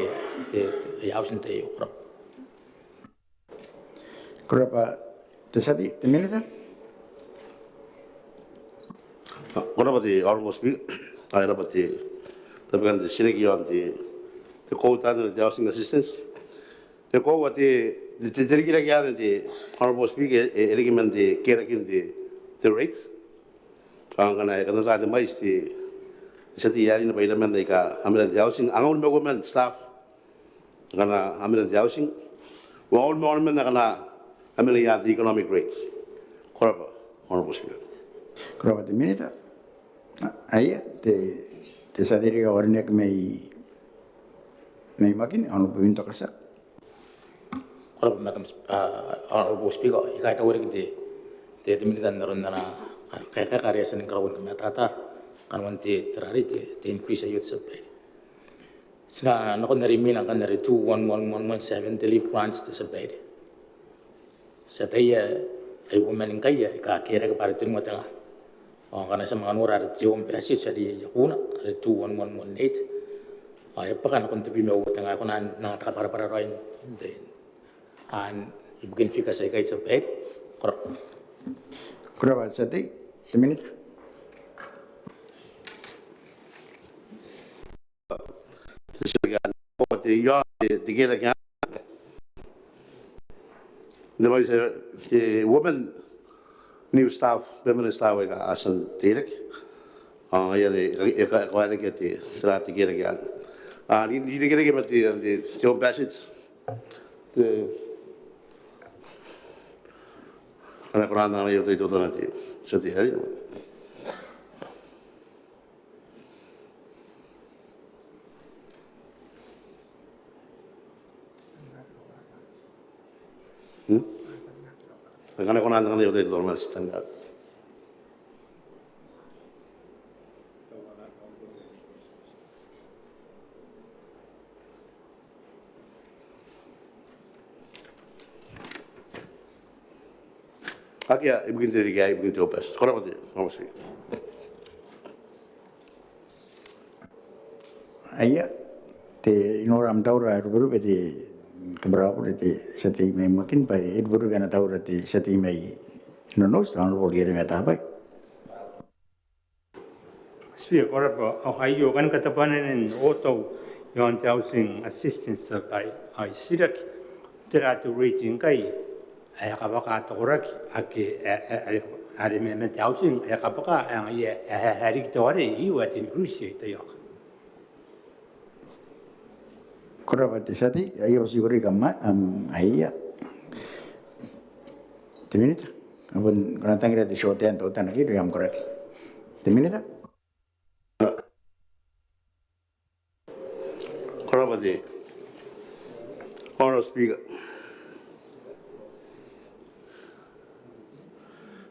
te yaus antai yo Kurapa tesabi teminita? Kurapa ti almost speak. I know but the kan the silegi on the quote and the housing assistance. The quote what the dirigir again the almost speak element the care in the rate. Ang kana kana sa the mais the sati yari na baila man ka amira the housing ang all government staff kana amira the housing all government na kana amira ya the economic rates. Kurapa almost speak. Kurapa teminita? Ayah te sadiri ornek mei makin anu pintu kasa. Kalau macam bos pigo, ikai tahu orang te temilitan naron na kayak karya seni kalau orang mata kan wanti terari te increase youth supply. Sina nakon dari mina kan dari 21117 te leave grants te supply. Sataya ay women kaya kira ke paritin mo tengah. Karena sa mga nura at yung pesi sa di yakuna at 21118 ay pa kan kung tabi mo tanga ko na nakapara roin then an ibigin fika sa ikay sa pet Kurapa sati teminita? Sisigan po ti yo ti kira kya naman the woman new staff, permanent staff ka asan tirik. Yan kaya kiti trati kira kyan. Hindi kira kaya the yung passage. Kana kurang na yung ito nanti sa tihari. Kana kurang na yung ito normal standard. Akia ibigin diri gay ibigin to pas. Kora pati, vamos ver. Ayah te inoram taura ruburu beti keberapa beti seti mai makin pai ruburu kana taura te seti mai nonos anu boleh meta apa? Speak or ayo kan katapanen auto yon housing assistance ay sirak teratu rating kai ay kapaka torak ake ari men housing ay kapaka ang ye hari tore iwat increase tayo. Kurapa te seti ayo siguri kama ayah teminita? Abun kana tangira te shoten to tanagi do yam korek. Teminita? Kora pati. Honor speaker.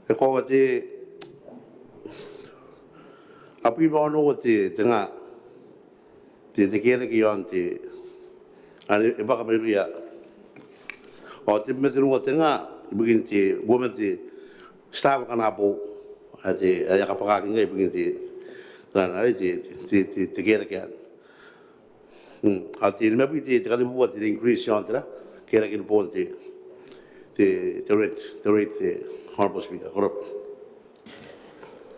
Ko pati api bono pati tengah di kira kian ti ani baka meruya o ti metu tengah begin ti woman ti staff kana po ati ya kapaka ngai begin ti dan ai ti kira kian ati me begin ti kada buat ti increase yantra kira kin po ti rate honorable speaker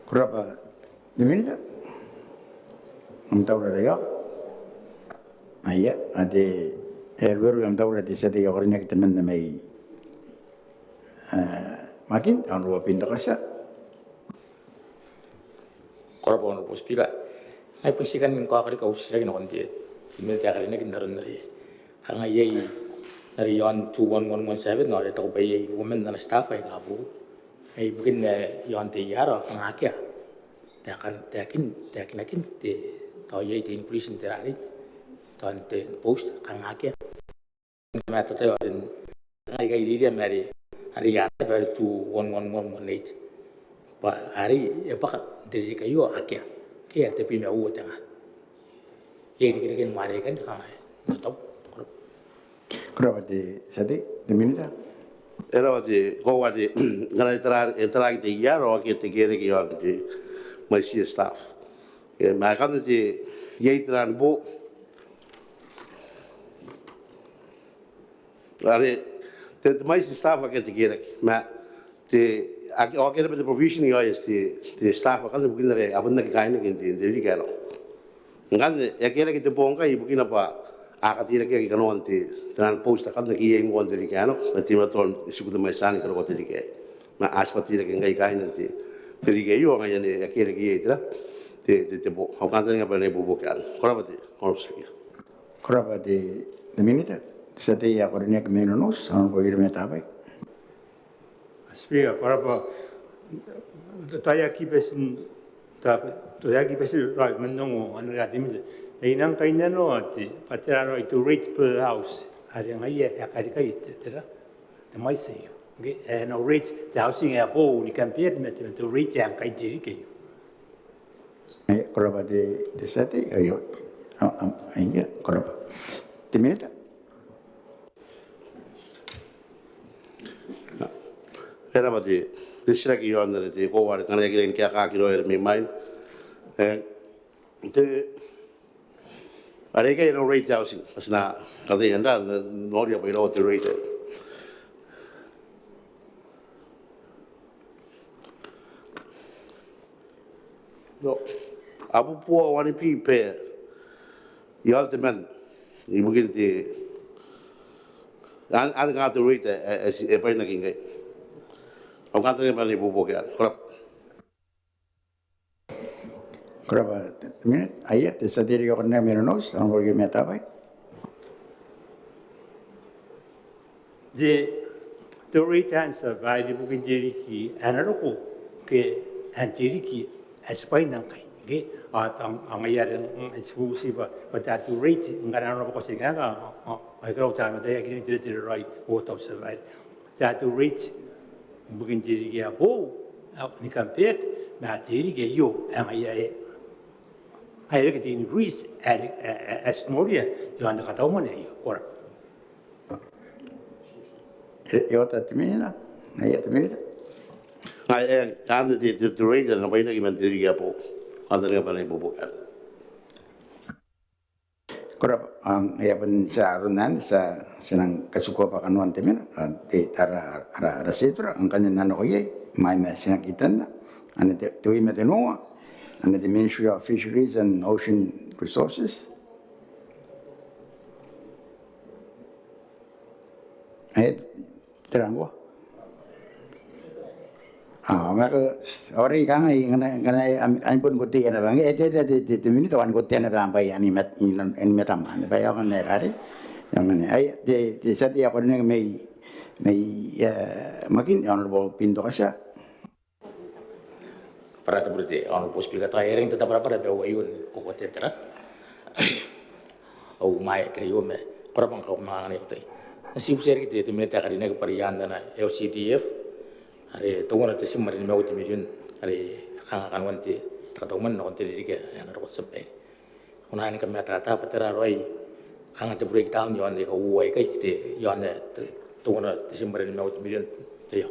Kurapa teminita? Taura de yo. Ayah ade baru yang taura te seti orang nak teman mai makin tahun dua pintu kasa. Kalau honorable speaker ay pagsikan min ko akari ka usira gina konti email ti akari na ginaron nari kanga yay nari yon 21117 no ito ko pa yay woman na staff ay kabu ay bukin yon ti yaro kanga akya teakin ti to yay ti increase ti rari to ti post kanga akya mata tayo din ay kay diria mari ari yata per 21118 pa ari e pa diri kayo akya kaya te pina uwa tanga ye de ke mare kan ka no to Kora de sate de minita. Era wate ko wate ngana tra ki te ya ro ki te kere ki ya te mai si staff. E ma kan te ye tran bo are te mai si staff ki te kere ma te aki o kere te provision ya te staff kan bu kinare abunda ki kaine ki te ri ka no. Ngan e kere ki te bonga I bukina pa akatira ke Kanoan te tran posta kan ki e ngon te ri ka no. Te ma ton su ku mai sani ko te ri ke. Ma aspatira ke ngai kaine te ri ke yo ngai ne e kere ki e tra. Te bo ho kan nga pa ne bu bo ka. Kora ba te kora siki. Kora de minita. Sate ya korne ke menos an ko ir meta bai. Speaker, kora taya ki besin taya ki besin right menong an ga dimile. Inang kaina no ati patera right to rate per house. Ari ngai ya ka kai tera. The mai sei. Okay, and rate the housing ya bo ni kan piet met to rate yang kai diri ke. Kora de sate ayo. Ainda kora. De minita. Era ba te sira ki yo andare te ko wa kan ki ka ki ro me mai. Te are ke no rate housing asna ka te anda no ria pa ro te rate. No. Abu po wani pi pe I ultimate I mungkin te an ga te rate e pa na kingai. Ang kanta niya pala ibubukian. Korap. Kora minit ayat de sate ri korne menos an ko ir meta bai. The rate answer by the booking jeriki anaroko ke antiriki as by nang kai. Okay, at ang ayaran exclusive but that to rate ngana no ko singa ay ko ta na dai gini dire right o to survive that to rate booking jeriki abo ni compare na jeriki yo ang ayaye ay ke tin Greece as Moria yo anda ka tawo ne yo kora Eu tá termina. Aí termina. Ay, anda di rate na pwede ki mantiri kaya po. Anda nga pala ibubukian. Kora ang ya pen sa runan sa senang kasuko pa Kanoan temen te ara setra ang kanin nano ko ye mai na senang kitan ane te tuwi mete noa ane the Ministry of Fisheries and Ocean Resources teranggo maka ori kang ngana an pun kuti ana bang de mini tawan kuti ana bang bai ani met en metaman bai ang ne rari yang ne ai de sati ya korne mei makin honorable pinto kasa para te brute honorable speaker ta ering tetap para be wa yun ko ko tetra au mai ke yo me para bang ko ma ne te si puser ki te minta ka dine ko pariyanda na LCDF are tungona te simari me uti million are kanga kan wanti ta man no te dige ya na ko sepe kuna ni ka meta ta patera roi kanga te breakdown yon de ko wai kai te yon ne tungona te simari me uti million te yo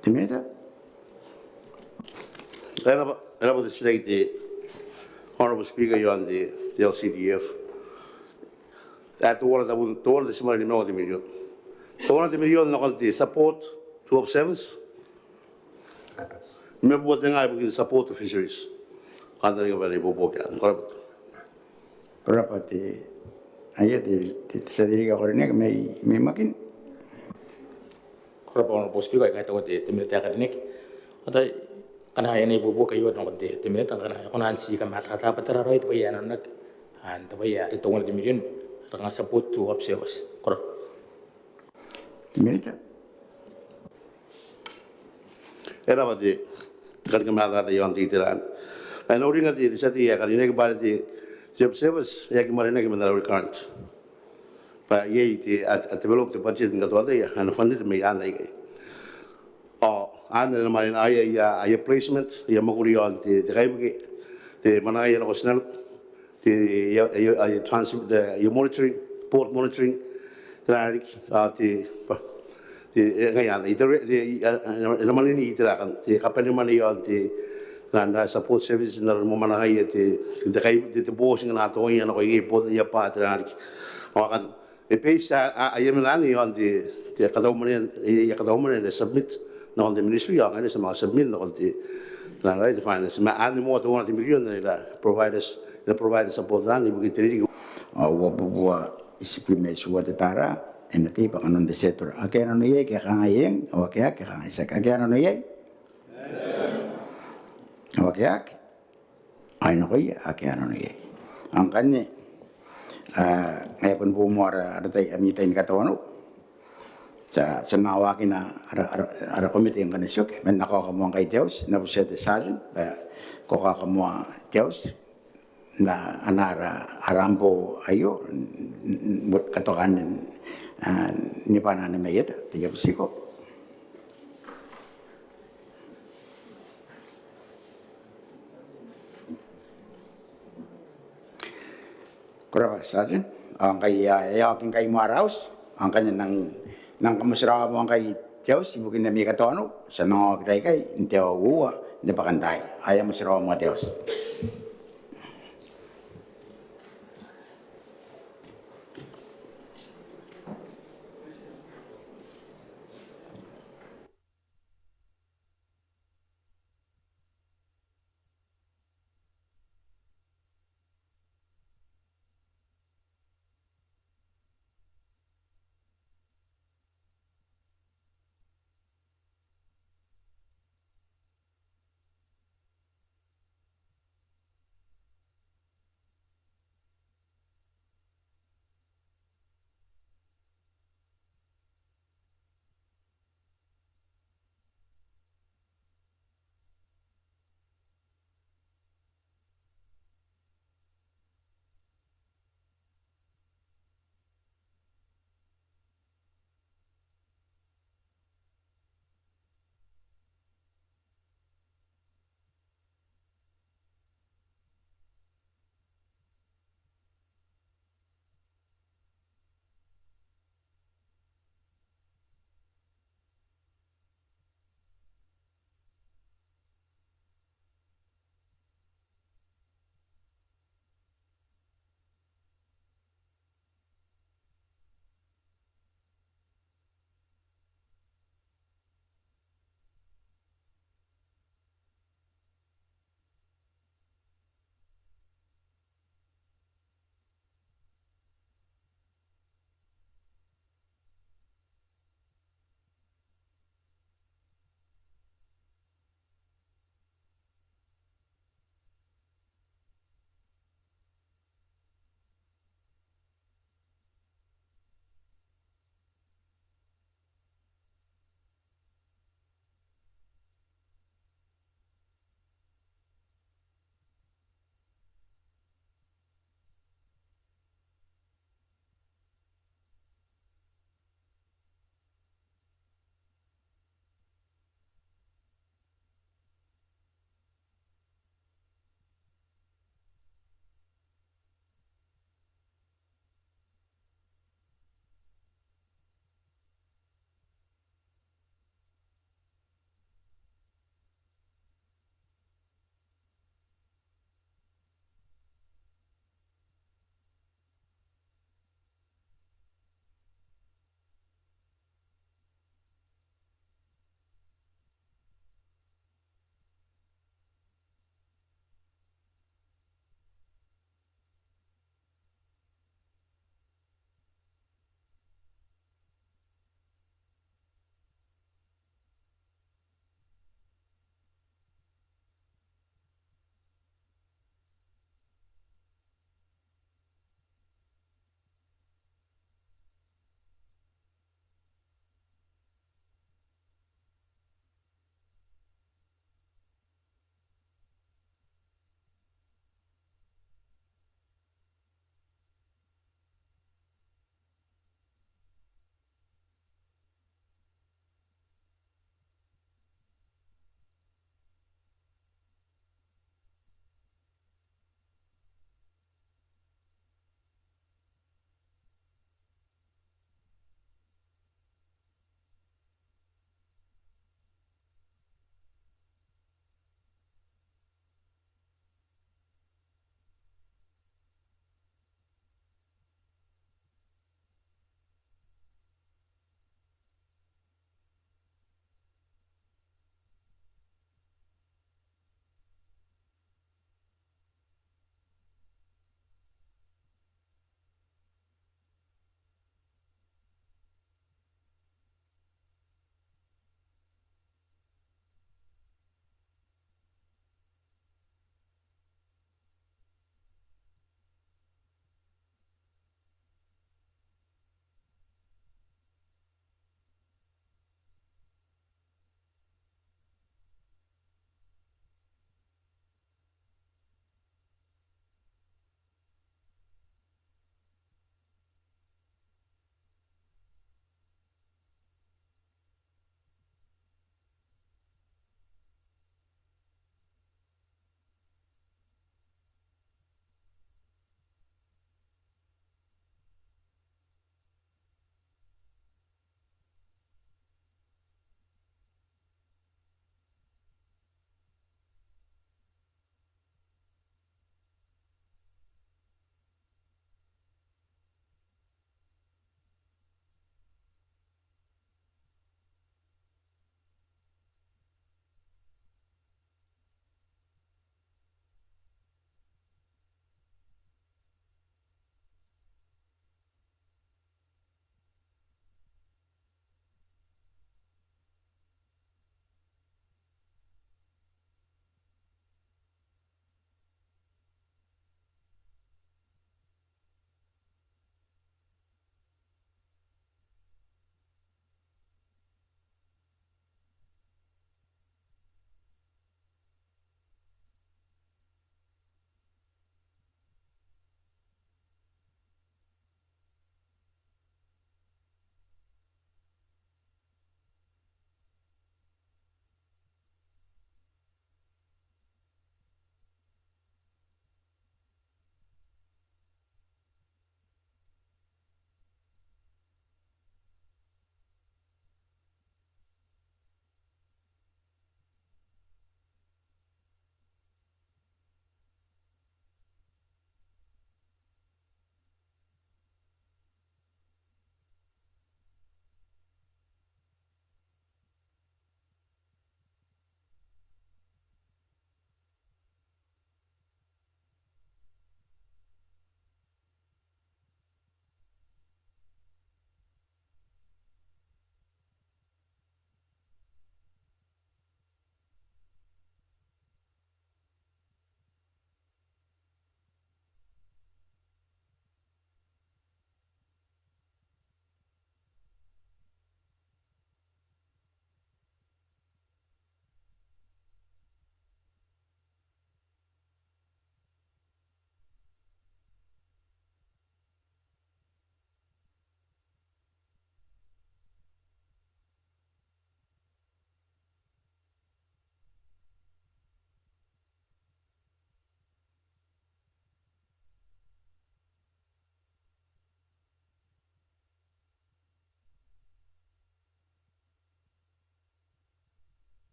timeta Era ba te sira ki te honorable speaker yon the LCDF. At the water the simari me uti million. Toona te million na konti support to observers. Me buat nga ibu support to fisheries. Kanta nga pala ibubukian. Kora te ayat de sa diri ka korne may makin kora pa no speaker ka to te minta ka dine ata kana ya ne bubu kayo no te minta kana kuna si ka mata ta patara right pa ya nak an ta ya ito ngol million nga support to observers kora Amerika. Era ba te kan mata ta yon titiran. Ai no ringa te sati ya kan ne ba te observers ya ki marina ki mandara recurrent. Pa ye te at develop the budget nga to ya and funded me ana ai. Oh, ana na marina ai ya placement ya maguri yon te kai te mana ya ko snel te ya transfer the monitoring port monitoring terarik te ngayan itu namanya ini itu kan te kapan mana ya te nanda support services na mo mana ya te te bos ngana to ya no ye pot ya pa terarik akan pesa ayam nani ya te kada umane ya kada umane submit na the ministry ya ngane sama submit na te na right finance ma ani mo to 1 million na providers na provide support ani bugitri wa isiprimes wa tara en te pa kanon de sector akena no ye ke kangayeng o ke kangay sa akena no ye o ke ay no ye akena no ye ang kanye ngayon po mo ada tay amitain katawono sa nawa kina ara komite ang kanisok men nakakamuang kay Dios na po siya desajon ko kakamuang Dios na anara arampo ayo buat katokan ni panan mayet tiga psiko kurang saja ang kay yakin kay maraus ang kanya nang kamusra mo ang kay Dios ibukin na mi katono sa no kay inteo uwa na pakantay ayam musra mo Dios